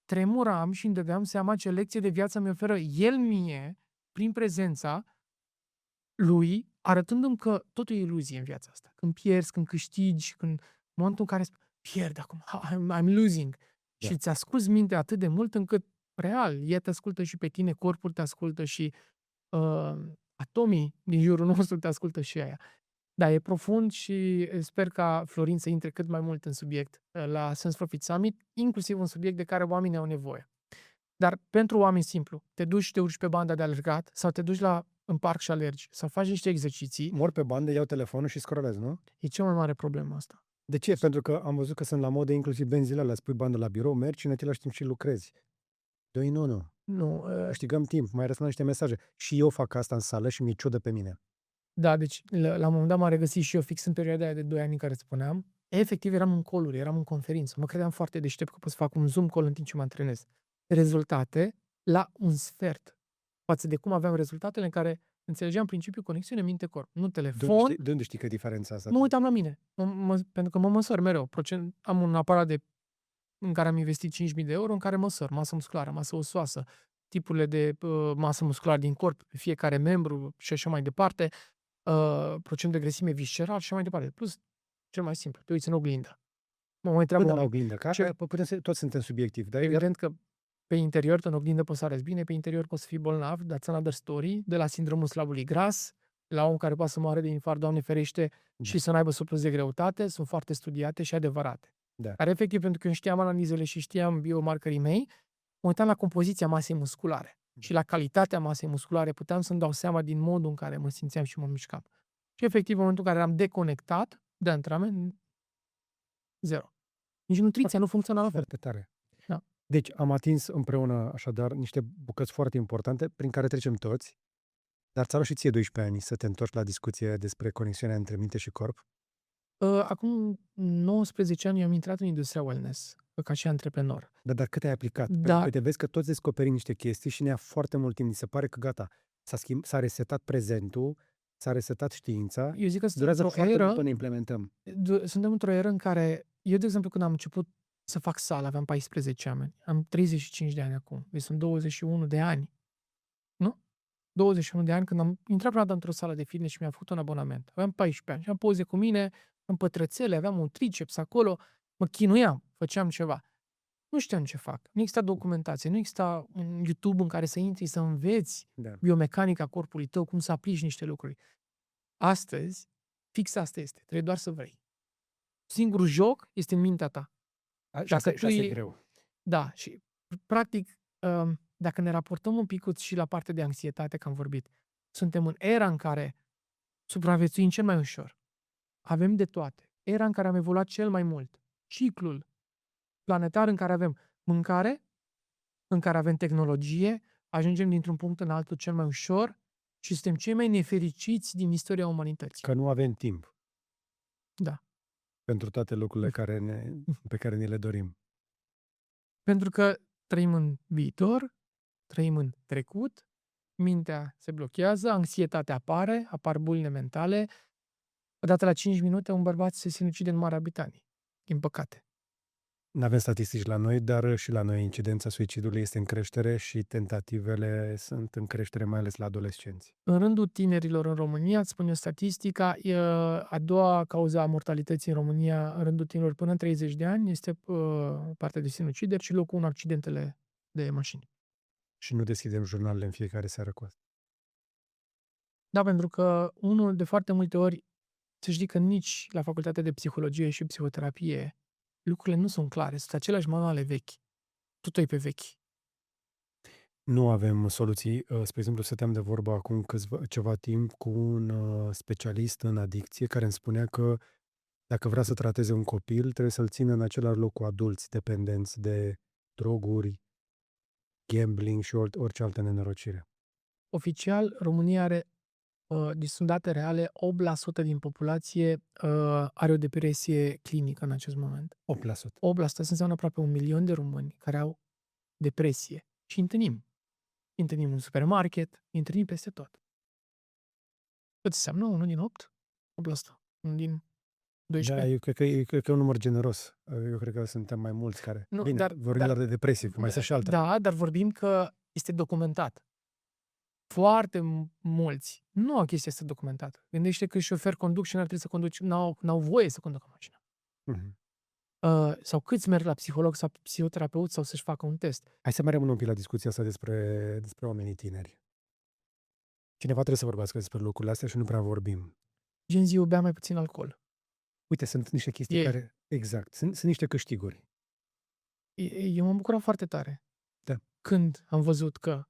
tremuram și îmi dădeam seama ce lecție de viață mi oferă el mie, prin prezența lui, arătându-mi că totul e iluzie în viața asta. Când pierzi, când câștigi, în momentul în care pierd acum, I'm losing. Și îți asculți mintea atât de mult încât, real, ea te ascultă și pe tine, corpul te ascultă și atomii din jurul nostru te ascultă și aia. Da, e profund și sper ca Florin să intre cât mai mult în subiect la Sense Profit Summit, inclusiv un subiect de care oamenii au nevoie. Dar pentru oameni simplu, te duci și te urci pe banda de alergat sau te duci în parc și alergi sau faci niște exerciții. Mor pe bandă, iau telefonul și scrollez, nu? E cea mai mare problemă asta. De ce? Pentru că am văzut că sunt la modă inclusiv benzile alea, spui bandă la birou, mergi și în același timp și lucrezi. Doi, nu. Nu. Câștigăm timp, mai răspund niște mesaje. Și eu fac asta în sală și mi-e ciudă pe mine. Da, deci la un moment dat m-am regăsit și eu fix în perioada aia de 2 ani în care spuneam. Efectiv eram în call-uri, eram în conferință. Mă credeam foarte deștept că pot să fac un Zoom call în timp ce mă antrenez. Rezultate la un sfert față de cum aveam rezultatele în care înțelegeam principiul conexiune minte-corp. Nu telefon. De unde știi că diferența asta? Mă uitam la mine. Pentru că mă măsor mereu. Am un aparat în care am investit 5.000 de euro, în care măsor masă musculară, masă osoasă, tipurile de masă musculară din corp, fiecare membru și așa mai departe, procent de grăsime visceral și așa mai departe. Plus, cel mai simplu, te uiți în oglindă. Mă mai întreabă Până la oglindă, toți suntem subiectivi. Dar evident că pe interior, în oglindă poți să arăți bine, pe interior poți să fii bolnav, that's another story, de la sindromul slabului gras, la om care poate să moară de infarct, Doamne ferește, și să n-aibă surplus de greutate, sunt foarte studiate și adevărate. Da. Care efectiv, pentru că eu știam analizele și știam biomarkerii mei, mă uitam la compoziția masei musculare și la calitatea masei musculare puteam să-mi dau seama din modul în care mă simțeam și mă mișcam. Și efectiv, în momentul în care eram deconectat de antrenament, zero. Nici nutriția nu funcționa la fel. Foarte tare. Da. Deci am atins împreună așadar niște bucăți foarte importante prin care trecem toți, dar ți-a luat și ție 12 ani să te întorci la discuție despre conexiunea între minte și corp. Acum 19 ani am intrat în industria wellness ca și antreprenor. Dar cât ai aplicat? Pentru Da. că te vezi că toți descoperim niște chestii și ne ia foarte mult timp. Ni se pare că gata, s-a resetat prezentul, s-a resetat știința. Eu zic că Durează într-o foarte mult eră, până ne implementăm. suntem într-o eră în care, eu, de exemplu, când am început să fac sală, aveam 14 ani. Am 35 de ani acum. Deci sunt 21 de ani. Nu? 21 de ani când am intrat prima dată într-o sală de fitness și mi-am făcut un abonament. Aveam 14 ani și am poze cu mine, am pătrățele, aveam un triceps acolo, mă chinuiam, făceam ceva. Nu știam ce fac. Nu exista documentație, nu exista un YouTube în care să intri, să înveți Da. biomecanica corpului tău, cum să aplici niște lucruri. Astăzi, fix asta este. Trebuie doar să vrei. Singurul joc este în mintea ta. Și asta tu e greu. Da, și practic, dacă ne raportăm un pic și la partea de anxietate, că am vorbit, suntem în era în care supraviețuim cel mai ușor. Avem de toate. Era în care am evoluat cel mai mult. Ciclul planetar în care avem mâncare, în care avem tehnologie, ajungem dintr-un punct în altul cel mai ușor și suntem cei mai nefericiți din istoria umanității. Că nu avem timp. Da. Pentru toate lucrurile pe care ni le dorim. Pentru că trăim în viitor, trăim în trecut, mintea se blochează, anxietatea apare, apar bulile mentale. Odată la 5 minute un bărbat se sinucide în Marea Britanie. Din păcate. Nu avem statistici la noi, dar și la noi incidența suicidului este în creștere și tentativele sunt în creștere, mai ales la adolescenți. În rândul tinerilor în România, îți spune statistica, a doua cauza a mortalității în România în rândul tinerilor până în 30 de ani este partea de sinucideri și locul 1 accidentele de mașini. Și nu deschidem jurnalele în fiecare seară cu asta. Da, pentru că unul de foarte multe ori, să știi că nici la facultatea de psihologie și psihoterapie lucrurile nu sunt clare, sunt aceleași manuale vechi. Totul e pe vechi. Nu avem soluții. Spre exemplu, stăteam de vorbă acum ceva timp cu un specialist în adicție care îmi spunea că dacă vrea să trateze un copil, trebuie să-l țină în același loc cu adulți dependenți de droguri, gambling și orice altă nenorocire. Oficial, România are, deci sunt date reale, 8% din populație are o depresie clinică în acest moment. 8%. 8% asta înseamnă aproape 1 milion de români care au depresie. Și întâlnim. Întâlnim în supermarket, întâlnim peste tot. Cât înseamnă 1 din 8? 8%. 1 din 12. Da, eu cred că e un număr generos. Eu cred că suntem mai mulți care... Nu, Bine, vorbim doar de depresie, că mai sunt și altele. Da, dar vorbim că este documentat. Foarte mulți nu au chestia asta documentată. Gândește că șofer conduc și n-ar trebui să conduci, n-au voie să conducă mașina. Mhm. Sau câți merg la psiholog sau psihoterapeut sau să-și facă un test. Hai să mai rămânem un pic la discuția asta despre oamenii tineri. Cineva trebuie să vorbească despre lucrurile astea și nu prea vorbim. Gen zi, eu bea mai puțin alcool. Uite, sunt niște chestii Ei. care... Exact. Sunt niște câștiguri. Eu m-am bucurat foarte tare. Da. Când am văzut că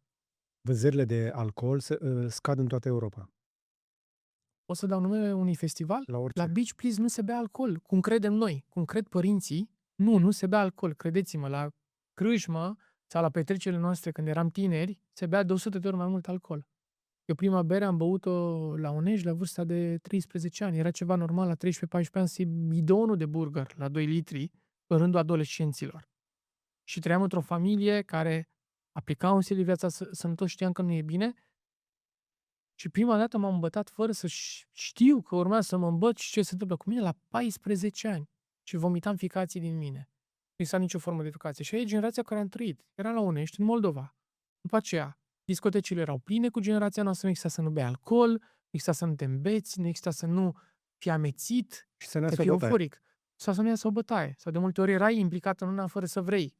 Vânzările de alcool scad în toată Europa. o să dau numele unui festival, La orice. la Beach Please nu se bea alcool, cum credem noi, cum cred părinții, nu se bea alcool. Credeți-mă, la crâșmă sau la petrecerile noastre când eram tineri, se bea de 100 de ori mai mult alcool. Eu prima bere am băut-o la Unești la vârsta de 13 ani. Era ceva normal la 13-14 ani să iei bidonul de burger la 2 litri în rândul adolescenților. Și trăiam într-o familie care aplica un stil de viață sănătos, știam că nu e bine. Și prima dată m-am îmbătat fără să știu că urmează să mă îmbăt și ce se întâmplă cu mine la 14 ani. Și vomitam ficații din mine. Nu exista nicio formă de educație. Și aia e generația care am trăit. Era la Unești, în Moldova. După aceea, discotecile erau pline cu generația noastră, nu exista să nu bei alcool, nu exista să nu te îmbeți, nu exista să nu fii amețit, Și să ne să fii euforic. Sau să nu iasă o bătaie. Sau de multe ori erai implicat în una fără să vrei.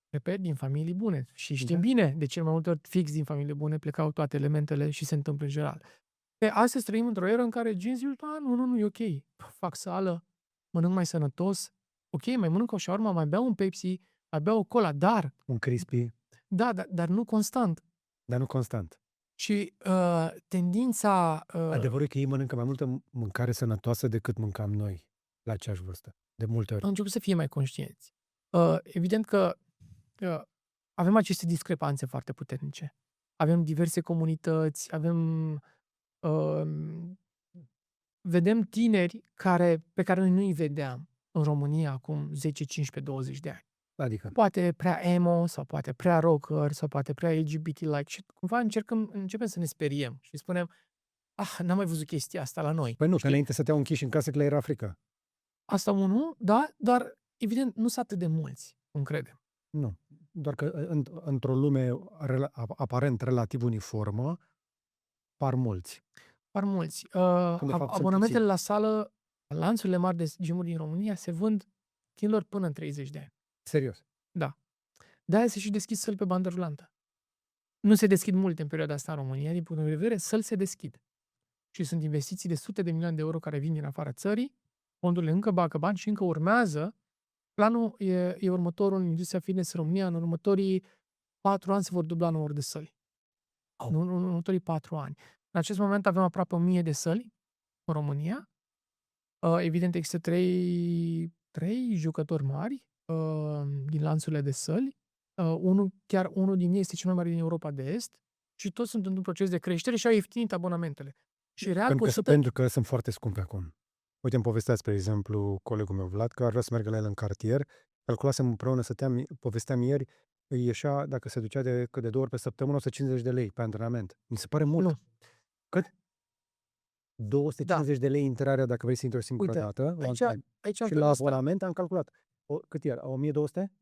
Repet, din familii bune. Și știm bine, de cel mai multe ori fix din familii bune plecau toate elementele și se întâmplă în general. Astăzi trăim într-o eră în care gen zici, nu, e ok. Fac sală, mănânc mai sănătos. Ok, mai mănânc o shawarma, mai beau un Pepsi, mai beau o cola, dar... Un crispy. Da, dar nu constant. Dar nu constant. Și tendința... Adevărul e că ei mănâncă mai multă mâncare sănătoasă decât mâncam noi la aceeași vârstă. De multe ori. au început să fie mai conștienți. Evident că avem aceste discrepanțe foarte puternice. Avem diverse comunități, vedem tineri pe care noi nu îi vedeam în România acum 10, 15, 20 de ani. Adică, Poate prea emo, sau poate prea rocker, sau poate prea LGBT-like și cumva începem să ne speriem și spunem, n-am mai văzut chestia asta la noi. păi nu, că Știi? înainte stăteau închiși în casă că le era frică. Asta unul, da, dar evident nu sunt atât de mulți, cum credem. Nu. Doar că într-o lume aparent relativ uniformă, par mulți. Par mulți. Când de fapt sunt Abonamentele puțini. la sală, lanțurile mari de gym-uri din România se vând tinerilor până în 30 de ani. Serios. Da. De-aia se și deschid săli pe bandă rulantă. Nu se deschid multe în perioada asta în România, din punct de vedere, săli se deschid. Și sunt investiții de sute de milioane de euro care vin din afara țării, fondurile încă bagă bani și încă urmează. Planul e următorul în industria fitness în România, în următorii 4 ani se vor dubla numărul de săli. În următorii 4 ani. În acest moment avem aproape 1000 de săli în România. Evident, există trei jucători mari din lanțurile de săli. Unul din ei este cel mai mare din Europa de Est și toți sunt într-un proces de creștere și au ieftinit abonamentele. Și real Pentru că sunt foarte scumpe acum. Uite, îmi povestea, spre exemplu, colegul meu Vlad, că ar vrea să meargă la el în cartier. Calculasem împreună, povesteam ieri, îi ieșea, dacă se ducea de 2 ori pe săptămână, 150 de lei pe antrenament. Mi se pare mult. Nu. Cât? 250 de lei intrarea dacă vrei să intri o singură dată. Aici și la abonament am calculat. Cât era? 1200?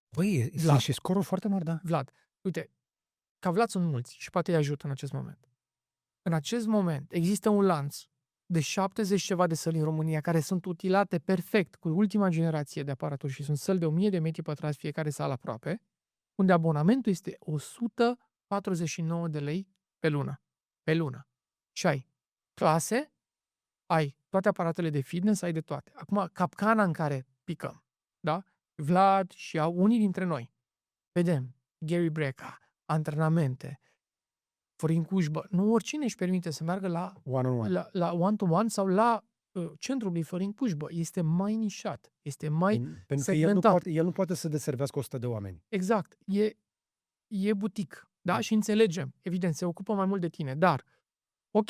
Păi, sunt și scoruri foarte mari, da. Vlad, uite, ca Vlad sunt mulți și poate îi ajută în acest moment. În acest moment există un lanț de 70 ceva de săli în România care sunt utilate perfect cu ultima generație de aparaturi și sunt săli de 1000 de metri pătrați fiecare sală aproape, unde abonamentul este 149 de lei pe lună. Pe lună. Și ai clase, ai toate aparatele de fitness, ai de toate. Acum, capcana în care picăm, da? Vlad și unii dintre noi, vedem Gary Breca, antrenamente, Florin Cușbă, nu oricine își permite să meargă la one-to-one sau la centrul lui Florin Cușbă. Este mai nișat, este mai segmentat. Pentru că el nu poate să deservească 100 de oameni. Exact. E butic. Da? Și înțelegem. Evident, se ocupă mai mult de tine. Dar, ok,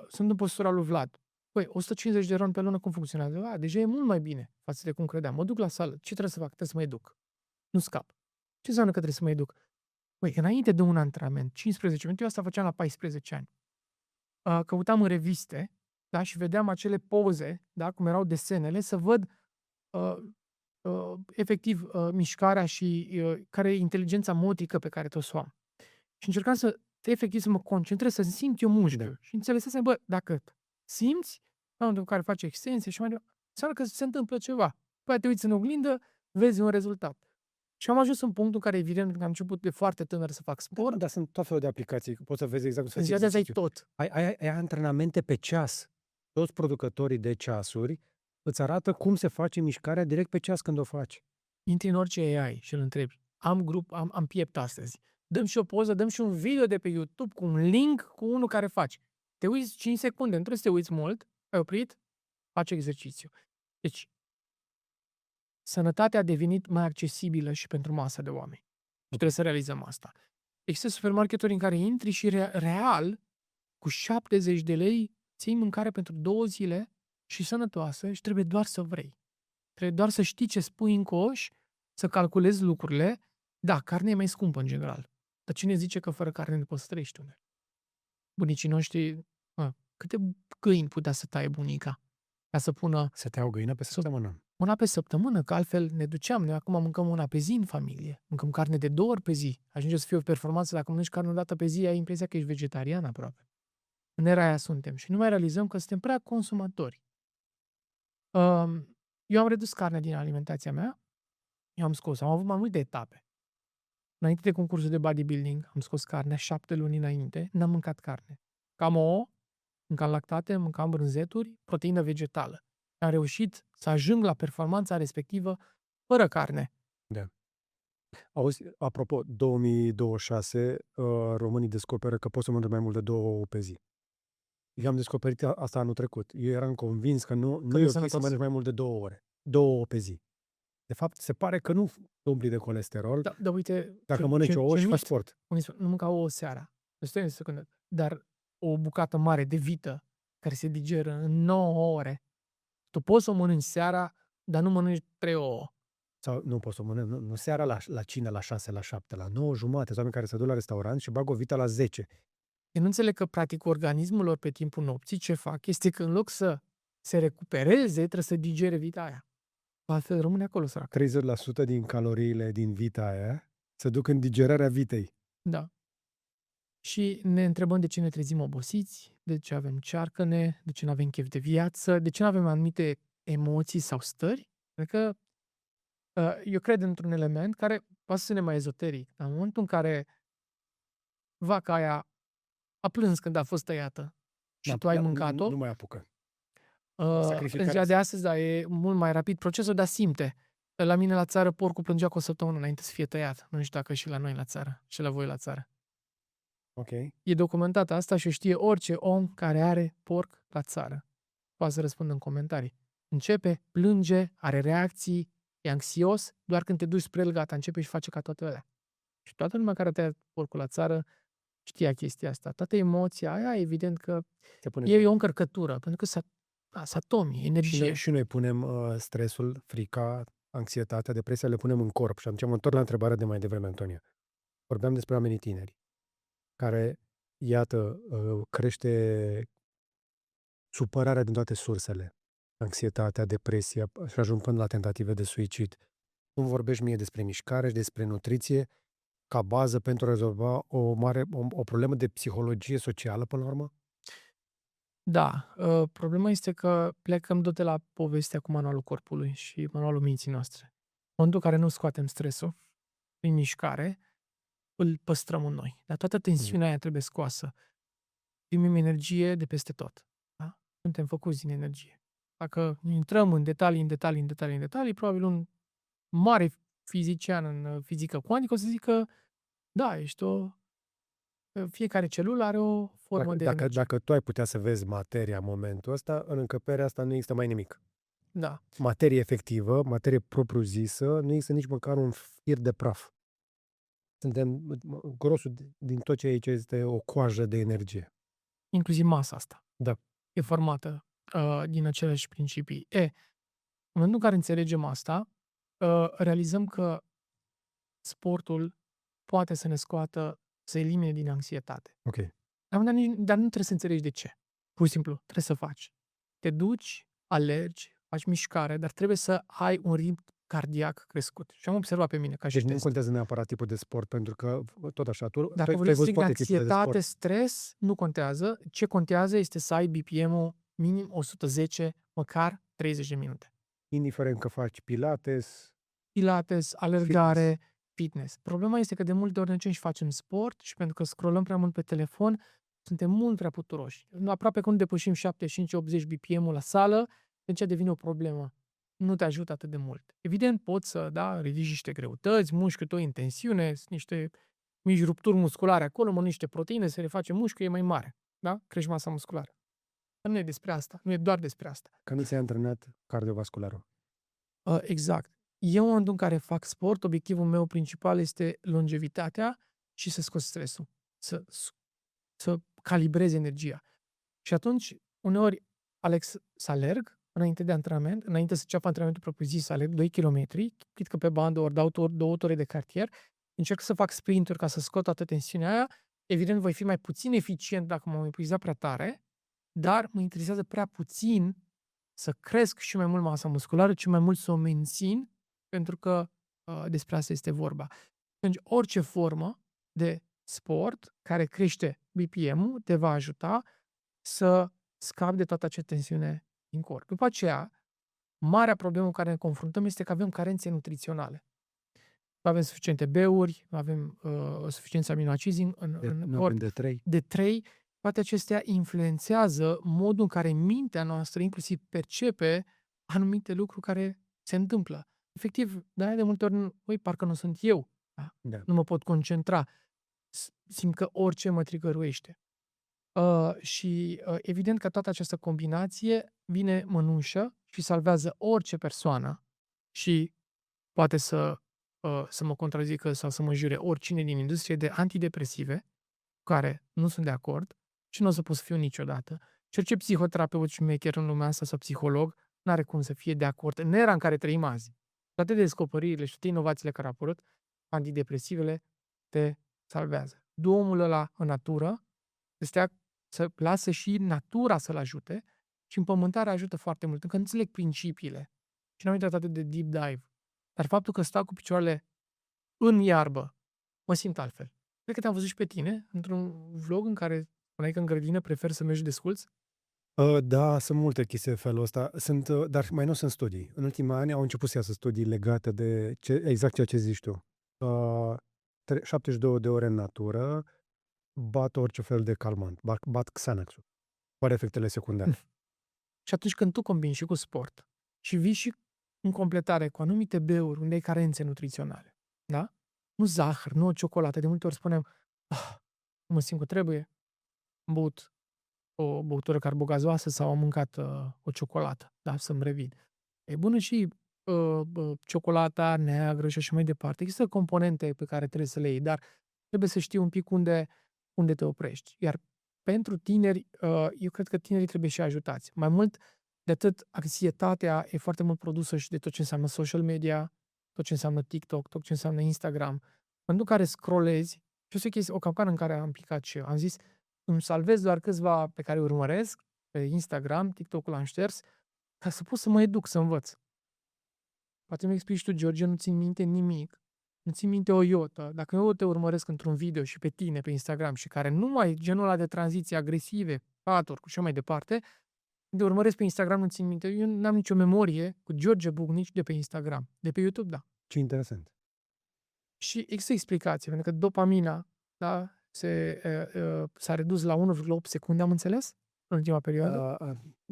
sunt în postura lui Vlad. Păi, 150 de RON pe lună cum funcționează? Deja e mult mai bine față de cum credeam. Mă duc la sală. Ce trebuie să fac? Trebuie să mă educ. Nu scap. Ce înseamnă că trebuie să mă educ? Păi, înainte de un antrenament, 15 minute, eu asta făceam la 14 ani. Căutam în reviste, da, și vedeam acele poze, da, cum erau desenele, să văd efectiv mișcarea și care e inteligența motrică pe care trebuie să o am. Și încercam efectiv să mă concentrez, să simt eu mușchiul. Da. Și înțelesesem, dacă simți, în momentul în care faci extensie și mai departe, înseamnă că se întâmplă ceva. Păi te uiți în oglindă, vezi un rezultat. Și am ajuns în punctul în care, evident, că am început de foarte tânăr să fac sport. Dar sunt tot felul de aplicații, poți să vezi exact cum să faci exercițiu. Tot. Ai antrenamente pe ceas. Toți producătorii de ceasuri îți arată cum se face mișcarea direct pe ceas când o faci. Intri în orice AI și îl întrebi. Am piept astăzi. Dăm și o poză, dăm și un video de pe YouTube cu un link cu unul care faci. Te uiți 5 secunde, nu trebuie să te uiți mult, ai oprit, faci exercițiu. Deci, sănătatea a devenit mai accesibilă și pentru masa de oameni. Și trebuie să realizăm asta. Există supermarketuri în care intri și real, cu 70 de lei, ții mâncare pentru 2 zile și sănătoasă și trebuie doar să vrei. Trebuie doar să știi ce spui în coș, să calculezi lucrurile. Da, carnea e mai scumpă în general. Dar cine zice că fără carne nu poți să trăiești unde? Bunicii noștri, câte câini putea să taie bunica? Ca să pună... Să te iau găină pe săptămână. Una pe săptămână, că altfel ne duceam. Noi acum mâncăm una pe zi în familie. Mâncăm carne de 2 ori pe zi. Ajunge să fie o performanță. Dacă mănânci carne o dată pe zi, ai impresia că ești vegetarian aproape. În era aia suntem. Și nu mai realizăm că suntem prea consumatori. Eu am redus carnea din alimentația mea. Eu am scos. Am avut mai multe etape. Înainte de concursul de bodybuilding, am scos carnea 7 luni înainte. N-am mâncat carne. Cam ouă, mâncam lactate, mâncam brânzeturi, proteină vegetală. Am reușit să ajung la performanța respectivă fără carne. Da. Auzi, apropo, 2026, românii descoperă că pot să mănânce mai mult de 2 ouă pe zi. Eu am descoperit asta anul trecut. Eu eram convins că Că nu nu e e ok să sănătos. mănânci mai mult de 2 ore, 2 ouă pe zi. De fapt, se pare că nu te umpli de colesterol Dar uite, dacă mănânci o ouă ce și faci mit. sport. Unii spun, nu mânca ouă seara. Stai o secundă. Dar o bucată mare de vită care se digeră în 9 ore, tu poți să o mănânci seara, dar nu mănânci 3 ouă. Sau nu poți să o mănânci, nu seara la cină, la 6, la 7, la 9:30. Sunt oameni care se duc la restaurant și bag o vită la 10. Eu nu înțeleg că, practic, organismul lor pe timpul nopții ce fac este că în loc să se recupereze, trebuie să digere vita aia. Altfel rămâne acolo sărac. 30% din caloriile din vita aia se duc în digerarea vitei. Da. Și ne întrebăm de ce ne trezim obosiți, de ce avem cearcăne, de ce nu avem chef de viață, de ce nu avem anumite emoții sau stări. Adică eu cred într-un element care poate să sune mai ezoteric, dar în momentul în care vaca aia a plâns când a fost tăiată și tu ai mâncat-o, Nu mai apucă. în ziua de astăzi, da, e mult mai rapid procesul, dar simte. La mine la țară porcul plângea cu o săptămână înainte să fie tăiat. Nu știu dacă și la noi la țară și la voi la țară. Ok. E documentat asta și o știe orice om care are porc la țară. Poate să răspundă în comentarii. Începe, plânge, are reacții, e anxios, doar când te duci spre el, gata, începe și face ca toate alea. Și toată lumea care a tăiat porcul la țară știa chestia asta. Toată emoția aia, evident că Se pune e o încărcătură, pentru că s-atomi, energie. și noi punem stresul, frica, anxietatea, depresia, le punem în corp. Și atunci mă întorc la întrebarea de mai devreme, Antonia. Vorbeam despre oamenii tineri, care, iată, crește supărarea din toate sursele. Anxietatea, depresia și ajung până la tentative de suicid. Nu vorbești mie despre mișcare și despre nutriție ca bază pentru a rezolva o problemă de psihologie socială, până la urmă? Da, problema este că plecăm tot de la povestea cu manualul corpului și manualul minții noastre. În momentul în care nu scoatem stresul prin mișcare, îl păstrăm în noi. Dar toată tensiunea aia trebuie scoasă. Primim energie de peste tot. Da? Suntem făcuți din energie. Dacă intrăm în detalii, probabil un mare fizician în fizică cuantică o să zică, da, fiecare celulă are o formă de energie. Dacă tu ai putea să vezi materia în momentul ăsta, în încăperea asta nu există mai nimic. Da. Materie efectivă, materie propriu-zisă, nu există nici măcar un fir de praf. Grosul din tot ce aici este o coajă de energie. Inclusiv masa asta. Da. E formată din aceleași principii. În momentul în care înțelegem asta, realizăm că sportul poate să ne scoată, să elimine din anxietate. Ok. Dar nu trebuie să înțelegi de ce. Pur și simplu, trebuie să faci. Te duci, alergi, faci mișcare, dar trebuie să ai un ritm cardiac crescut. Și am observat pe mine ca și Deci nu test. contează neapărat tipul de sport, pentru că tot așa, tu Dacă ai vrei să văzut zic toate tipurile de anxietate, sport. stres, nu contează. Ce contează este să ai BPM-ul minim 110, măcar 30 de minute. Indiferent că faci pilates, Pilates, alergare, fitness. Problema este că de multe ori noi facem sport și pentru că scrollăm prea mult pe telefon, suntem mult prea puturoși. Aproape că nu depășim 75-80 BPM-ul la sală, deci devine o problemă. Nu te ajută atât de mult. Evident, poți să ridici niște greutăți, mușchi o intensiune, niște mici rupturi musculare acolo, mănânci niște proteine, se reface mușchiul, e mai mare. Da? Crești masa musculară. Dar nu e despre asta. Nu e doar despre asta. că nu ți-ai antrenat cardiovascularul. Exact. Eu, în momentul în care fac sport, obiectivul meu principal este longevitatea și să scot stresul. Să calibrez energia. Și atunci, uneori, aleg să alerg înainte de antrenament, înainte să înceapă antrenamentul propriu-zis, să alerg 2 km, chit că pe bandă ori dau 2 ore de cartier, încerc să fac sprinturi ca să scot toată tensiunea aia. Evident, voi fi mai puțin eficient dacă m-am epuizat prea tare, dar mă interesează prea puțin să cresc și mai mult masa musculară, ci mai mult să o mențin, pentru că despre asta este vorba. Deci orice formă de sport care crește BPM-ul te va ajuta să scapi de toată acea tensiune din corp. După aceea, marea problemă cu care ne confruntăm este că avem carențe nutriționale. Nu avem suficiente B-uri, nu avem suficiență aminoacizi în corp. De 3, toate acestea influențează modul în care mintea noastră inclusiv percepe anumite lucruri care se întâmplă. Efectiv, de multe ori, parcă nu sunt eu Da? Da. Nu mă pot concentra. Simt că orice mă trigăruiește. Și evident că toată această combinație vine mănușă și salvează orice persoană și poate să mă contrazică sau să mă jure oricine din industrie de antidepresive, cu care nu sunt de acord și nu o să pot să fiu niciodată. Și orice psihoterapeut șmecher în lumea asta sau psiholog n-are cum să fie de acord în era în care trăim azi. Toate descoperirile și toate inovațiile care au apărut, antidepresivele te salvează. Du omul ăla în natură, să stea, să lasă și natura să-l ajute și împământarea ajută foarte mult. Încă înțeleg principiile și n-am intrat atât de deep dive. Dar faptul că stau cu picioarele în iarbă, mă simt altfel. Cred că te-am văzut și pe tine într-un vlog în care spuneai că în grădină preferi să mergi desculț. Da, sunt multe chestii de felul ăsta. Dar mai nu sunt studii. În ultimii ani au început să iasă studii legate de exact ceea ce zici tu. 72 de ore în natură bat orice fel de calmant, bat Xanax-ul, fără efectele secundare. Și atunci când tu combini și cu sport și vii și în completare cu anumite beuri unde ai carențe nutriționale, da? Nu zahăr, nu o ciocolată. De multe ori spunem, nu mă simt că trebuie, am băut o băutură carbogazoasă sau am mâncat o ciocolată, da, să-mi revin. E bună și ciocolata neagră și așa mai departe. Există componente pe care trebuie să le iei, dar trebuie să știi un pic unde te oprești. Iar pentru tineri, eu cred că tinerii trebuie și ajutați. Mai mult de atât, anxietatea e foarte mult produsă și de tot ce înseamnă social media, tot ce înseamnă TikTok, tot ce înseamnă Instagram. În momentul în care scrollezi, și o chestie, o capcană în care am picat și eu, am zis, îmi salvez doar câțiva pe care îi urmăresc pe Instagram, TikTok-ul l-am șters, ca să pot să mă educ, să învăț. Poate mi explici tu, George, nu țin minte nimic. Nu țin minte o iotă. Dacă eu te urmăresc într-un video și pe tine, pe Instagram, și care nu mai genul ăla de tranziții agresive, paturi, cu așa mai departe, te urmăresc pe Instagram, nu țin minte. Eu n-am nicio memorie cu George Bucnici de pe Instagram. De pe YouTube, da. Ce interesant. Și există explicație, pentru că dopamina, da, s-a redus la 1,8 secunde, am înțeles, în ultima perioadă.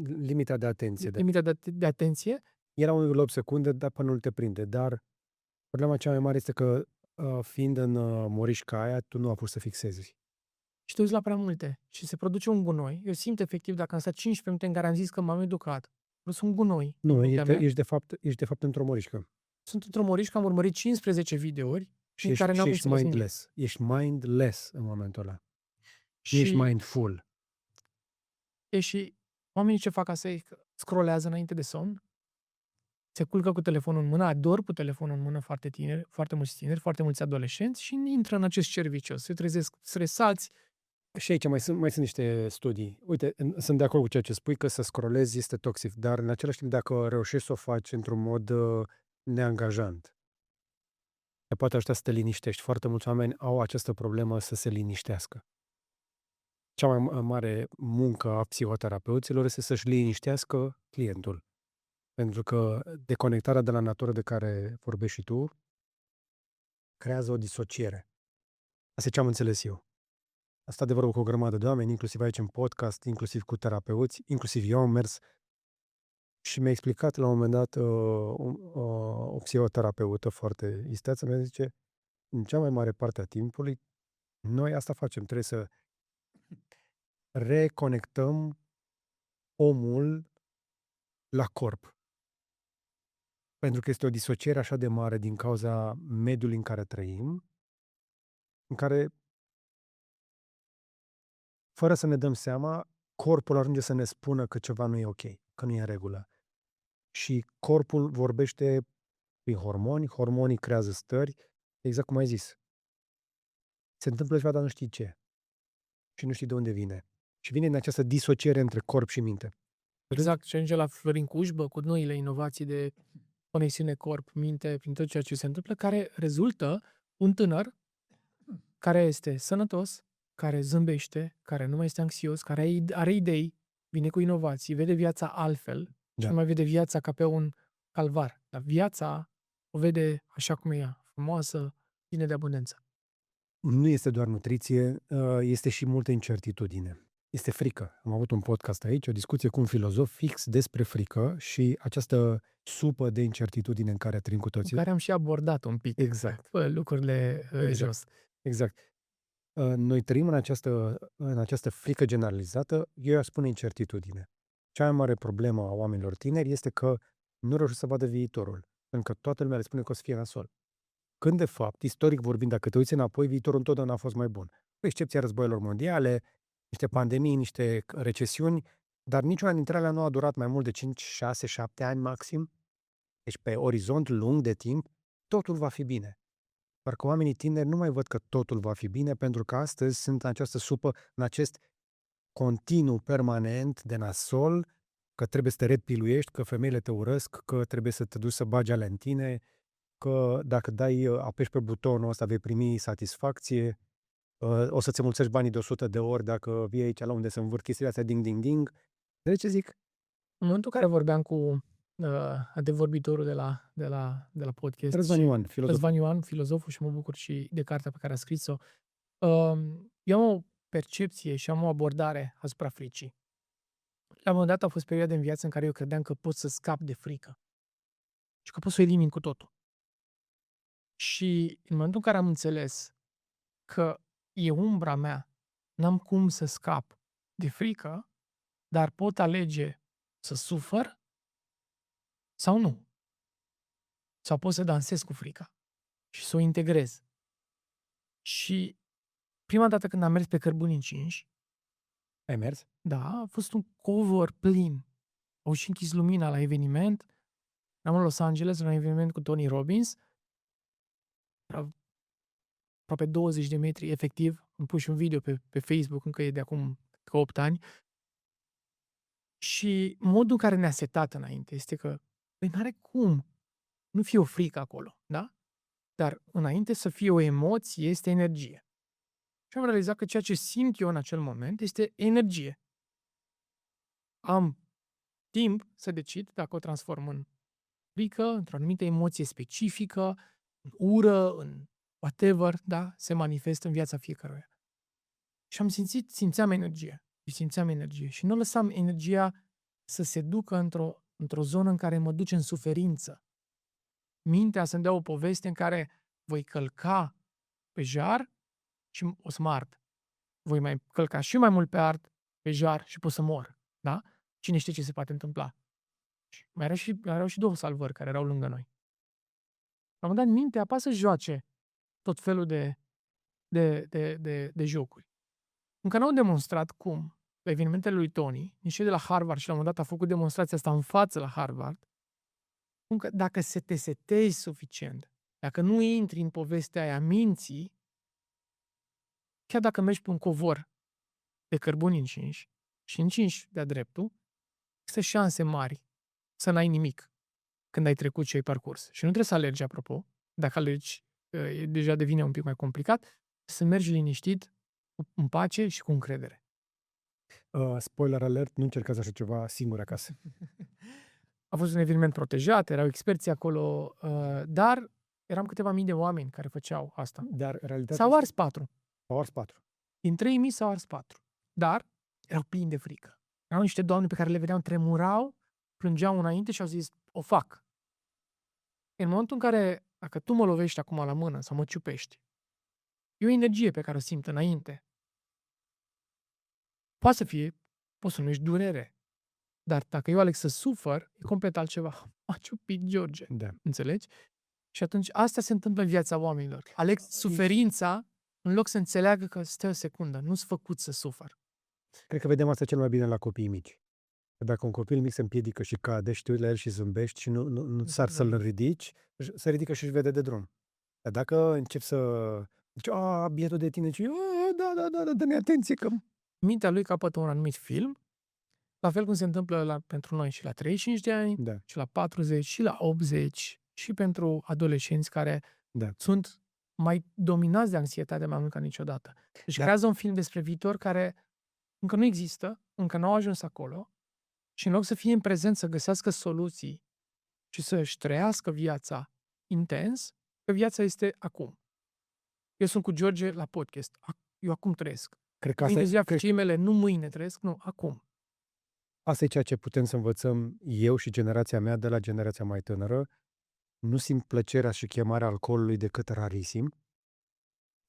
Limita de atenție. Limita de atenție. Era 1,8 secunde, dar până nu te prinde. Dar problema cea mai mare este că, fiind în morișca aia, tu nu apuci să fixezi. Și te uiți la prea multe. Și se produce un gunoi. Eu simt efectiv, dacă am stat 15 minute în care am zis că m-am educat, plus un gunoi. Nu, în mintea mea. ești de fapt într-o morișcă. Sunt într-o morișcă, am urmărit 15 videouri Și în care n-am ești înțeles nimic. mindless. Ești mindless în momentul ăla. Nu ești Și, mindful. și oamenii ce fac asta e că scrollează înainte de somn, se culcă cu telefonul în mână, ador cu telefonul în mână foarte mulți tineri, foarte mulți adolescenți și intră în acest cerc vicios. Se trezesc stresați. Și aici mai sunt niște studii. Uite, sunt de acord cu ceea ce spui, că să scrollezi este toxic, dar în același timp, dacă reușești să o faci într-un mod neangajant, te poate ajuta să te liniștești. Foarte mulți oameni au această problemă să se liniștească. Cea mai mare muncă a psihoterapeuților este să-și liniștească clientul. Pentru că deconectarea de la natură de care vorbești și tu creează o disociere. Asta e ce am înțeles eu. Am stat de vorbă cu o grămadă de oameni, inclusiv aici în podcast, inclusiv cu terapeuți, inclusiv eu am mers și mi-a explicat la un moment dat o psihoterapeută foarte isteață, mi-a zice, în cea mai mare parte a timpului, noi asta facem, trebuie să reconectăm omul la corp. Pentru că este o disociere așa de mare din cauza mediului în care trăim, în care, fără să ne dăm seama, corpul ajunge să ne spună că ceva nu e ok, că nu e în regulă. Și corpul vorbește prin hormoni, hormonii creează stări, exact cum ai zis. Se întâmplă ceva, dar nu știi ce. Și nu știi de unde vine. Și vine din această disociere între corp și minte. Exact, și ajunge la Florin Cușbă cu noile inovații de conexiune corp-minte prin tot ceea ce se întâmplă, care rezultă un tânăr care este sănătos, care zâmbește, care nu mai este anxios, care are idei, vine cu inovații, vede viața altfel și Da. nu mai vede viața ca pe un calvar. Dar viața o vede așa cum e ea, frumoasă, plină de abundență. Nu este doar nutriție, este și multă incertitudine. Este frică. Am avut un podcast aici, o discuție cu un filozof fix despre frică și această supă de incertitudine în care trăim cu Cu toții. care am și abordat un pic Exact, lucrurile exact, jos. exact. Noi trăim în această frică generalizată, eu aș spune incertitudine. Cea mai mare problemă a oamenilor tineri este că nu reușesc să vadă viitorul, pentru că toată lumea le spune că o să fie nasol. Când, de fapt, istoric vorbind, dacă te uiți înapoi, viitorul întotdeauna a fost mai bun. Cu excepția războaielor mondiale, niște pandemii, niște recesiuni, dar niciuna dintre ele nu a durat mai mult de 5, 6, 7 ani maxim. Deci, pe orizont lung de timp, totul va fi bine. Doar că oamenii tineri nu mai văd că totul va fi bine, pentru că astăzi sunt în această supă, în acest continuu permanent de nasol, că trebuie să te redpiluiești, că femeile te urăsc, că trebuie să te duci să bagi alea în tine, că dacă apeși pe butonul ăsta vei primi satisfacție, o să-ți mulțești banii de 100 de ori dacă vii aici la unde să învârt chestiile astea ding, ding, ding. Înțelegi ce zic? În momentul în care vorbeam cu antevorbitorul de la podcast Răzvan și Ioan, filozof. Răzvan Ioan, filozoful, și mă bucur și de cartea pe care a scris-o, eu am o percepție și am o abordare asupra fricii. La un moment dat au fost perioade în viață în care eu credeam că pot să scap de frică și că pot să o elimin cu totul. Și în momentul în care am înțeles că e umbra mea, n-am cum să scap de frică, dar pot alege să sufăr sau nu. Sau pot să dansez cu frica și să o integrez. Și prima dată când am mers pe Cărbuni Încinși, Ai mers? da, a fost un covor plin. Au și închis lumina la eveniment. Am în Los Angeles la un eveniment cu Tony Robbins. Era aproape 20 de metri, efectiv. Am pus și un video pe Facebook, încă e de acum 8 ani. Și modul în care ne-a setat înainte este că, păi n-are cum nu fie o frică acolo, da? Dar înainte să fie o emoție, este energie. Și am realizat că ceea ce simt eu în acel moment este energie. Am timp să decid dacă o transform în frică, într-o anumită emoție specifică, în ură, în whatever, da, se manifestă în viața fiecăruia. Și simțeam energie. Și simțeam energie. Și nu lăsam energia să se ducă într-o zonă în care mă duce în suferință. Mintea să-mi dea o poveste în care voi călca pe jar și o să mă ard. Voi mai călca și mai mult pe jar și pot să mor. Da? Cine știe ce se poate întâmpla? Și mai erau și două salvări care erau lângă noi. La un moment dat, mintea poate să joace tot felul de jocuri. Încă n-au demonstrat cum, la evenimentele lui Tony, nici cei de la Harvard, și la un moment dat a făcut demonstrația asta în față la Harvard, cum că dacă te setezi suficient, dacă nu intri în povestea aia minții, chiar dacă mergi pe un covor de cărbuni încinși și încinși de-a dreptul, există șanse mari să n-ai nimic când ai trecut ce ai parcurs. Și nu trebuie să alergi, apropo. Dacă alergi, deja devine un pic mai complicat, să mergi liniștit, în pace și cu încredere. Spoiler alert, nu încercați așa ceva singur acasă. A fost un eveniment protejat, erau experți acolo, dar eram câteva mii de oameni care făceau asta. Dar realitatea S-au ars 4. S-au ars 4. Din 3000 s-au ars 4. Dar erau plini de frică. Erau niște doamne pe care le vedeam, tremurau, plângeau înainte și au zis, o fac. În momentul în care, dacă tu mă lovești acum la mână sau mă ciupești, e o energie pe care o simt înainte. Poate să fie, poți să numești durere. Dar dacă eu aleg să sufăr, e complet altceva. M-a ciupit George. Da. Înțelegi? Și atunci asta se întâmplă în viața oamenilor. Aleg suferința în loc să înțeleagă că stai o secundă, nu-s făcut să sufăr. Cred că vedem asta cel mai bine la copiii mici. Că dacă un copil mic se împiedică și cade și te uiți la el și zâmbești și nu sar să-l ridici, se ridică și își vede de drum. Dar dacă începi să zici, bietul de tine, zici, da, dă-ne atenție că... Mintea lui capătă un anumit film, la fel cum se întâmplă pentru noi și la 35 de ani, Da, și la 40, și la 80, și pentru adolescenți care da. sunt mai dominați de anxietate mai mult ca niciodată. Deci Da. creează un film despre viitor care încă nu există, încă nu au ajuns acolo și în loc să fie în prezent să găsească soluții și să-și trăiască viața intens, că viața este acum. Eu sunt cu George la podcast. Eu acum trăiesc. Cred că Mâine ziua fiicei mele, nu mâine trăiesc, nu, acum. asta e ceea ce putem să învățăm eu și generația mea de la generația mai tânără. Nu simt plăcerea și chemarea alcoolului decât rarisim.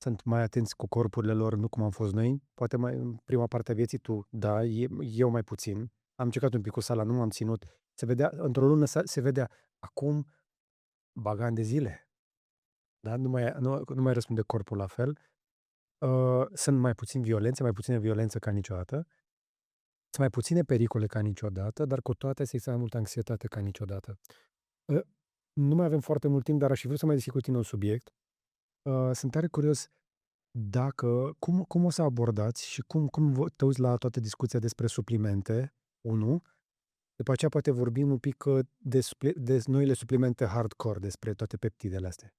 Sunt mai atenți cu corpurile lor, nu cum am fost noi. Poate mai în prima parte a vieții tu, da, eu mai puțin. Am încercat un pic cu sala, nu m-am ținut. Se vedea, într-o lună se vedea. Acum, ani de zile. Da? Nu mai răspunde corpul la fel. Sunt mai puțin violențe, mai puțină violență ca niciodată. Sunt mai puține pericole ca niciodată, dar cu toate există mai multă anxietate ca niciodată. Nu mai avem foarte mult timp, dar aș fi vrut să mai discut cu tine un subiect. Sunt tare curios cum o să abordați și cum te uiți la toată discuția despre suplimente, 1. După aceea poate vorbim un pic de noile suplimente hardcore, despre toate peptidele astea.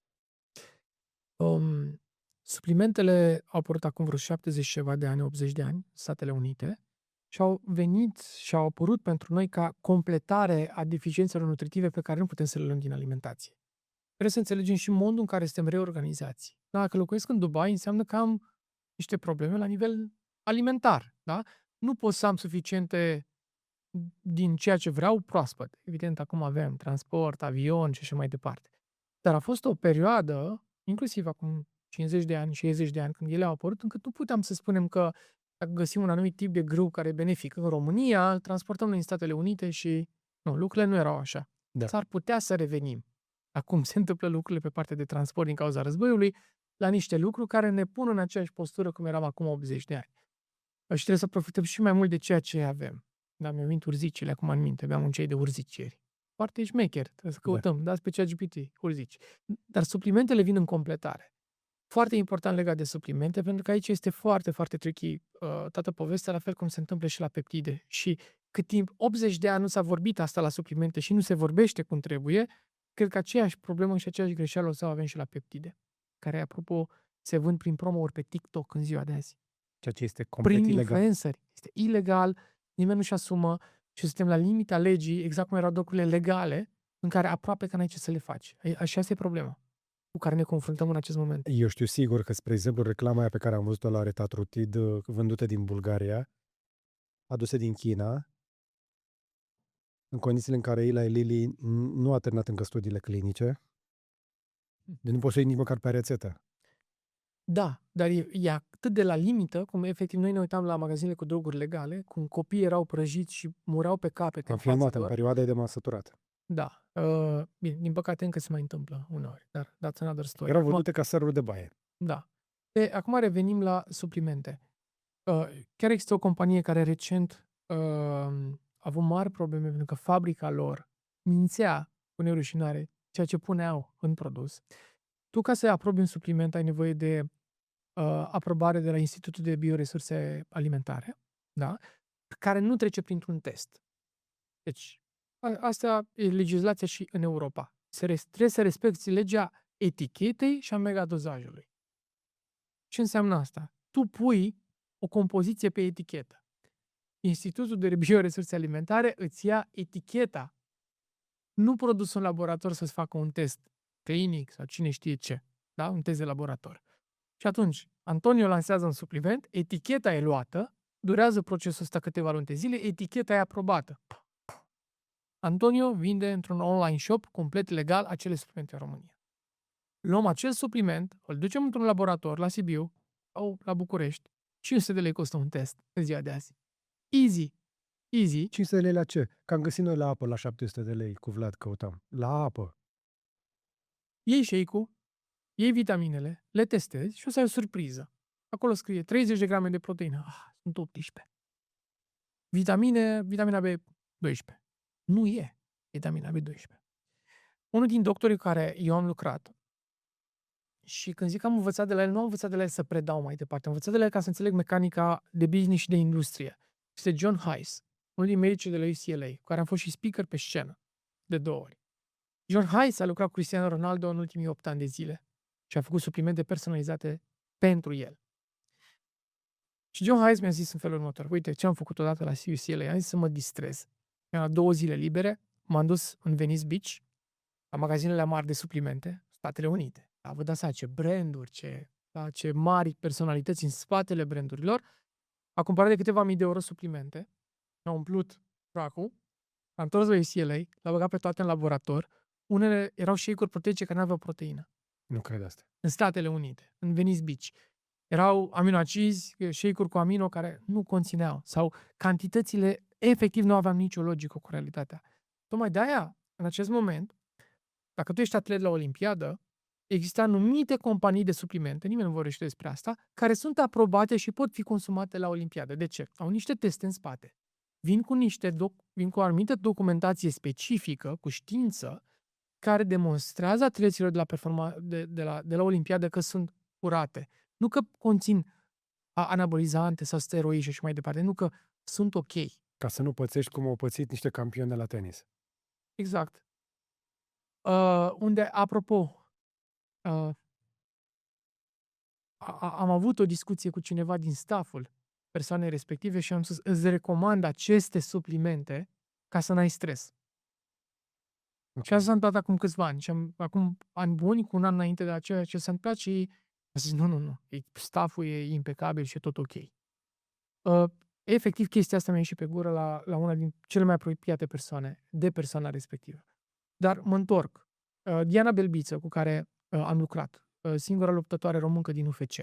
Suplimentele au apărut acum vreo 70 ceva de ani, 80 de ani, Statele Unite, și au venit și au apărut pentru noi ca completare a deficiențelor nutritive pe care nu putem să le luăm din alimentație. Trebuie să înțelegem și modul în care suntem reorganizați. Dacă locuiesc în Dubai, înseamnă că am niște probleme la nivel alimentar. Da? Nu pot să am suficiente din ceea ce vreau proaspăt. Evident, acum avem transport, avion și așa mai departe. Dar a fost o perioadă, inclusiv acum 50 de ani, 60 de ani, când ele au apărut, încât nu puteam să spunem că dacă găsim un anumit tip de grâu care e benefic în România, îl transportăm în Statele Unite și... Nu, lucrurile nu erau așa. Da. S-ar putea să revenim. Acum se întâmplă lucrurile pe partea de transport din cauza războiului, la niște lucruri care ne pun în aceeași postură cum eram acum 80 de ani. Și trebuie să profităm și mai mult de ceea ce avem. Da, mi-am venit urzicile acum în minte, aveam un cei de urzicieri. Foarte șmecher, trebuie să căutăm, dați pe ChatGPT, urzici. Dar suplimentele vin în completare. Foarte important legat de suplimente, pentru că aici este foarte, foarte tricky toată povestea, la fel cum se întâmplă și la peptide. Și cât timp 80 de ani nu s-a vorbit asta la suplimente și nu se vorbește cum trebuie, cred că aceeași problemă și aceeași greșeală o să o avem și la peptide, care, apropo, se vând prin promo-uri pe TikTok în ziua de azi. Ceea ce este complet Prin ilegal. influenceri. Este ilegal, nimeni nu-și asumă și suntem la limita legii, exact cum erau lucrurile legale, în care aproape că n-ai ce să le faci. Așa este problema cu care ne confruntăm în acest moment. Eu știu sigur că, spre exemplu, reclama aia pe care am văzut-o la Retatrutid, vândută din Bulgaria, adusă din China, în condițiile în care Eli Lilly nu a terminat încă studiile clinice, deci nu poți să iei nici măcar pe rețetă. Da, dar e atât de la limită, cum efectiv noi ne uitam la magazinele cu droguri legale, cum copiii erau prăjiți și mureau pe capete. Am filmat în perioada de masăturat. Da. Bine, din păcate încă se mai întâmplă uneori, dar that's another story. Erau vândute ca săruri de baie. Da. Acum revenim la suplimente. Chiar există o companie care recent a avut mari probleme pentru că fabrica lor mințea cu nerușinare ceea ce puneau în produs. Tu, ca să aprobi un supliment, ai nevoie de aprobare de la Institutul de Bioresurse Alimentare, da? Care nu trece printr-un test. Deci, asta e legislația și în Europa. Trebuie să respecti legea etichetei și a megadozajului. Ce înseamnă asta? Tu pui o compoziție pe etichetă. Institutul de Bioresurse Alimentare îți ia eticheta. Nu produs în laborator să-ți facă un test clinic sau cine știe ce. Da? Un test de laborator. Și atunci, Antonio lansează un supliment, eticheta e luată, durează procesul ăsta câteva luni de zile, eticheta e aprobată. Antonio vinde într-un online shop complet legal acele suplimente în România. Luăm acel supliment, îl ducem într-un laborator la Sibiu sau la București, 500 de lei costă un test în ziua de azi. Easy. 500 de lei la ce? Că am găsit noi la apă la 700 de lei, cu Vlad căutam. La apă. Iei shake-ul, iei vitaminele, le testezi și o să ai o surpriză. Acolo scrie 30 de grame de proteină. Sunt 18. Vitamina B12. Nu e vitamina B12. Unul din doctorii cu care eu am lucrat, și când zic că am învățat de la el, nu am învățat de la el să predau mai departe, am învățat de la el ca să înțeleg mecanica de business și de industrie. Este John Hayes, unul din medicii de la UCLA, cu care am fost și speaker pe scenă de 2 ori. John Hayes a lucrat cu Cristiano Ronaldo în ultimii 8 ani de zile și a făcut suplimente personalizate pentru el. Și John Hayes mi-a zis în felul următor: uite, ce am făcut odată la UCLA, am zis să mă distrez. Mi-am luat 2 zile libere, m-am dus în Venice Beach, la magazinele mari de suplimente, Statele Unite. Vă dați seama ce branduri, ce mari personalități în spatele brandurilor. a cumpărat de câteva mii de euro suplimente, a umplut racul, a întors la UCLA, l-a băgat pe toate în laborator. Unele erau shake-uri proteice care nu aveau proteină. Nu cred asta. În Statele Unite, în Venice Beach. Erau aminoacizi, shake-uri cu amino care nu conțineau. Sau cantitățile efectiv nu aveau nicio logică cu realitatea. Tocmai de aia, în acest moment, dacă tu ești atlet la Olimpiadă, există anumite companii de suplimente, nimeni nu vorbește despre asta, care sunt aprobate și pot fi consumate la Olimpiadă. De ce? Au niște teste în spate. Vin cu o anumită documentație specifică, cu știință, care demonstrează atleților de la Olimpiadă că sunt curate. Nu că conțin anabolizante sau steroizi și așa mai departe, nu că sunt ok. Ca să nu pățești cum au pățit niște campioni de la tenis. Exact. Unde, apropo, am avut o discuție cu cineva din stafful persoanei respective și am spus, îți recomand aceste suplimente ca să n-ai stres. Și asta s-a întâmplat acum câțiva ani. Și acum ani buni, cu un an înainte de ceea ce s-a întâmplat și a zis, nu. Stafful e impecabil și e tot ok. Efectiv, chestia asta mi-a ieșit pe gură la una din cele mai apropiate persoane de persoana respectivă. Dar mă întorc. Diana Belbiță, cu care am lucrat, singura luptătoare româncă din UFC.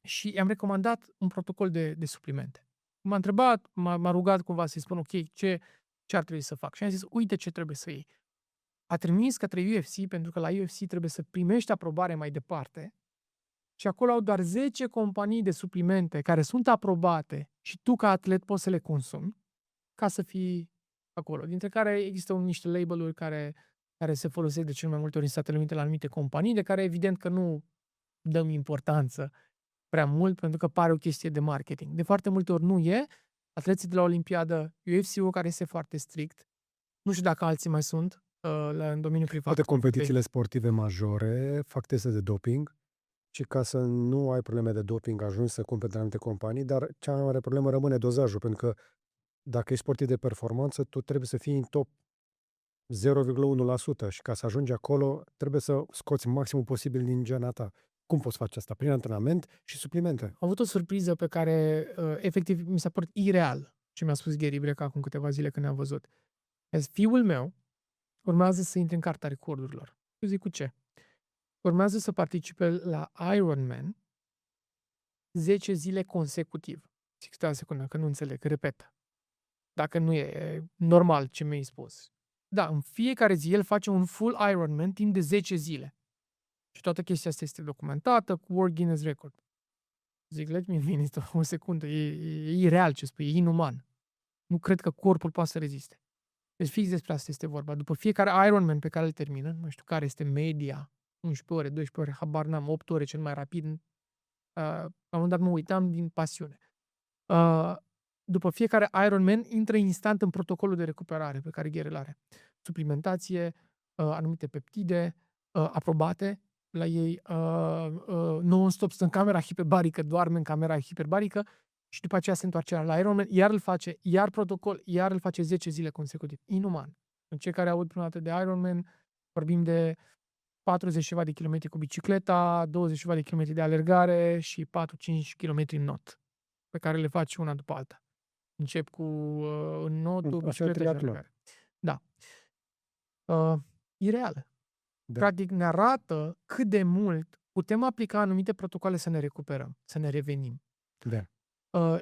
Și i-am recomandat un protocol de suplimente. M-a întrebat, m-a rugat cumva să-i spun, ok, ce ar trebui să fac? Și am zis, uite ce trebuie să iei. A trimis către UFC, pentru că la UFC trebuie să primești aprobare mai departe, și acolo au doar 10 companii de suplimente care sunt aprobate și tu ca atlet poți să le consumi ca să fii acolo. Dintre care există niște label-uri care se folosesc de cel mai multe ori în Statele Unite la anumite companii, de care evident că nu dăm importanță prea mult pentru că pare o chestie de marketing. De foarte multe ori nu e. Atleții de la Olimpiadă, UFC-ul care este foarte strict, nu știu dacă alții mai sunt în domeniul privat. Toate competițiile sportive majore fac teste de doping și ca să nu ai probleme de doping ajungi să cumperi de anumite companii, dar cea mai mare problemă rămâne dozajul, pentru că dacă ești sportiv de performanță, tu trebuie să fii în top 0,1% și ca să ajungi acolo trebuie să scoți maximul posibil din gena ta. Cum poți face asta? Prin antrenament și suplimente. Am avut o surpriză pe care efectiv mi s-a părut ireal ce mi-a spus Gary Breca acum câteva zile când ne-am văzut. Fiul meu urmează să intre în cartea recordurilor. Eu zic, cu ce? Urmează să participe la Ironman 10 zile consecutiv. Zic, stai o secundă, că nu înțeleg, repet. Dacă nu e normal ce mi-ai spus. Da, în fiecare zi el face un full Ironman timp de 10 zile. Și toată chestia asta este documentată cu World Guinness Record. Zic, let me minute, o secundă, e ireal ce spui, e inuman. Nu cred că corpul poate să reziste. Deci fix despre asta este vorba. După fiecare Ironman pe care îl termină, nu știu care este media, 11 ore, 12 ore, habar n-am, 8 ore cel mai rapid, la un moment dat mă uitam din pasiune. După fiecare Ironman intră instant în protocolul de recuperare pe care Gherel are. Suplimentație, anumite peptide aprobate la ei, non-stop stă în camera hiperbarică, doarme în camera hiperbarică și după aceea se întoarce la Ironman, iar îl face, iar protocol, iar îl face 10 zile consecutiv. Inuman. În cei care aud prima dată de Ironman, vorbim de 40 ceva de kilometri cu bicicleta, 20 ceva de kilometri de alergare și 4-5 kilometri în not, pe care le faci una după alta. Încep cu notul, bicicleta și alergare. Da. Ireală. Da. Practic ne arată cât de mult putem aplica anumite protocoale să ne recuperăm, să ne revenim. Da.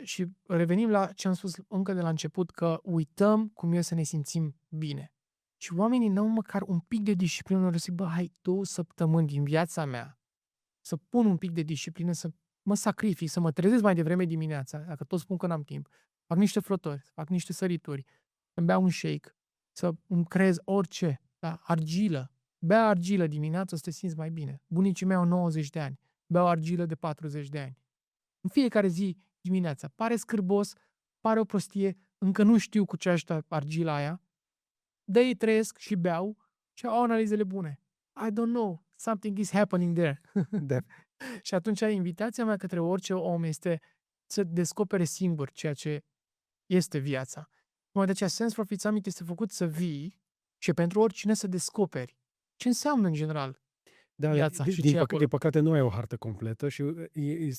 Și revenim la ce am spus încă de la început, că uităm cum e să ne simțim bine. Și oamenii n-au măcar un pic de disciplină, să zic, hai 2 săptămâni din viața mea să pun un pic de disciplină, să mă sacrific, să mă trezesc mai devreme dimineața, dacă tot spun că n-am timp, fac niște flotări, fac niște sărituri, îmi beau un shake, să îmi creez orice, da? Argilă. Bea argilă dimineața să te simți mai bine. Bunicii mei au 90 de ani, beau argilă de 40 de ani. În fiecare zi dimineața. Pare scârbos, pare o prostie, încă nu știu cu ce ajută argila aia, dar ei trăiesc și beau și au analizele bune. I don't know, something is happening there. Da. Și atunci invitația mea către orice om este să descopere singur ceea ce este viața. Mai de aceea, Sense for Fit Summit este făcut să vii și pentru oricine să descoperi ce înseamnă în general Da, viața și ce e acolo. din păcate nu ai o hartă completă și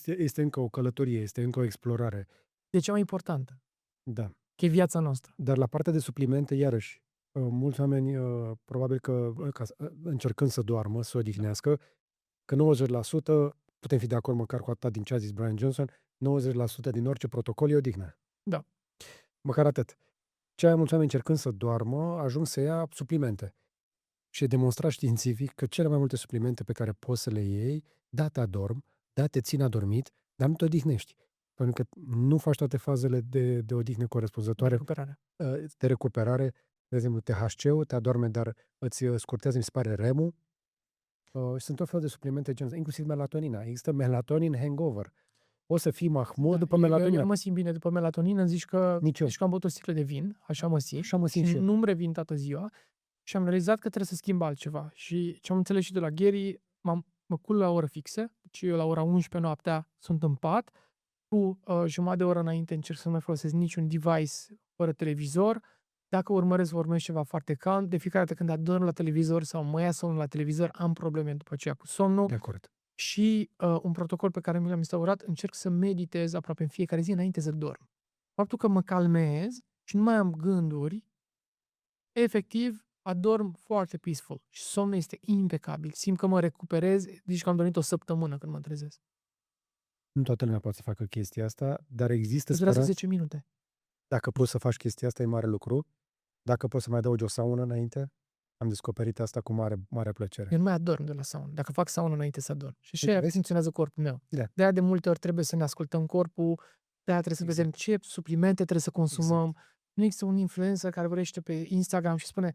este încă o călătorie, este încă o explorare. De cea mai importantă, Da. că e viața noastră. Dar la partea de suplimente, iarăși, mulți oameni, probabil că încercând să doarmă, să odihnească, că 90% putem fi de acord măcar cu atât din ce a zis Brian Johnson, 90% din orice protocol e odihnă. Da. Măcar atât. Cei mai mulți oameni încercând să doarmă, ajung să ia suplimente. Și e demonstrat științific că cele mai multe suplimente pe care poți să le iei, da, te adorm, da, te țin adormit, dar nu te odihnești. Pentru că nu faci toate fazele de odihnă corespunzătoare, Recuperarea. de recuperare. De exemplu, THC-ul te adorme, dar îți scurtează, mi se pare, REM-ul. Sunt tot felul de suplimente genul, inclusiv melatonina. Există melatonin hangover. O să fii mahmud după Eu melatonină. nu mă simt bine după melatonină, îmi zici că, Nici eu. zici că am băut o sticlă de vin, așa mă simt, Așa mă simt și eu. nu-mi revin toată ziua și am realizat că trebuie să schimb altceva. Și ce am înțeles și de la Gary, mă culc la o oră fixă, deci eu la ora 11 noaptea sunt în pat, cu jumătate de oră înainte încerc să nu mai folosesc niciun device fără televizor. Dacă urmăresc ceva foarte calm, de fiecare dată când adorm la televizor sau mă ia somnul la televizor, am probleme după aceea cu somnul. De acord. Și un protocol pe care mi l-am instaurat, încerc să meditez aproape în fiecare zi înainte să dorm. Faptul că mă calmez și nu mai am gânduri, efectiv, adorm foarte peaceful și somnul este impecabil. Simt că mă recuperez, zici că am dormit o săptămână când mă trezesc. Nu toată lumea poate să facă chestia asta, dar există Îți durează speranță. 10 minute. Dacă poți să faci chestia asta, e mare lucru. Dacă poți să mai adaugi o saună înainte, am descoperit asta cu mare, mare plăcere. Eu nu mai adorm de la saună. Dacă fac saună înainte să adorm. Și Uite, așa vezi? funcționează corpul meu. Da. De-aia de multe ori trebuie să ne ascultăm corpul, de-aia trebuie să vedem ce suplimente trebuie să consumăm. Nu există un influencer care vorbește pe Instagram și spune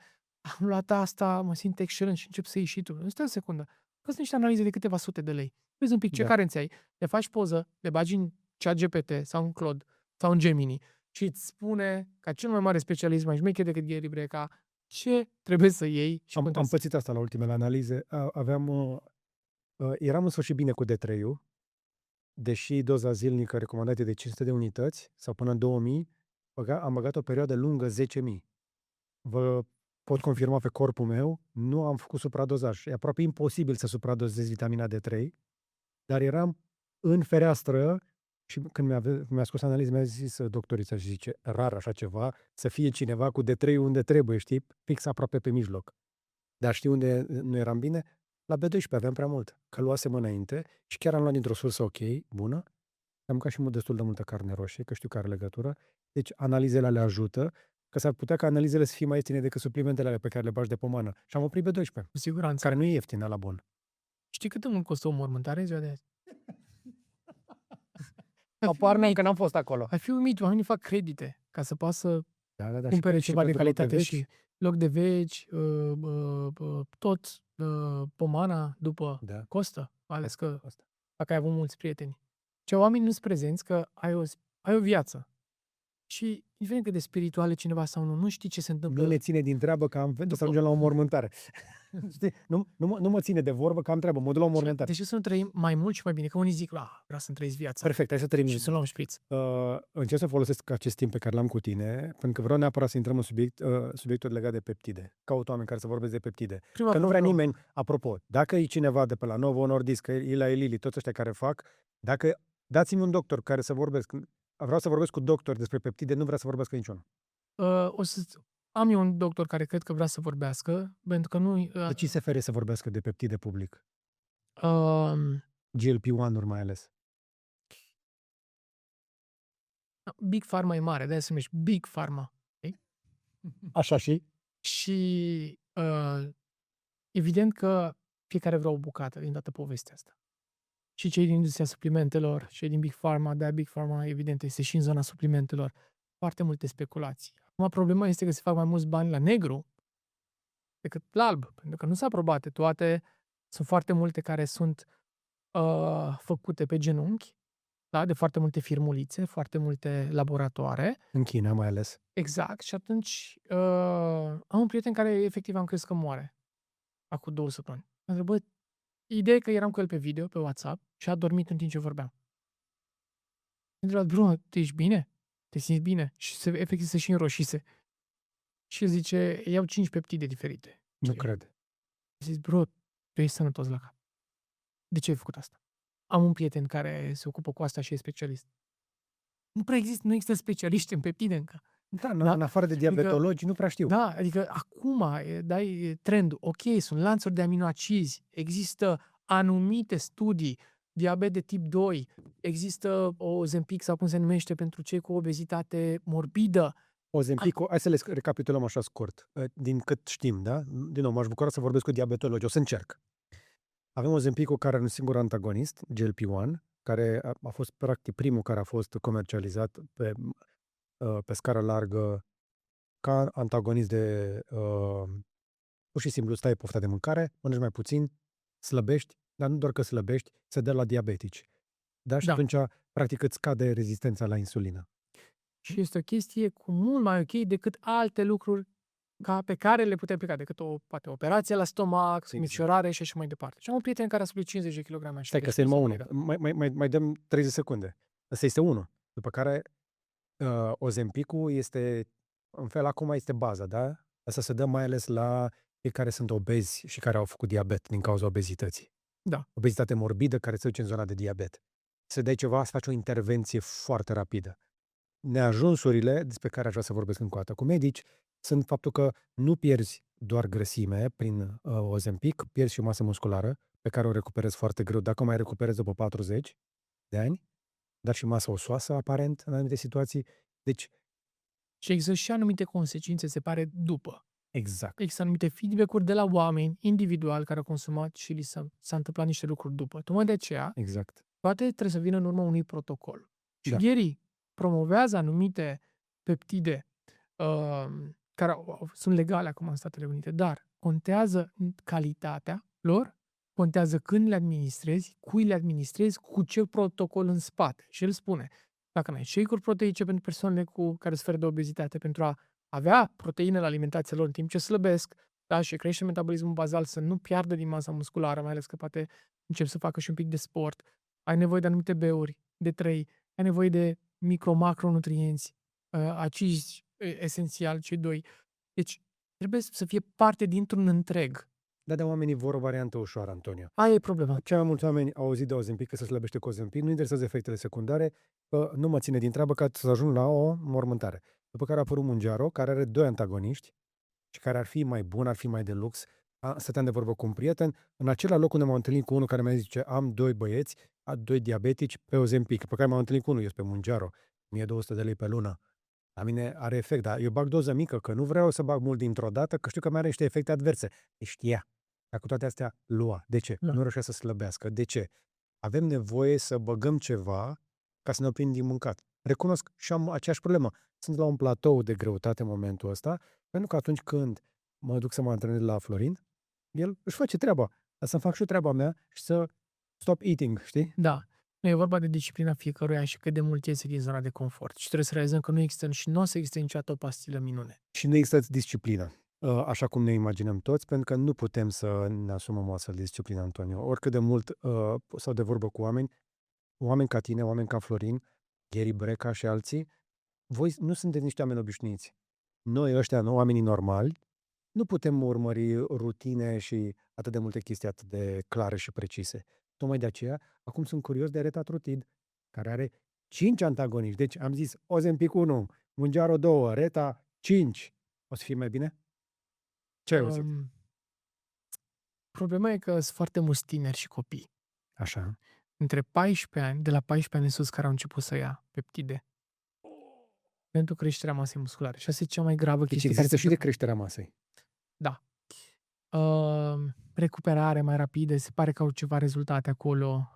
am luat asta, mă simt excelent și încep să iei și tu. Nu stai o secundă. Că sunt niște analize de câteva sute de lei. Vezi un pic ce Da. carențe ai, le faci poză, le bagi în ChatGPT sau în Claude sau în Gemini și îți spune, ca cel mai mare specialist, mai șmecher decât Gary Breca, ce trebuie să iei și cum Am trebuie să... pățit asta la ultimele analize. Eram în sfârșit bine cu D3-ul, deși doza zilnică recomandată e de 500 de unități sau până în 2000, am băgat o perioadă lungă 10.000. Vă pot confirma pe corpul meu, nu am făcut supradozaj. E aproape imposibil să supradozezi vitamina D3, dar eram în fereastră și când mi-a scos analiza, mi-a zis doctorița și zice, rar așa ceva, să fie cineva cu D3 unde trebuie, știi, fix aproape pe mijloc. Dar știi unde nu eram bine? La B12 aveam prea mult, că luasem înainte și chiar am luat dintr-o sursă ok, bună, am mâncat și destul de multă carne roșie, că știu că are legătură, deci analizele le ajută, că s-ar putea ca analizele să fie mai ieftine decât suplimentele alea pe care le bagi de pomană. Și am oprit B12, Cu siguranță. care nu e ieftină la bun. Știi cât îmi costă o mormântare ziua de azi? Apar mea că n-am fost acolo. Ai fi uimit, oamenii fac credite ca să poată să Da, cumpere și ceva de pentru loc calitate veci. și loc de veci, tot pomana după Da. costă, ales că Costă. dacă ai avut mulți prieteni. Ce oamenii nu-ți prezenți că ai o viață. Și indiferent cât de spirituale cineva sau nu știi ce se întâmplă. Nu ne ține din treabă că am venit să ajungem la o mormântare. Știi? Nu mă ține de vorbă că am treabă, mă duc la o mormântare. De ce să nu trăim mai mult și mai bine? Că unii zic, vreau să-mi trăiesc viața Perfect, hai să termin. și să luăm șpriț. Încerc să folosesc acest timp pe care l-am cu tine, pentru că vreau neapărat să intrăm în subiectul legat de peptide. Caut oameni care să vorbesc de peptide. Că nu vrea nimeni, apropo, dacă e cineva de pe la Novo Nordisk, Eli Lilly, toți ăștia care fac, dacă dați-mi un doctor care să vorbesc, vreau să vorbesc cu doctori despre peptide, nu vrea să vorbesc niciunul. Am eu un doctor care cred că vrea să vorbească, pentru că nu... De ce se fere să vorbească de peptide public? Uh, GLP-1-uri mai ales. Big Pharma e mare, de-aia se numește Big Pharma. Așa și? Și evident că fiecare vrea o bucată din toată povestea asta. Și cei din industria suplimentelor, cei din Big Pharma, de Big Pharma, evident, este și în zona suplimentelor. Foarte multe speculații. Acum, problema este că se fac mai mulți bani la negru decât la alb, pentru că nu sunt aprobate toate. Sunt foarte multe care sunt făcute pe genunchi, da? De foarte multe firmulițe, foarte multe laboratoare. În China mai ales. Exact. Și atunci am un prieten care efectiv am crezut că moare. Acum 2 săptămâni. Am întrebat, ideea e că eram cu el pe video, pe WhatsApp și a dormit în timp ce vorbeam. Am întrebat, Bruno, tu ești bine? Te simți bine? Și efectiv se și înroșise. Și el zice, iau 5 peptide diferite. Nu cred. Zic, bro, tu ești sănătos la cap. De ce ai făcut asta? Am un prieten care se ocupă cu asta și e specialist. Nu există specialiști în peptide încă. Da, Da? în afară de Adică, diabetologi, nu prea știu. da, adică acum dai trendul. Ok, sunt lanțuri de aminoacizi, există anumite studii, diabet de tip 2, există Ozempic sau cum se numește pentru cei cu obezitate morbidă. Ozempic, hai să le recapitulăm așa scurt. Din cât știm, da? Din nou, m-aș bucura să vorbesc cu diabetologi. O să încerc. Avem Ozempicul care are un singur antagonist, GLP-1, care a fost practic primul care a fost comercializat pe scară largă ca antagonist de pur și simplu stai pofta de mâncare, mănânci mai puțin, slăbești, dar nu doar că slăbești, se dă la diabetici. Da? Și Da. atunci, practic, îți scade rezistența la insulină. Și este o chestie cu mult mai ok decât alte lucruri pe care le putem aplica, decât poate operație la stomac, Exact. micșorare și așa mai departe. Și am un prieten care a suplit 50 de kg. Stai că este numai unul. Mai dăm 30 secunde. Ăsta este unul. După care Ozempicul este, în fel, acum este baza, da? Asta se dă mai ales la cei care sunt obezi și care au făcut diabet din cauza obezității. Da. Obezitate morbidă care se duce în zona de diabet. Să dai ceva, să faci o intervenție foarte rapidă. Neajunsurile despre care aș vrea să vorbesc încă o dată cu medici sunt faptul că nu pierzi doar grăsime prin Ozempic, pierzi și masă musculară pe care o recuperezi foarte greu, dacă o mai recuperezi după 40 de ani, dar și masă osoasă, aparent, în anumite situații. Deci, Și există și anumite consecințe, se pare, după. exact. Există anumite feedback-uri de la oameni individual care au consumat și li s-a întâmplat niște lucruri după. Tocmai de aceea, Exact. toate trebuie să vină în urma unui protocol. Și Da. Gary promovează anumite peptide care sunt legale acum în Statele Unite, dar contează calitatea lor, contează când le administrezi, cui le administrezi, cu ce protocol în spate. Și el spune, dacă n-ai shake-uri proteice pentru persoanele care suferă de obezitate, pentru a avea proteine la alimentația lor în timp ce slăbesc, da, și crește metabolismul bazal să nu piardă din masa musculară, mai ales că poate încep să facă și un pic de sport, ai nevoie de anumite B-uri, de 3, ai nevoie de micro-macronutrienți, acizi esențial, cei doi. Deci trebuie să fie parte dintr-un întreg. Da, dar oamenii vor o variantă ușoară, Antonio. Aia e problema. Cei mai mulți oameni au auzit de Ozempic, că se slăbește cu Ozempic, nu interesează efectele secundare, că nu mă ține din treabă ca să ajung la o mormântare. După care a apărut Mounjaro, care are 2 antagoniști și care ar fi mai bun, ar fi mai de lux. Stăteam de vorbă cu un prieten, în același loc unde m-am întâlnit cu unul care mi-a zis, am 2 băieți, 2 diabetici pe Ozempic, pe care m-am întâlnit cu unul, eu pe Mounjaro, 1200 de lei pe lună. La mine are efect, dar eu bag doză mică, că nu vreau să bag mult dintr-o dată, că știu că mai are niște efecte adverse. Deci știa. Dar cu toate astea, lua. De ce? Da. Nu reușea să slăbească. De ce? Avem nevoie să băgăm ceva ca să ne oprim din mâncat. Recunosc și am aceeași problemă. Sunt la un platou de greutate în momentul ăsta, pentru că atunci când mă duc să mă antrenez la Florin, el își face treaba. Dar să-mi fac și eu treaba mea și să stop eating, știi? Da. Nu e vorba de disciplina fiecăruia și cât de mult iese din zona de confort. Și trebuie să realizăm că nu există și nu o să existe niciodată o pastilă minune. Și nu există disciplină, așa cum ne imaginăm toți, pentru că nu putem să ne asumăm o astfel de disciplină, Antonio. Oricât de mult sau de vorbă cu oameni ca tine, oameni ca Florin, Gary Breca și alții, voi nu sunteți niște oameni obișnuiți. Noi ăștia, oamenii normali, nu putem urmări rutine și atât de multe chestii atât de clare și precise. Tocmai de aceea, acum sunt curios de Retatrutid, care are 5 antagoniști. Deci am zis Ozempic 1, Mounjaro 2, Reta 5. O să fie mai bine? Ce ai auzit? Problema e că sunt foarte mulți tineri și copii. Așa. Între 14 ani, de la 14 ani în sus, care au început să ia peptide. Pentru creșterea masei musculare. Și asta e cea mai gravă Deci chestie. există și de creșterea masei. Da. Recuperare mai rapidă, se pare că au ceva rezultate acolo.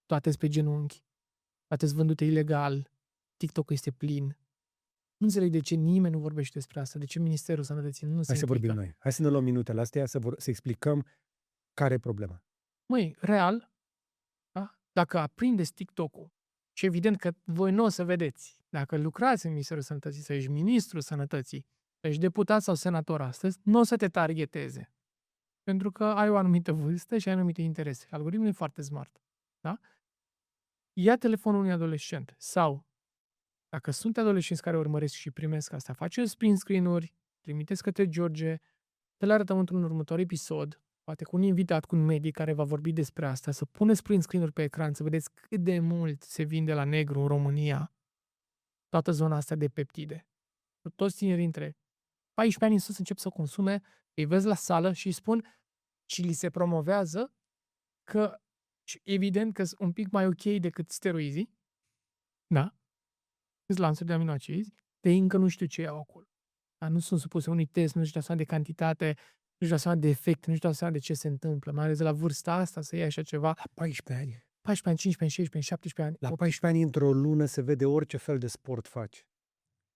Toate pe genunchi. Toate sunt vândute ilegal. TikTok-ul este plin. Nu înțeleg de ce nimeni nu vorbește despre asta. De ce Ministerul Sănătății nu se Hai să implică. vorbim noi. Hai să ne luăm minutele astea să explicăm care e problema. Măi, real, da? Dacă aprindeți TikTok-ul, și evident că voi nu o să vedeți, dacă lucrați în Ministerul Sănătății, să ești Ministrul Sănătății, să ești deputat sau senator astăzi, nu o să te targeteze. Pentru că ai o anumită vârstă și ai anumite interese. Algoritmul e foarte smart. Da? Ia telefonul unui adolescent sau, dacă sunt adolescenți care urmăresc și primesc asta, faceți print screen-uri, trimiteți către George, te le arătăm într-un următor episod, poate cu un invitat, cu un medic care va vorbi despre asta, să puneți print screen-uri pe ecran, să vedeți cât de mult se vinde la negru în România toată zona asta de peptide. Toți tinerii între 14 ani în sus încep să consume, îi vezi la sală și îi spun și li se promovează că și evident că sunt un pic mai ok decât steroizii, da? Câți lansuri de aminoacizi, de încă nu știu ce iau acolo. Dar nu sunt supuse unui test, nu-și dau seama de cantitate, nu-și dau seama de efect, nu-și dau seama de ce se întâmplă. Mai ales la vârsta asta să iei așa ceva. La 14 ani. 14 ani, 15 ani, 16 ani, 17 ani. La cu 14 ani, într-o lună, se vede orice fel de sport faci.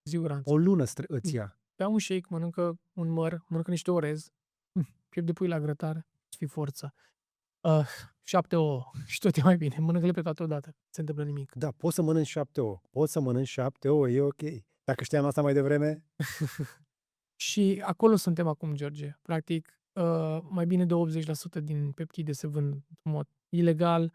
siguranță. O lună îți ia. Bea un shake, mănâncă un măr, mănâncă niște orez, piept de pui la grătar, să fii forță. 7 ouă și tot e mai bine. Mănâncă-le pe toată odată. Nu se întâmplă nimic. Da, poți să mănânci 7 ouă. Poți să mănânci 7 ouă, e ok. Dacă știam asta mai devreme, Și acolo suntem acum, George. Practic, mai bine de 80% din peptide se vând în mod ilegal,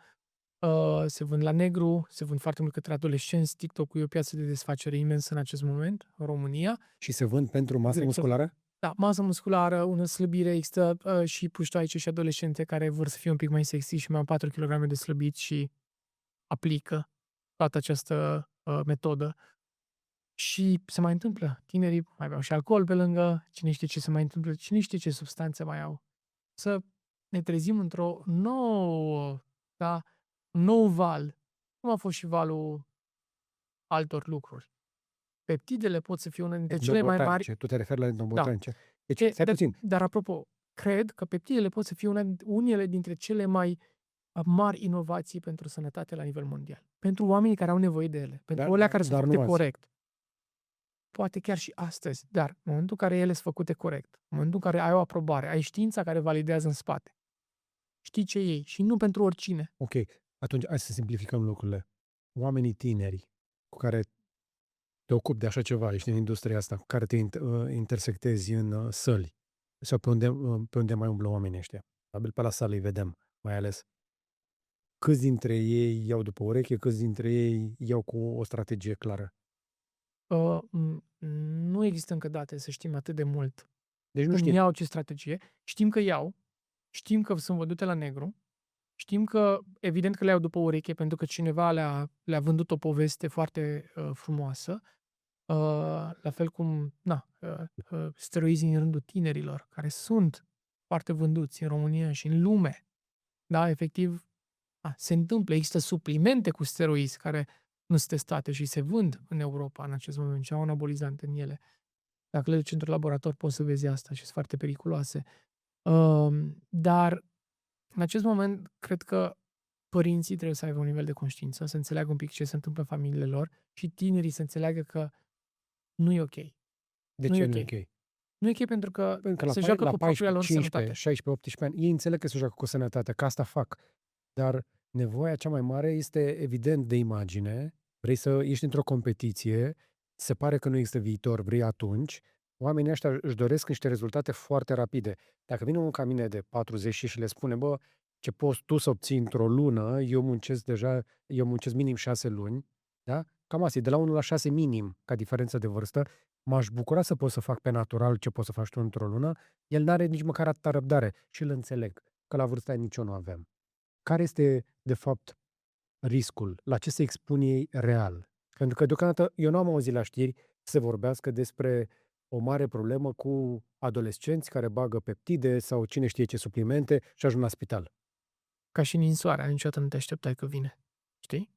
se vând la negru, se vând foarte mult către adolescenți. TikTok-ul e o piață de desfacere imensă în acest moment, în România. și se vând pentru masă Exact. musculară? Da, masă musculară, ună slăbire, există și puștoaice și adolescente care vor să fie un pic mai sexy și mai au 4 kg de slăbit și aplică toată această metodă. Și se mai întâmplă. Tinerii mai beau și alcool pe lângă, cine știe ce se mai întâmplă, cine știe ce substanțe mai au. Să ne trezim într-o nouă, da, un nou val, cum a fost și valul altor lucruri. Peptidele pot să fie una dintre cele mai mari. Tu te referi la endobotanice. Deci, E, stai puțin. Dar apropo, cred că peptidele pot să fie unele dintre cele mai mari inovații pentru sănătate la nivel mondial. Pentru oamenii care au nevoie de ele. Pentru alea care sunt dar nu făcute azi. corect. Poate chiar și astăzi, dar în momentul în care ele sunt făcute corect, în momentul în care ai o aprobare, ai știința care validează în spate, știi ce iei și nu pentru oricine. Ok, atunci hai să simplificăm lucrurile. Oamenii tineri cu care te ocupi de așa ceva, ești în industria asta, cu care te intersectezi în săli sau pe unde mai umblă oamenii ăștia. Probabil pe la sală îi vedem, mai ales. Câți dintre ei iau după ureche, câți dintre ei iau cu o strategie clară? Nu există încă date să știm atât de mult Deci nu cum știm. iau ce strategie. Știm că iau, știm că sunt vândute la negru, știm că, evident că le iau după ureche pentru că cineva le-a vândut o poveste foarte frumoasă. La fel cum, steroizii în rândul tinerilor, care sunt foarte vânduți în România și în lume. Da, efectiv, se întâmplă. Există suplimente cu steroizi care nu sunt testate și se vând în Europa în acest moment și au anabolizant în ele. Dacă le duci într-un laborator, poți să vezi asta și sunt foarte periculoase. Dar, în acest moment, cred că părinții trebuie să aibă un nivel de conștiință, să înțeleagă un pic ce se întâmplă în familiile lor și tinerii să înțeleagă că nu e ok. De ce nu e ok? Nu e ok pentru că Pentru că se joacă cu propria lor 15, sănătate. 16, 18 ani, ei înțeleg că se joacă cu sănătatea, că asta fac. Dar nevoia cea mai mare este evident de imagine. Vrei să ești într-o competiție, se pare că nu există viitor, vrei atunci. Oamenii ăștia își doresc niște rezultate foarte rapide. Dacă vine un ca mine de 40 și le spune, bă, ce poți tu să obții într-o lună, eu muncesc minim 6 luni, da? Cam asta e, de la 1 la 6 minim, ca diferență de vârstă. M-aș bucura să pot să fac pe natural ce poți să faci tu într-o lună. El n-are nici măcar atâta răbdare și îl înțeleg, că la vârsta aia nici eu nu aveam. Care este, de fapt, riscul? La ce se expun ei real? Pentru că, deocamdată, eu nu am auzit la știri să se vorbească despre o mare problemă cu adolescenți care bagă peptide sau cine știe ce suplimente și ajung la spital. Ca și ninsoarea, niciodată nu te așteptai că vine. Știi?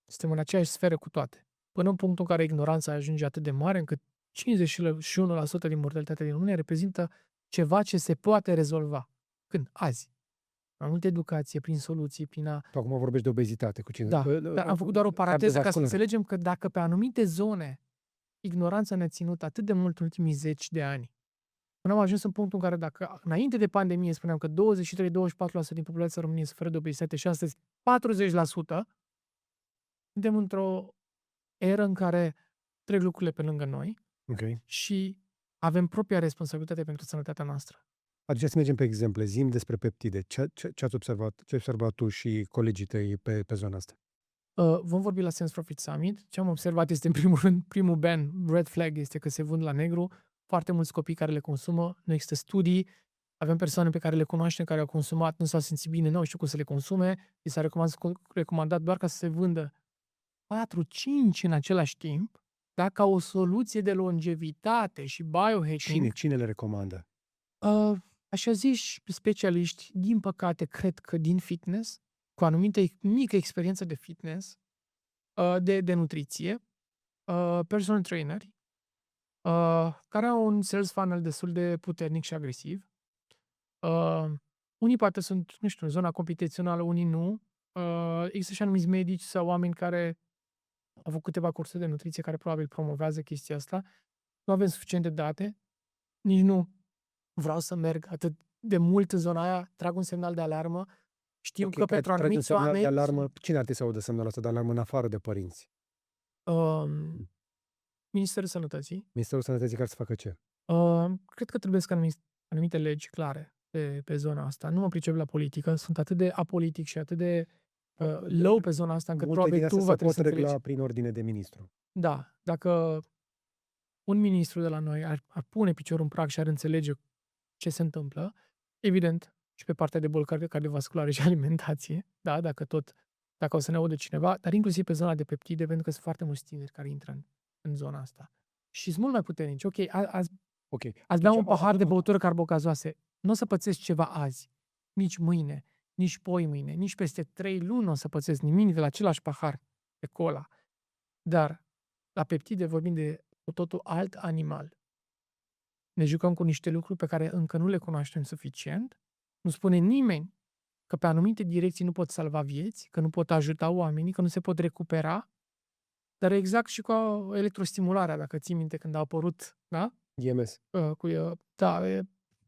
Suntem în aceeași sferă cu toate. Până în punctul în care ignoranța ajunge atât de mare încât 51% din mortalitatea din România reprezintă ceva ce se poate rezolva. Când? Azi. Mai multă educație, prin soluții, prin a... Tu acum vorbești de obezitate cu 50. Da, dar am făcut doar o paranteză ca să înțelegem că dacă pe anumite zone ignoranța ne-a ținut atât de mult în ultimii 10 de ani, până am ajuns în punctul în care dacă înainte de pandemie spuneam că 23-24% din populația României suferă de obezitate și astăzi 40%, suntem într-o eră în care trec lucrurile pe lângă noi și avem propria responsabilitate pentru sănătatea noastră. Atunci să mergem pe exemple. Zi-mi despre peptide. Ce ați observat? Ce ai observat tu și colegii tăi pe zona asta? Vom vorbi la Sense Profit Summit. Ce am observat este, în primul rând, primul ban, red flag, este că se vând la negru. Foarte mulți copii care le consumă. Nu există studii Avem persoane pe care le cunoaștem, care au consumat, nu s-au simțit bine, n-au știut cum să le consume, li s-a recomandat doar ca să se vândă 4-5 în același timp, da, ca o soluție de longevitate și biohacking. Cine le recomandă? Așa zici specialiști, din păcate, cred că din fitness, cu anumită mică experiență de fitness, de nutriție, personal traineri, care au un sales funnel destul de puternic și agresiv. Unii poate sunt, nu știu, în zona competițională, unii nu. Există și anumiți medici sau oameni care au făcut câteva cursuri de nutriție care probabil promovează chestia asta. Nu avem suficiente date, nici nu vreau să merg atât de mult în zona aia, trag un semnal de alarmă. Știu că pentru anumiți oameni... de alarmă, cine ar trebui să audă semnalul ăsta de alarmă în afară de părinți? Ministerul Sănătății. Ministerul Sănătății care să facă ce? Cred că trebuie să anumite legi clare pe zona asta. Nu mă pricep la politică, sunt atât de apolitic și atât de low pe zona asta, încât Multe probabil din tu astea va se pot trebui să regla înțelegi. prin ordine de ministru. Da, dacă un ministru de la noi ar pune piciorul în prag și ar înțelege ce se întâmplă, evident, și pe partea de boli cardiovasculare și alimentație, da, dacă o să ne audă cineva, dar inclusiv pe zona de peptide, pentru că sunt foarte mulți tineri care intră în zona asta. Și sunt mult mai puternici. Ok, ați bea un pahar de băutură carbogazoase, nu o să pățești ceva azi, nici mâine, nici poimâine, nici peste 3 luni nu o să pățești nimic de la același pahar de cola. Dar la peptide vorbim de cu totul alt animal. Ne jucăm cu niște lucruri pe care încă nu le cunoaștem suficient. Nu spune nimeni că pe anumite direcții nu pot salva vieți, că nu pot ajuta oamenii, că nu se pot recupera. Dar exact și cu electrostimularea, dacă ții minte când a apărut, da? EMS.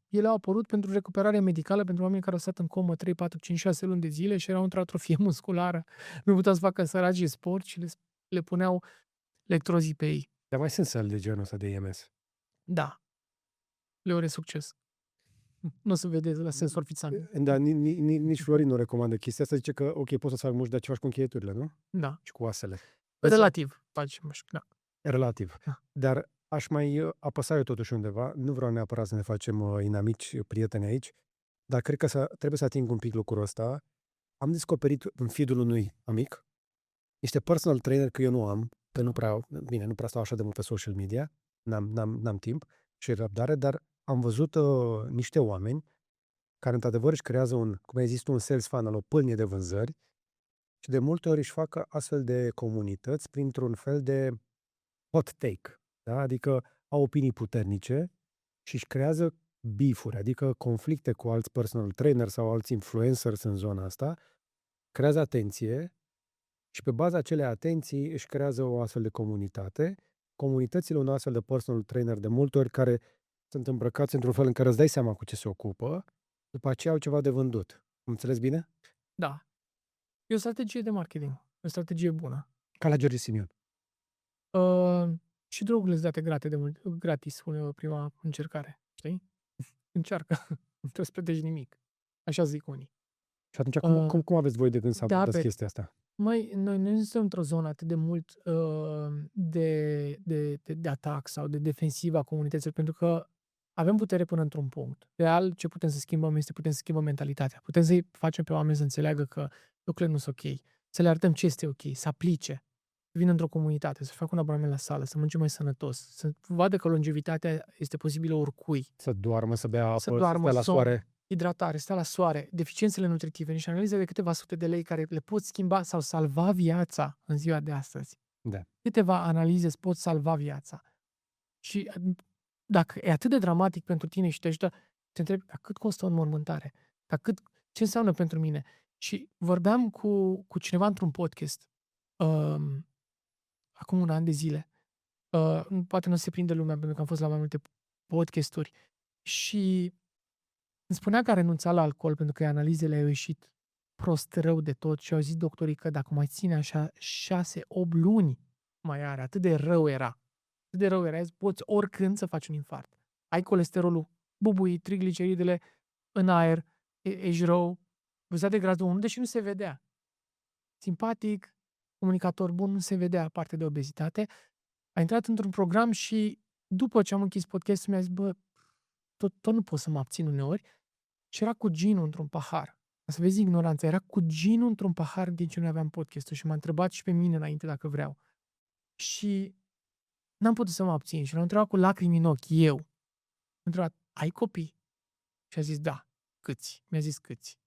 Ele au apărut pentru recuperare medicală pentru oameni care au stat în comă 3, 4, 5, 6 luni de zile și erau într-o atrofie musculară. Nu puteau să facă săracii sport și le puneau electrozii pe ei. Dar mai sunt săli de genul ăsta de EMS. Da. Le ore succes. Nu o să vedeți la sensor fițan. Da, nici Florin nu recomandă chestia asta. Zice că, ok, poți să faci mușchi, dar ce faci cu încheieturile, nu? Da. Și cu oasele. Relativ. Faci mușchi, da. Relativ. Da. Dar aș mai apăsa eu totuși undeva. Nu vreau neapărat să ne facem inamici, prieteni aici, dar cred că trebuie să ating un pic lucrul ăsta. Am descoperit în feed-ul unui amic, este personal trainer, că eu nu am, că nu prea stau așa de mult pe social media, n-am timp și răbdare, dar am văzut niște oameni care într-adevăr își creează cum ai zis tu, un sales funnel, o pâlnie de vânzări și de multe ori își fac astfel de comunități printr-un fel de hot take, da? Adică au opinii puternice și își creează beef-uri, adică conflicte cu alți personal trainer sau alți influencers în zona asta, creează atenție și pe baza acelei atenții își creează o astfel de comunitate. Comunitățile unui astfel de personal trainer de multe ori care sunt îmbrăcați într-un fel în care îți dai seama cu ce se ocupă, după aceea au ceva de vândut. Am înțeles bine? Da. E o strategie de marketing. O strategie bună. Ca la George Simion. Și drogurile sunt date gratis prima încercare. Știi? Încearcă. Nu trebuie să plătești nimic. Așa zic unii. Și atunci cum aveți voi de gând să abordați chestia asta? Noi nu suntem într-o zonă atât de mult de atac sau de defensivă a comunităților, pentru că avem putere până într-un punct. Real, ce putem să schimbăm este putem să schimbăm mentalitatea. Putem să-i facem pe oameni să înțeleagă că lucrurile nu sunt ok. Să le arătăm ce este ok, să aplice. Să vină într-o comunitate, să facă un abonament la sală, să mănânce mai sănătos, să vadă că longevitatea este posibilă oricui. Să doarmă, să bea apă, să stea la soare. Hidratare, stea la soare, deficiențele nutritive, niște analize de câteva sute de lei care le pot schimba sau salva viața în ziua de astăzi. Da. Câteva analize îți pot salva viața. Și dacă e atât de dramatic pentru tine și te ajută, te întrebi, dar cât costă o înmormântare? Ce înseamnă pentru mine? Și vorbeam cu cineva într-un podcast acum un an de zile. Poate nu se prinde lumea, pentru că am fost la mai multe podcasturi. Și îmi spunea că a renunțat la alcool pentru că analizele au ieșit prost rău de tot și au zis doctorii că dacă mai ține așa 6-8 luni mai are, atât de rău era. Atât de rău era, poți oricând să faci un infarct. Ai colesterolul bubuit, trigliceridele în aer, ești rău, văzat de gradul 1, deși nu se vedea. Simpatic, comunicator bun, nu se vedea parte de obezitate. A intrat într-un program și după ce am închis podcastul mi-a zis, tot nu pot să mă abțin uneori. și era cu ginul într-un pahar. Ca să vezi ignoranța, era cu ginul într-un pahar din ce noi aveam podcast-ul și m-a întrebat și pe mine înainte dacă vreau. Și n-am putut să mă abțin și l-am întrebat cu lacrimi în ochi, eu. M-a întrebat, ai copii? Și a zis, da. Câți? Mi-a zis câți.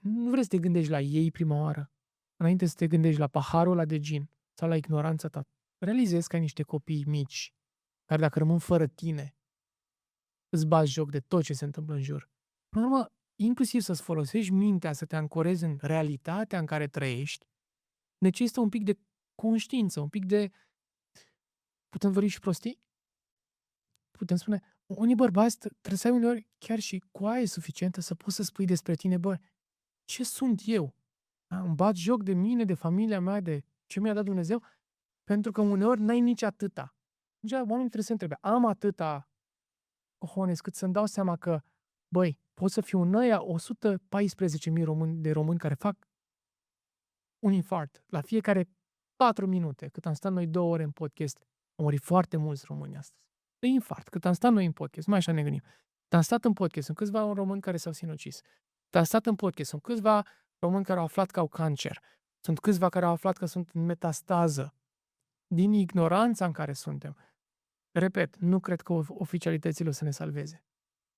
Nu vrei să te gândești la ei prima oară? Înainte să te gândești la paharul ăla de gin sau la ignoranța ta. Realizezi că ai niște copii mici care dacă rămân fără tine, îți bați joc de tot ce se întâmplă în jur. Până la urmă, inclusiv să-ți folosești mintea, să te ancorezi în realitatea în care trăiești, necesită un pic de conștiință, un pic de... Putem vorbi și prostii? Putem spune, unii bărbați trebuie să ai uneori chiar și coaie suficientă să poți să spui despre tine, bă, ce sunt eu? Da? Îmi bat joc de mine, de familia mea, de ce mi-a dat Dumnezeu, pentru că uneori n-ai nici atâta. Deci oamenii trebuie să întrebe, am atâta cojones cât să-mi dau seama că, băi, pot să fiu în ăia 114.000 de români care fac un infart la fiecare 4 minute, cât am stat noi 2 ore în podcast, au murit foarte mulți români astăzi. De infart, cât am stat noi în podcast, mai așa ne gândim. Am stat în podcast, sunt câțiva români care s-au sinucis. Am stat în podcast, sunt câțiva români care au aflat că au cancer. Sunt câțiva care au aflat că sunt în metastază. Din ignoranța în care suntem. Repet, nu cred că oficialitățile o să ne salveze.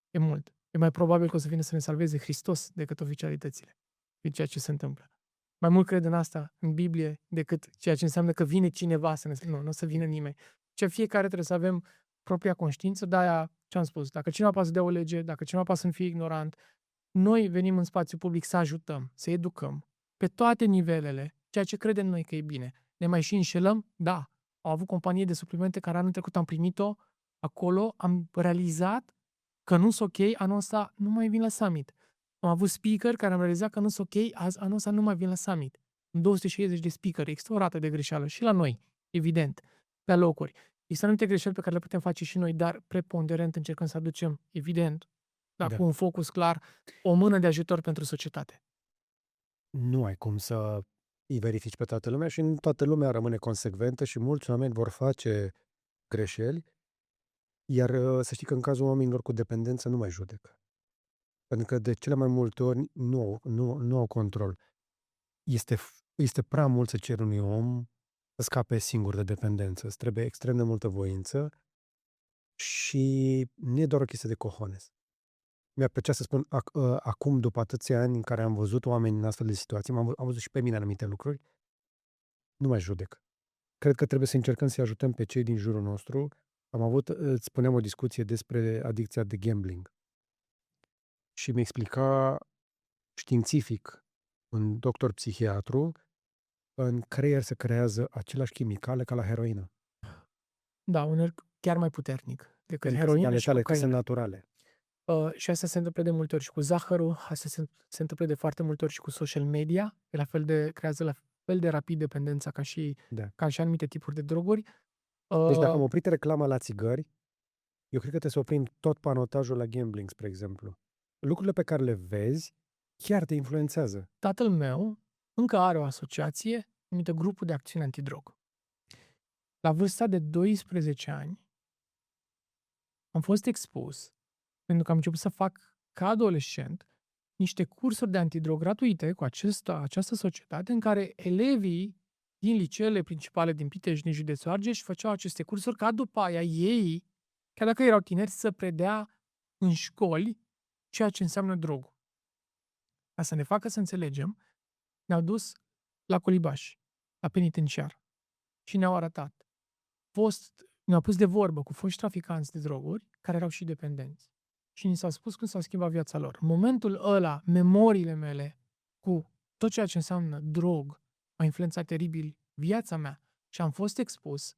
E mult. E mai probabil că o să vină să ne salveze Hristos decât oficialitățile. E ceea ce se întâmplă. Mai mult cred în asta, în Biblie, decât ceea ce înseamnă că vine cineva să ne... Nu o să vină nimeni. Ce fiecare trebuie să avem propria conștiință, de-aia ce am spus. Dacă cineva poate să dea o lege, dacă cineva poate să nu fie ignorant, noi venim în spațiu public să ajutăm, să educăm, pe toate nivelele, ceea ce credem noi că e bine. Ne mai și înșelăm? Da. Au avut companie de suplimente care anul trecut am primit-o acolo, am realizat că nu sunt ok, anul ăsta nu mai vin la summit. Am avut speaker care am realizat că nu sunt ok, azi anul ăsta nu mai vin la summit. 260 de speaker, există o rată de greșeală și la noi, evident, pe locuri. Există anumite greșeli pe care le putem face și noi, dar preponderent încercăm să aducem, evident, dar Da. cu un focus clar, o mână de ajutor pentru societate. Nu ai cum să îi verifici pe toată lumea și toată lumea rămâne consecventă și mulți oameni vor face greșeli, iar să știi că în cazul oamenilor cu dependență nu mai judecă. Pentru că de cele mai multe ori nu au control. Este prea mult să ceri unui om să scape singur de dependență. Îți trebuie extrem de multă voință și nu e doar o chestie de cojones. Mi-ar plăcea să spun, acum, după atâția ani în care am văzut oameni în astfel de situații, am văzut și pe mine anumite lucruri, nu mai judec. Cred că trebuie să încercăm să-i ajutăm pe cei din jurul nostru. Îți spuneam o discuție despre adicția de gambling. Și mi explica științific, un doctor psihiatru, în creier se creează aceleași chimicale ca la heroină. Da, uneori chiar mai puternic decât Pentru că heroină sunt și ale tale, că cocaină. sunt naturale. Și asta se întâmplă de multe ori și cu zahărul, asta se întâmplă de foarte multe ori și cu social media, creează la fel de rapid dependența Da. ca și anumite tipuri de droguri. Deci dacă am oprit reclama la țigări, eu cred că trebuie să oprim tot panotajul la gambling, spre exemplu. Lucrurile pe care le vezi chiar te influențează. Tatăl meu încă are o asociație numită Grupul de Acțiune Antidrog. La vârsta de 12 ani am fost expus, pentru că am început să fac ca adolescent niște cursuri de antidrog gratuite cu această societate în care elevii din liceele principale din Pitești, din județul Argeș, făceau aceste cursuri ca după aia ei, chiar dacă erau tineri, să predea în școli ceea ce înseamnă drogul. Ca să ne facă să înțelegem, ne-au dus la Colibaș, la penitenciar și ne-au arătat. Ne-au pus de vorbă cu foști traficanți de droguri care erau și dependenți. Și ni s-a spus cum s-a schimbat viața lor. În momentul ăla, memoriile mele cu tot ceea ce înseamnă drog a influențat teribil viața mea și am fost expus,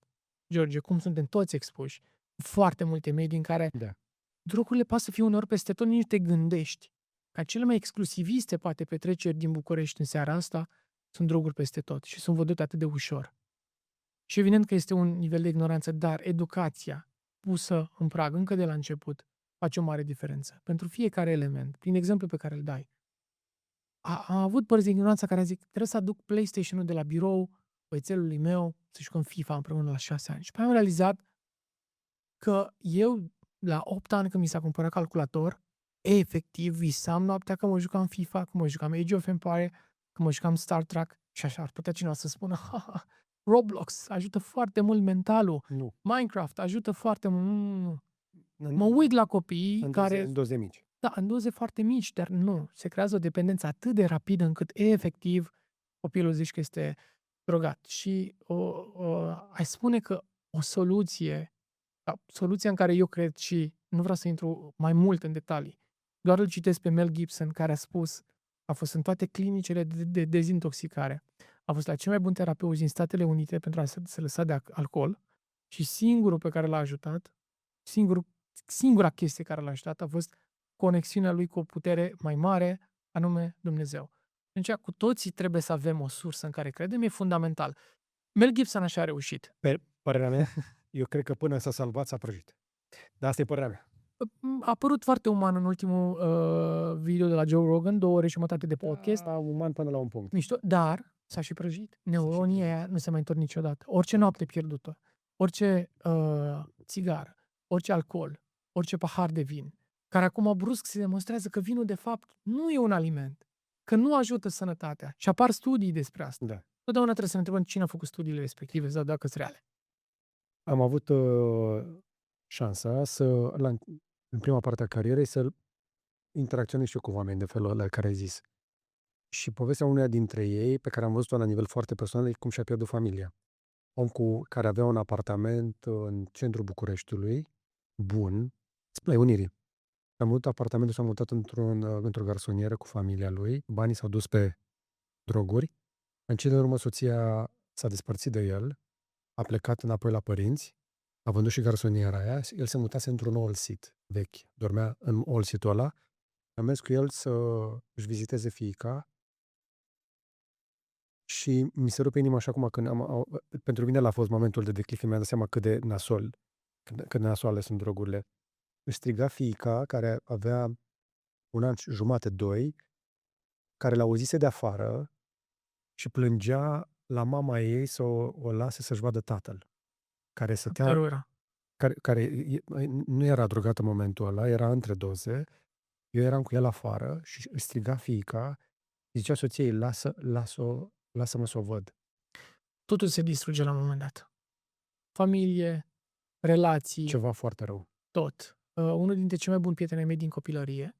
George, cum suntem toți expuși, foarte multe medii în care drogurile pot să fie uneori peste tot, nici nu te gândești. Ca cele mai exclusiviste, poate, petreceri din București în seara asta, sunt droguri peste tot și sunt văzute atât de ușor. Și evident că este un nivel de ignoranță, dar educația pusă în prag încă de la început face o mare diferență. Pentru fiecare element, prin exemplu pe care îl dai. Am avut părți de ignoranță care zic, trebuie să aduc PlayStation-ul de la birou băiețelului meu să jucăm FIFA împreună la 6 ani. Și pe am realizat că eu, la 8 ani când mi s-a cumpărat calculator, efectiv visam noaptea că mă jucam FIFA, că mă jucam Age of Empires, că mă jucam Star Trek și așa ar putea cineva să spună: "Ha, Roblox ajută foarte mult mentalul, Nu. Minecraft ajută foarte mult." Nu. În Mă uit la copiii care în doze mici. da, în doze foarte mici, dar nu, se creează o dependență atât de rapidă încât efectiv copilul zici că este drogat. Și aș spune că o soluție, soluția în care eu cred și nu vreau să intru mai mult în detalii, doar îl citesc pe Mel Gibson care a spus, a fost în toate clinicile de dezintoxicare, a fost la cel mai bun terapeut din Statele Unite pentru a se lăsa de alcool și singurul pe care l-a ajutat, singura chestie care l-a ajutat a fost conexiunea lui cu o putere mai mare, anume Dumnezeu. Deci cu toții trebuie să avem o sursă în care credem, e fundamental. Mel Gibson așa a reușit. Pe părerea mea, eu cred că până s-a salvat, s-a prăjit. Dar asta e părerea mea. A apărut foarte uman în ultimul video de la Joe Rogan, 2 ore și jumătate de podcast. Da, uman până la un punct. Mișto, dar s-a și prăjit. Neuronii aia nu se mai întorc niciodată. Orice noapte pierdută, orice țigară, orice alcool, orice pahar de vin, care acum brusc se demonstrează că vinul de fapt nu e un aliment, că nu ajută sănătatea. Și apar studii despre asta. Da. Totdeauna trebuie să ne întrebăm cine a făcut studiile respective sau dacă sunt reale. Am avut șansa să, în prima parte a carierei, să interacționez și eu cu oameni de felul ăla care ai zis. Și povestea uneia dintre ei, pe care am văzut-o la nivel foarte personal, e cum și-a pierdut familia. Om care avea un apartament în centrul Bucureștiului, bun, spre Unirii. A mutat apartamentul, s-a mutat într-o garsonieră cu familia lui, banii s-au dus pe droguri. În cele din urmă, soția s-a despărțit de el, a plecat înapoi la părinți, a vândut și garsoniera aia, el se mutase într-un old sit vechi, dormea în old sit-ul ăla, am mers cu el să își viziteze fiica și mi se rupe inima așa acum când pentru mine a fost momentul de decliv, mi-am dat seama cât de nasol, cât de nasoale sunt drogurile. Își striga fiica, care avea 1 an și jumate, 2, care l-auzise de afară și plângea la mama ei să o lase să-și vadă tatăl, care stătea, Tărura. care nu era drogat în momentul ăla, era între doze. Eu eram cu el afară și își striga fiica, zicea soției: lasă-mă să o văd. Totul se distruge la un moment dat. Familie, relații, Ceva foarte rău. tot. Unul dintre cei mai buni prieteni ai mei din copilărie,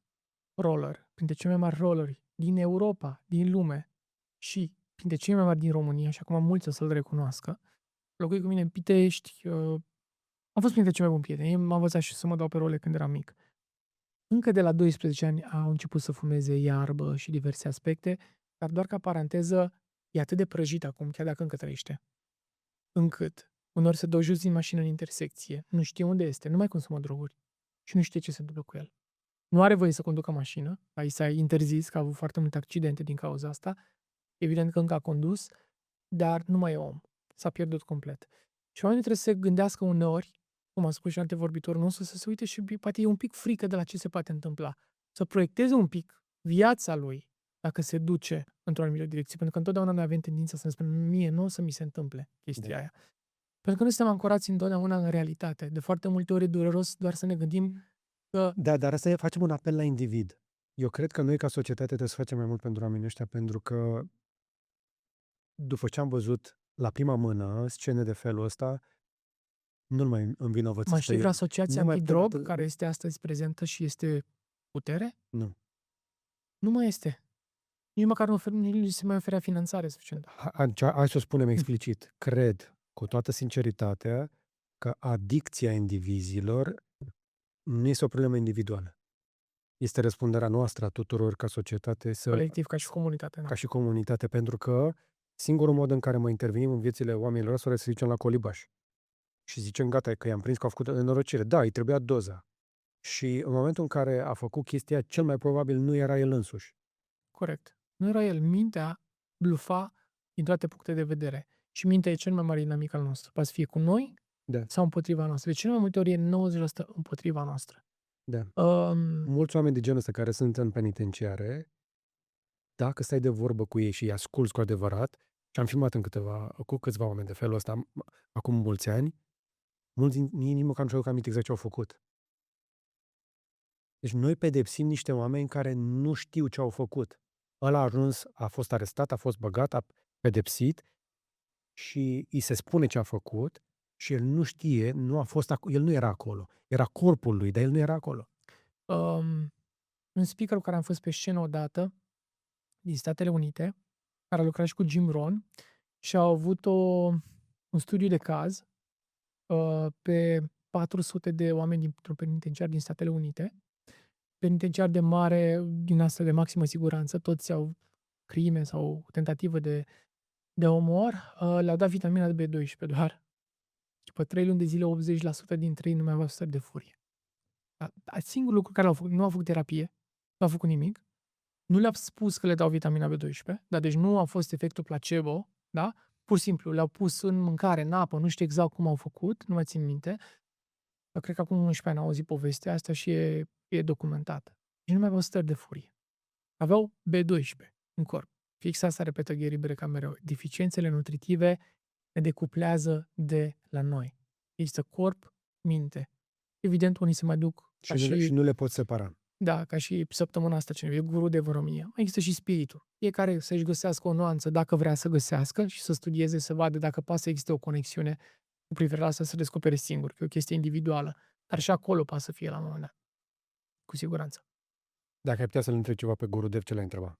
roller, printre cei mai mari rolleri din Europa, din lume și printre cei mai mari din România, și acum mulți o să-l recunoască, locui cu mine în Pitești, am fost printre cei mai buni prieteni. M-a învățat și să mă dau pe role când eram mic. Încă de la 12 ani au început să fumeze iarbă și diverse aspecte, dar doar ca paranteză, e atât de prăjit acum, chiar dacă încă trăiește, încât uneori se dă jos din mașină în intersecție, nu știe unde este, nu mai consumă droguri și nu știe ce se întâmplă cu el. Nu are voie să conducă mașină, aici s-a interzis, că a avut foarte multe accidente din cauza asta, evident că încă a condus, dar nu mai e om, s-a pierdut complet. Și oamenii trebuie să se gândească uneori, cum a spus și antevorbitorul nostru, să se uite și poate e un pic frică de la ce se poate întâmpla. Să proiecteze un pic viața lui dacă se duce într-o anumită direcție. Pentru că întotdeauna noi avem tendința să ne spunem: mie nu o să mi se întâmple chestia aia. Pentru că noi suntem ancorați întotdeauna în realitate. De foarte multe ori e dureros doar să ne gândim că... Da, dar asta facem un apel la individ. Eu cred că noi, ca societate, trebuie să facem mai mult pentru oamenii ăștia, pentru că după ce am văzut la prima mână scene de felul ăsta, nu-l mai învinovățesc Mai pe știi vreo el. asociație Nu mai antidrog pot- care este astăzi prezentă și este putere? Nu. Nu mai este. Nici măcar nu se mai oferea finanțare suficientă. Hai să o spunem explicit. Cred, cu toată sinceritatea, că adicția indivizilor nu este o problemă individuală. Este răspunderea noastră a tuturor ca societate, Colectiv, ca și comunitate. Da. ca și comunitate, pentru că singurul mod în care mai intervenim în viețile oamenilor ăstora să zicem la colibaș. Și zicem: gata, că i-am prins că au făcut nenorocire. Da, îi trebuia doza. Și în momentul în care a făcut chestia, cel mai probabil nu era el însuși. Corect. Nu era el. Mintea blufa din toate punctele de vedere. Și mintea e cel mai mare inamic al nostru. Poate să fie cu noi Da, sau împotriva noastră. De cele mai multe ori e 90% împotriva noastră. da. Mulți oameni de genul ăsta care sunt în penitenciare, dacă stai de vorbă cu ei și îi asculți cu adevărat, și am filmat cu câțiva oameni de felul ăsta acum mulți ani, mulți din ei nici măcar nu și-au aminte exact ce au făcut. Deci noi pedepsim niște oameni care nu știu ce au făcut. Ăla a fost arestat, a fost băgat, a pedepsit și îi se spune ce a făcut și el nu știe, el nu era acolo. Era corpul lui, dar el nu era acolo. Un speaker cu care am fost pe scenă odată, din Statele Unite, care a lucrat și cu Jim Rohn și au avut un studiu de caz pe 400 de oameni dintr-un penitenciar din Statele Unite. Penitenciar de mare, din asta de maximă siguranță, toți au crime sau tentativă de omor, le-au dat vitamina B12 doar. După 3 luni de zile, 80% dintre ei nu mai aveau stări de furie. Singurul lucru care l-au făcut, nu au făcut terapie, nu au făcut nimic, nu le-au spus că le dau vitamina B12, dar deci nu a fost efectul placebo, da? Pur și simplu, le-au pus în mâncare, în apă, nu știu exact cum au făcut, nu mai țin minte. Cred că acum 11 ani au auzit povestea asta și e documentată. Și nu mai aveau stări de furie. Aveau B12 în corp. Fix asta repetă Gary Brecka mereu. Deficiențele nutritive ne decuplează de la noi. Există corp, minte. Evident, unii se mai duc Și nu le poți separa. Da, ca și săptămâna asta cineva, e guru de în România. Mai există și spiritul. Fiecare să-și găsească o nuanță dacă vrea să găsească și să studieze, să vadă dacă poate să existe o conexiune cu privire la asta, să descopere singur, că e o chestie individuală. Dar și acolo poate să fie la un moment dat. Cu siguranță. Dacă ai putea să-l întrebi ceva pe Gurudev, ce l-ai întreba?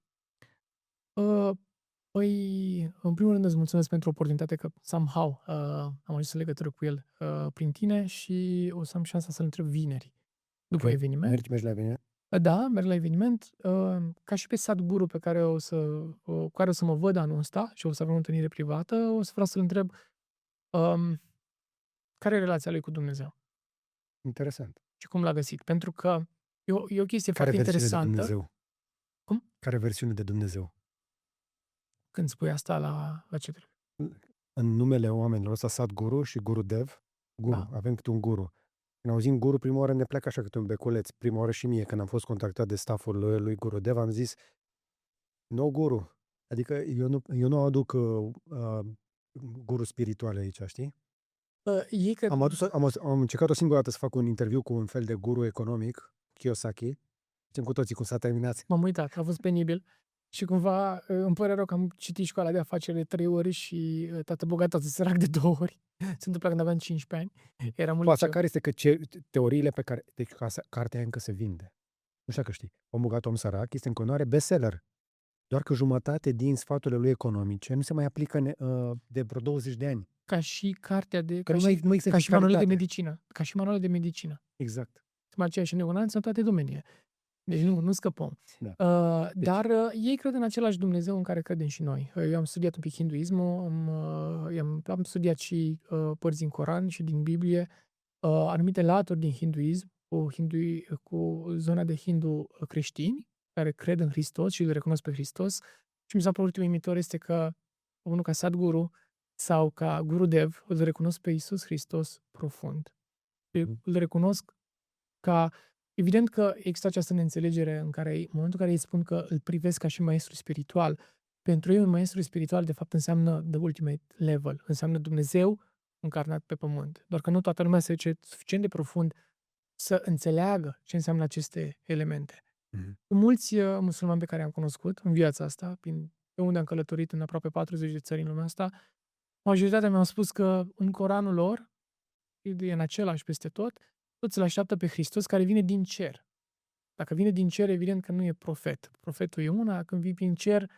Păi, în primul rând îți mulțumesc pentru oportunitate că somehow am ajuns în legătură cu el prin tine și o să am șansa să-l întreb vineri, după eveniment. Mergi la eveniment? Da, merg la eveniment. Ca și pe Sadhguru cu care o să mă văd anul ăsta și o să avem o întâlnire privată, o să vreau să-l întreb care e relația lui cu Dumnezeu Interesant. și cum l-a găsit. Pentru că e o chestie Care foarte versiune de interesantă. Dumnezeu? Cum? Care versiune de Dumnezeu? Când spui asta la ce trebuie? În numele oamenilor ăsta, Sadhguru și Gurudev. Guru, Da. avem câte un guru. Când auzim guru, prima oară ne pleacă așa câte un beculeț. Prima oară și mie, când am fost contactat de stafful lui Gurudev, am zis, no guru. Adică eu nu aduc guru spirituale aici, știi? Ei cred... Am încercat o singură dată să fac un interviu cu un fel de guru economic, Kiyosaki. Știm cu toții cum s-a terminat. M-am uitat, a fost penibil. Și cumva îmi pare rău că am citit școala de afaceri de 3 ori și tată bogat, tată sărac de 2 ori. Se întâmplă când aveam 15 ani. Eram în Fața liceu. care este că teoriile pe care... Deci cartea încă se vinde. Nu știu că știi. Om bogat, om sărac este în continuare bestseller. Doar că jumătate din sfaturile lui economice nu se mai aplică de vreo 20 de ani. Ca și cartea de... Că Ca și manualele de medicină. Ca și manualele de medicină. Exact. Sunt aceeași negonanță în toate domeniile. Deci nu scăpăm. Da. Dar ei cred în același Dumnezeu în care credem și noi. Eu am studiat un pic hinduismul, am studiat și părți din Coran și din Biblie, anumite laturi din hinduism, cu zona de hindu creștini, care cred în Hristos și îl recunosc pe Hristos. Și mi s-a părut uimitor este că unul ca Sadhguru sau ca Gurudev îl recunosc pe Iisus Hristos profund. Îl recunosc ca... Evident că există această neînțelegere în momentul în care îi spun că îl privesc ca și maestru spiritual. Pentru ei un maestru spiritual de fapt înseamnă the ultimate level, înseamnă Dumnezeu încarnat pe pământ. Doar că nu toată lumea se duce suficient de profund să înțeleagă ce înseamnă aceste elemente. Mulți musulmani pe care am cunoscut în viața asta, pe unde am călătorit în aproape 40 de țări în lumea asta, majoritatea mi-au spus că în Coranul lor, e în același peste tot, toți îl așteaptă pe Hristos care vine din cer. Dacă vine din cer, evident că nu e profet. Profetul e una, când vii din cer,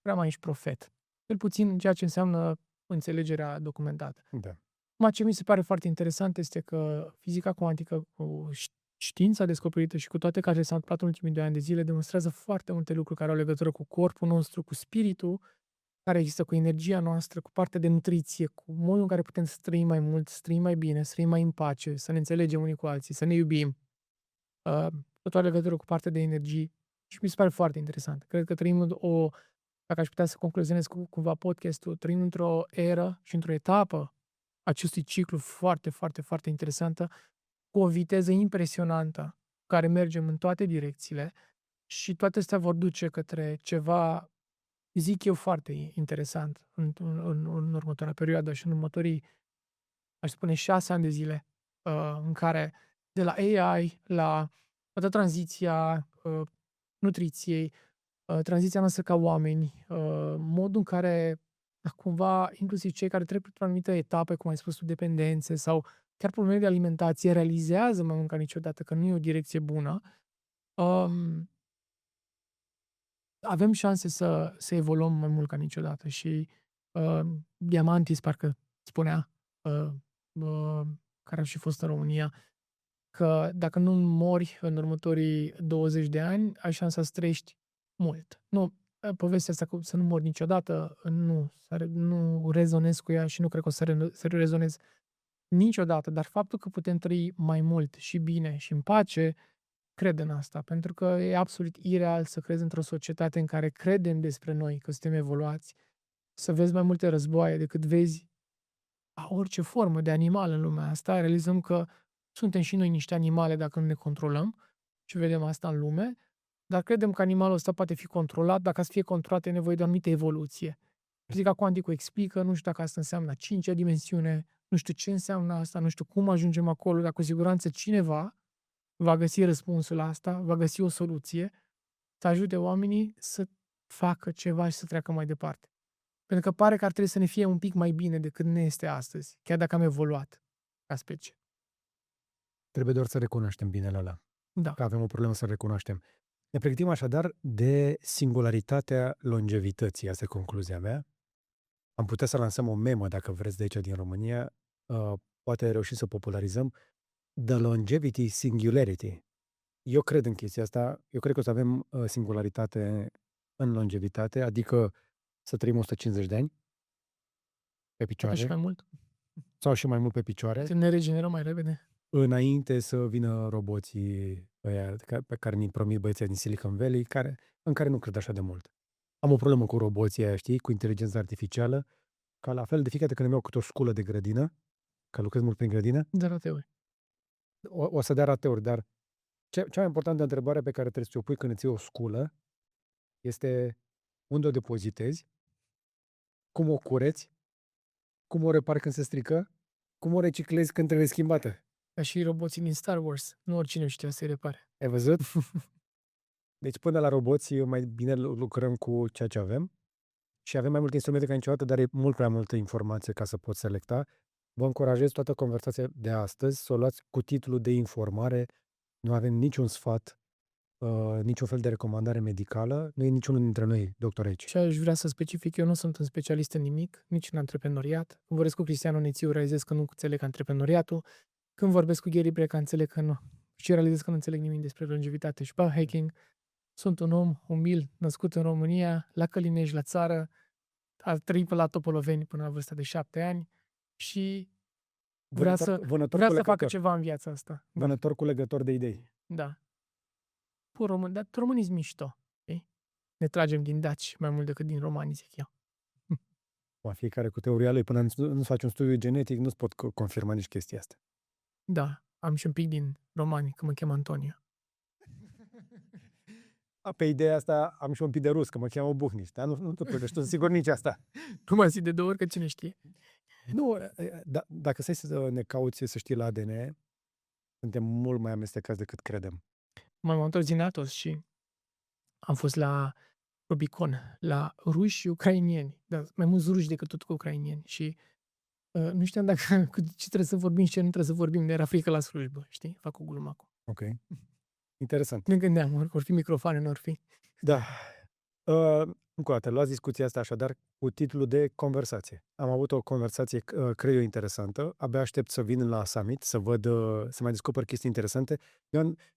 prea mai ești profet. Cel puțin în ceea ce înseamnă înțelegerea documentată. Da. Ce mi se pare foarte interesant este că fizica cuantică, cu știința descoperită și cu toate care s-au întâmplat în ultimii 2 ani de zile, demonstrează foarte multe lucruri care au legătură cu corpul nostru, cu spiritul, care există cu energia noastră, cu partea de nutriție, cu modul în care putem să trăim mai mult, să trăim mai bine, să trăim mai în pace, să ne înțelegem unii cu alții, să ne iubim. Tot are legătură cu partea de energie și mi se pare foarte interesant. Cred că trăim dacă aș putea să concluzionez cumva podcastul, trăim într-o eră și într-o etapă acestui ciclu foarte, foarte, foarte interesantă, cu o viteză impresionantă, care mergem în toate direcțiile și toate astea vor duce către ceva, zic eu, foarte interesant în următoarea perioadă și în următorii, aș spune, 6 ani de zile, în care de la AI la toată tranziția nutriției, tranziția noastră ca oameni, modul în care cumva inclusiv cei care trec printr-o anumită etapă, cum ai spus tu, dependențe sau chiar probleme de alimentație, realizează mai mult ca niciodată că nu e o direcție bună. Um, Avem șanse să evoluăm mai mult ca niciodată și Diamantis parcă spunea, uh, care a și fost în România, că dacă nu mori în următorii 20 de ani, ai șansa să trăiești mult. Nu, povestea asta cu să nu mori niciodată, nu rezonez cu ea și nu cred că o să rezonez niciodată, dar faptul că putem trăi mai mult și bine și în pace, cred în asta, pentru că e absolut ireal să crezi într-o societate în care credem despre noi că suntem evoluați, să vezi mai multe războaie decât vezi orice formă de animal în lumea asta. Realizăm că suntem și noi niște animale dacă nu ne controlăm și vedem asta în lume, dar credem că animalul ăsta poate fi controlat. Dacă să fie controlat, e nevoie de o anumită evoluție. Fizica cuantică explică, nu știu dacă asta înseamnă a cincea dimensiune, nu știu ce înseamnă asta, nu știu cum ajungem acolo, dar cu siguranță cineva va găsi răspunsul la asta, va găsi o soluție, să ajute oamenii să facă ceva și să treacă mai departe. Pentru că pare că ar trebui să ne fie un pic mai bine decât ne este astăzi, chiar dacă am evoluat ca specie. Trebuie doar să recunoaștem binele ăla, Da. că avem o problemă să recunoaștem. Ne pregătim așadar de singularitatea longevității, asta e concluzia mea. Am putea să lansăm o memă, dacă vreți, de aici din România, poate reușim să popularizăm The Longevity Singularity. Eu cred în chestia asta, eu cred că o să avem singularitate în longevitate, adică să trăim 150 de ani pe Poate și picioare, mai mult. sau și mai mult pe picioare, Să ne regenerăm mai repede. înainte să vină roboții ăia pe care ni-i promit băieții din Silicon Valley, în care nu cred așa de mult. Am o problemă cu roboții aia, știi, cu inteligența artificială, ca la fel de fiecare dată când îmi iau câte o șculă de grădină, că lucrez mult prin grădină, De rateuri. o să dea rateuri, dar cea mai importantă întrebare pe care trebuie să o pui când îți iei o sculă este unde o depozitezi, cum o cureți, cum o repari când se strică, cum o reciclezi când trebuie schimbată. Ca și roboții din Star Wars. Nu oricine știa să-i repare. Ai văzut? Deci până la roboți mai bine lucrăm cu ceea ce avem și avem mai multe instrumente ca niciodată, dar e mult prea multă informație ca să poți selecta. Vă încurajez toată conversația de astăzi să o luați cu titlul de informare. Nu avem niciun sfat, niciun fel de recomandare medicală. Nu e niciunul dintre noi doctor aici. Și aș vrea să specific, eu nu sunt un specialist în nimic, nici în antreprenoriat. Când vorbesc cu Cristiano Nețiu, realizez că nu înțeleg antreprenoriatul. Când vorbesc cu Gary Breca, înțeleg că nu. Și realizez că nu înțeleg nimic despre longevitate și biohacking. Sunt un om umil, născut în România, la Călinești, la țară, a trăit pe la Topoloveni până la vârsta de 7 ani și vrea să facă ceva în viața asta. Vânător cu legător de idei. Da. Pur român, dar românii sunt mișto. Okay? Ne tragem din daci mai mult decât din romani, zic eu. Fiecare cu teoria lui. Până nu faci un studiu genetic, nu-ți pot confirma nici chestia asta. Da, am și un pic din romani, că mă chem Antonio. Pe ideea asta am și un pic de rus, că mă cheamă Buhniș, dar nu te plătești, sigur nici asta. Nu mă zic de 2 ori, că cine știe. Nu, dacă stai să ne cauți să știi la ADN, suntem mult mai amestecați decât credem. M-am întors din Atos și am fost la Rubicon, la ruși și ucrainieni, dar mai mulți ruși decât tot cu ucrainieni și nu știam dacă cu ce trebuie să vorbim și ce nu trebuie să vorbim, ne era frică la slujbă, știi? Fac o glumă acum. Ok. Interesant. Ne gândeam, ori fi microfoane, nu ori fi. Da. Încă o dată, luați discuția asta așadar cu titlul de conversație. Am avut o conversație, cred eu, interesantă. Abia aștept să vin la summit, să văd, să mai descoper chestii interesante.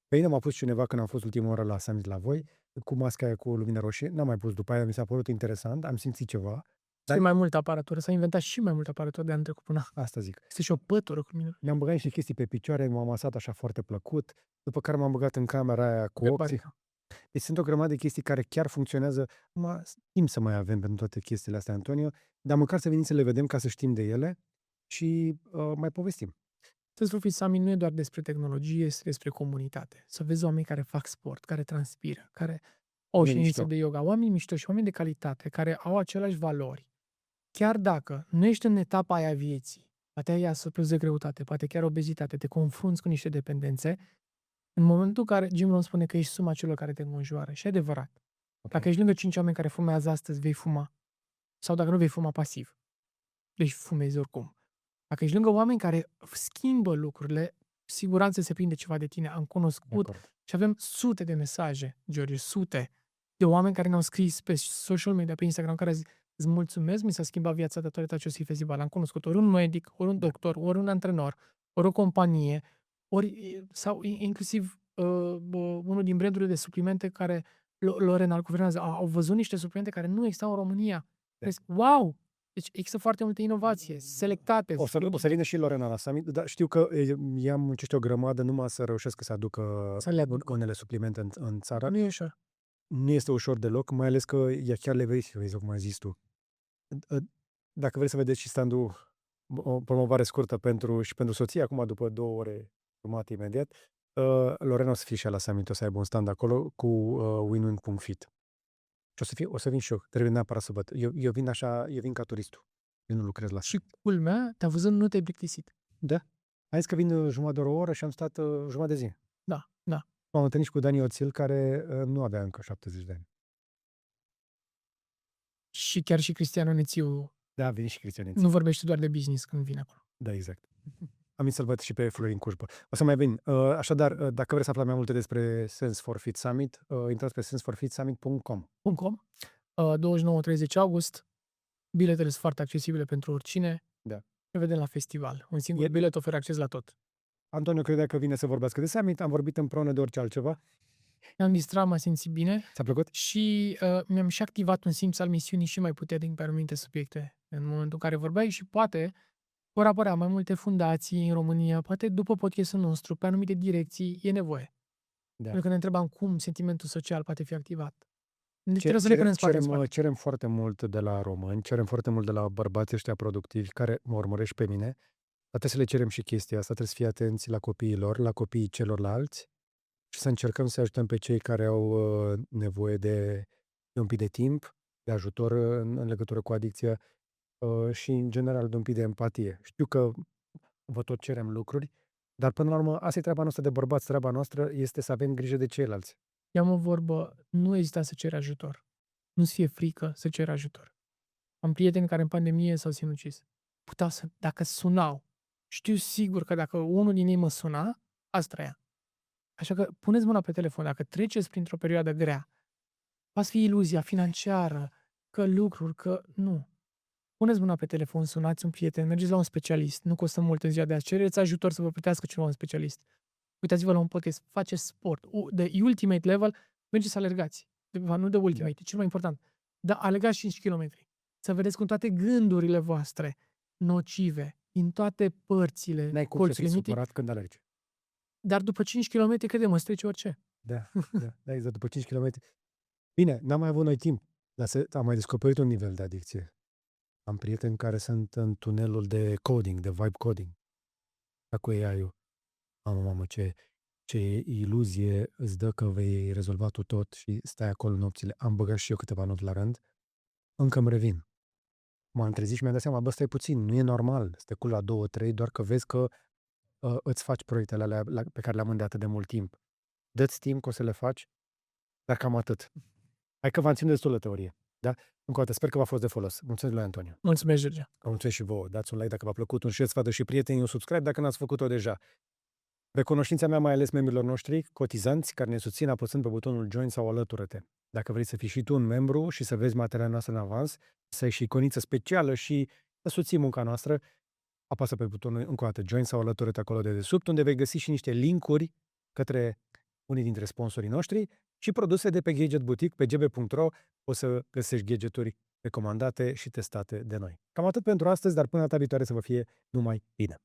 Pe mine m-a pus cineva când am fost ultima oră la summit la voi, cu masca aia cu lumină roșie. N-am mai pus după aia, mi s-a părut interesant, am simțit ceva. Dar mai multă aparatură, s-a inventat și mai multă aparatură de anul trecut până. Asta zic. Este și o pătură cu lumină. Mi-am băgat niște chestii pe picioare, m-am masat așa foarte plăcut, după care m-am băgat în camera aia cu opții. Deci sunt o grămadă de chestii care chiar funcționează. Timp să mai avem pentru toate chestiile astea, Antonio, dar măcar să venim să le vedem ca să știm de ele și mai povestim. Tesla Summit nu e doar despre tehnologie, este despre comunitate. Să vezi oameni care fac sport, care transpiră, care au ședințe de yoga, oameni mișto și oameni de calitate, care au aceleași valori. Chiar dacă nu ești în etapa aia vieții, poate ai surplus de greutate, poate chiar obezitate, te confrunți cu niște dependențe, În momentul în care Jim Rohn spune că ești suma celor care te înconjoară, și e adevărat. Ok. Dacă ești lângă 5 oameni care fumează astăzi, vei fuma. Sau dacă nu, vei fuma pasiv. Deci fumezi oricum. Dacă ești lângă oameni care schimbă lucrurile, siguranță se prinde ceva de tine. Am De cunoscut acord. și avem sute de mesaje, George, sute de oameni care ne-au scris pe social media, pe Instagram, care zic, îți mulțumesc, mi s-a schimbat viața datorită acestui festival. Am cunoscut ori un medic, ori un doctor, ori un antrenor, ori o companie, sau inclusiv unul din brandurile de suplimente care L'Oréal guvernează. Au văzut niște suplimente care nu existau în România. Crezi, wow! Deci există foarte multă inovație, selectate. O să vină și Lorena la summit, dar știu că ea muncește o grămadă numai să reușesc să aducă Să le aducă. unele suplimente în țară. Nu e ușor. Nu este ușor deloc, mai ales că ea chiar le vezi, cum ai zis tu. Dacă vrei să vedeți și standul, o promovare scurtă pentru soție, acum după 2 ore jumate imediat, Lorena o să fie și ea la summit, o să aibă un stand acolo cu winwin.fit. Și o să vin și eu, trebuie neapărat să văd. Eu vin ca turistul. Eu nu lucrez la Și culmea, te-a văzut, nu te-ai plictisit. Da. Ai zis că vin jumătate de oră, o oră și am stat jumătate de zi. Da, da. M-am întâlnit și cu Dani Oțil, care nu avea încă 70 de ani. Și chiar și Cristian Onețiu Da, a venit și Cristian. nu vorbește doar de business când vine acolo. Da, exact. Am venit să-l văd și pe Florin Cușbă. O să mai vin. Așadar, dacă vreți să aflați mai multe despre Sense for Fit Summit, intrați pe senseforfitsummit.com. 29-30 august, biletele sunt foarte accesibile pentru oricine. Da. Ne vedem la festival. Un singur bilet oferă acces la tot. Antonio credea că vine să vorbească de summit, am vorbit împreună de orice altceva. Ne-am distrat, m-am simțit bine Ți-a plăcut? și mi-am și activat un simț al misiunii și mai puternic pe anumite subiecte în momentul în care vorbeai și poate vor apărea mai multe fundații în România, poate după podcastul nostru, pe anumite direcții, e nevoie. Da. Pentru că ne întrebam cum sentimentul social poate fi activat. Deci trebuie să ne punem spate în spate. Cerem foarte mult de la români, cerem foarte mult de la bărbații ăștia productivi care mă urmărești pe mine, dar trebuie să le cerem și chestia asta, trebuie să fie atenți la copiii lor, la copiii celorlalți și să încercăm să ajutăm pe cei care au nevoie de un pic de timp, de ajutor în legătură cu adicția și, în general, de un pic de empatie. Știu că vă tot cerem lucruri, dar, până la urmă, asta e treaba noastră de bărbați. Treaba noastră este să avem grijă de ceilalți. I-am o vorbă, nu ezita să ceri ajutor. Nu-ți fie frică să ceri ajutor. Am prieteni care în pandemie s-au sinucis. Puteau să, dacă sunau, știu sigur că dacă unul din ei mă suna, asta trăia. Așa că puneți mâna pe telefon, dacă treceți printr-o perioadă grea, poate fi iluzia financiară, că lucruri, că nu. Puneți mâna pe telefon, sunați un prieten, mergeți la un specialist, nu costă mult în ziua de azi, cereți ajutor să vă plătească cineva un specialist. Uitați-vă la un podcast, faceți sport. De ultimate level, mergeți să alergați. Nu de ultimate, cel mai important. Dar alergați 5 km. Să vedeți cum toate gândurile voastre nocive, din toate părțile, N-ai cum să fii colțurile supărat când alergi. dar după 5 km, crede-mă, îți trece orice. Da, exact, după 5 km. Bine, n-am mai avut noi timp, dar am mai descoperit un nivel de adicție. Am prieteni care sunt în tunelul de coding, de vibe coding. Cu AI-ul. Mamă, ce iluzie îți dă că vei rezolva tu tot și stai acolo nopțile. Am băgat și eu câteva nopți la rând. Încă îmi revin. M-am trezit și mi-am dat seama, bă, stai puțin, nu e normal să te culci la 2-3, doar că vezi că îți faci proiectele alea pe care le-am de atât de mult timp. Dă-ți timp că o să le faci, dar cam atât. Hai că v-am ținut destul de teorie. Da? Încă o dată, sper că v-a fost de folos. Mulțumesc lui Antonio. Mulțumesc, George. Mulțumesc și vouă. Dați un like dacă v-a plăcut, un share, sfată și prietenii, un subscribe dacă n-ați făcut-o deja. Recunoștința mea mai ales membrilor noștri, cotizanți, care ne susțin apăsând pe butonul Join sau Alătură-te. Dacă vrei să fii și tu un membru și să vezi materialele noastre în avans, să ai și iconiță specială și să susții munca noastră, apasă pe butonul încă o dată Join sau Alătură-te acolo de desubt, unde vei găsi și niște linkuri către unii dintre sponsorii noștri și produse de pe Gadget Boutique, pe gb.ro, o să găsești gadgeturi recomandate și testate de noi. Cam atât pentru astăzi, dar până data viitoare să vă fie numai bine.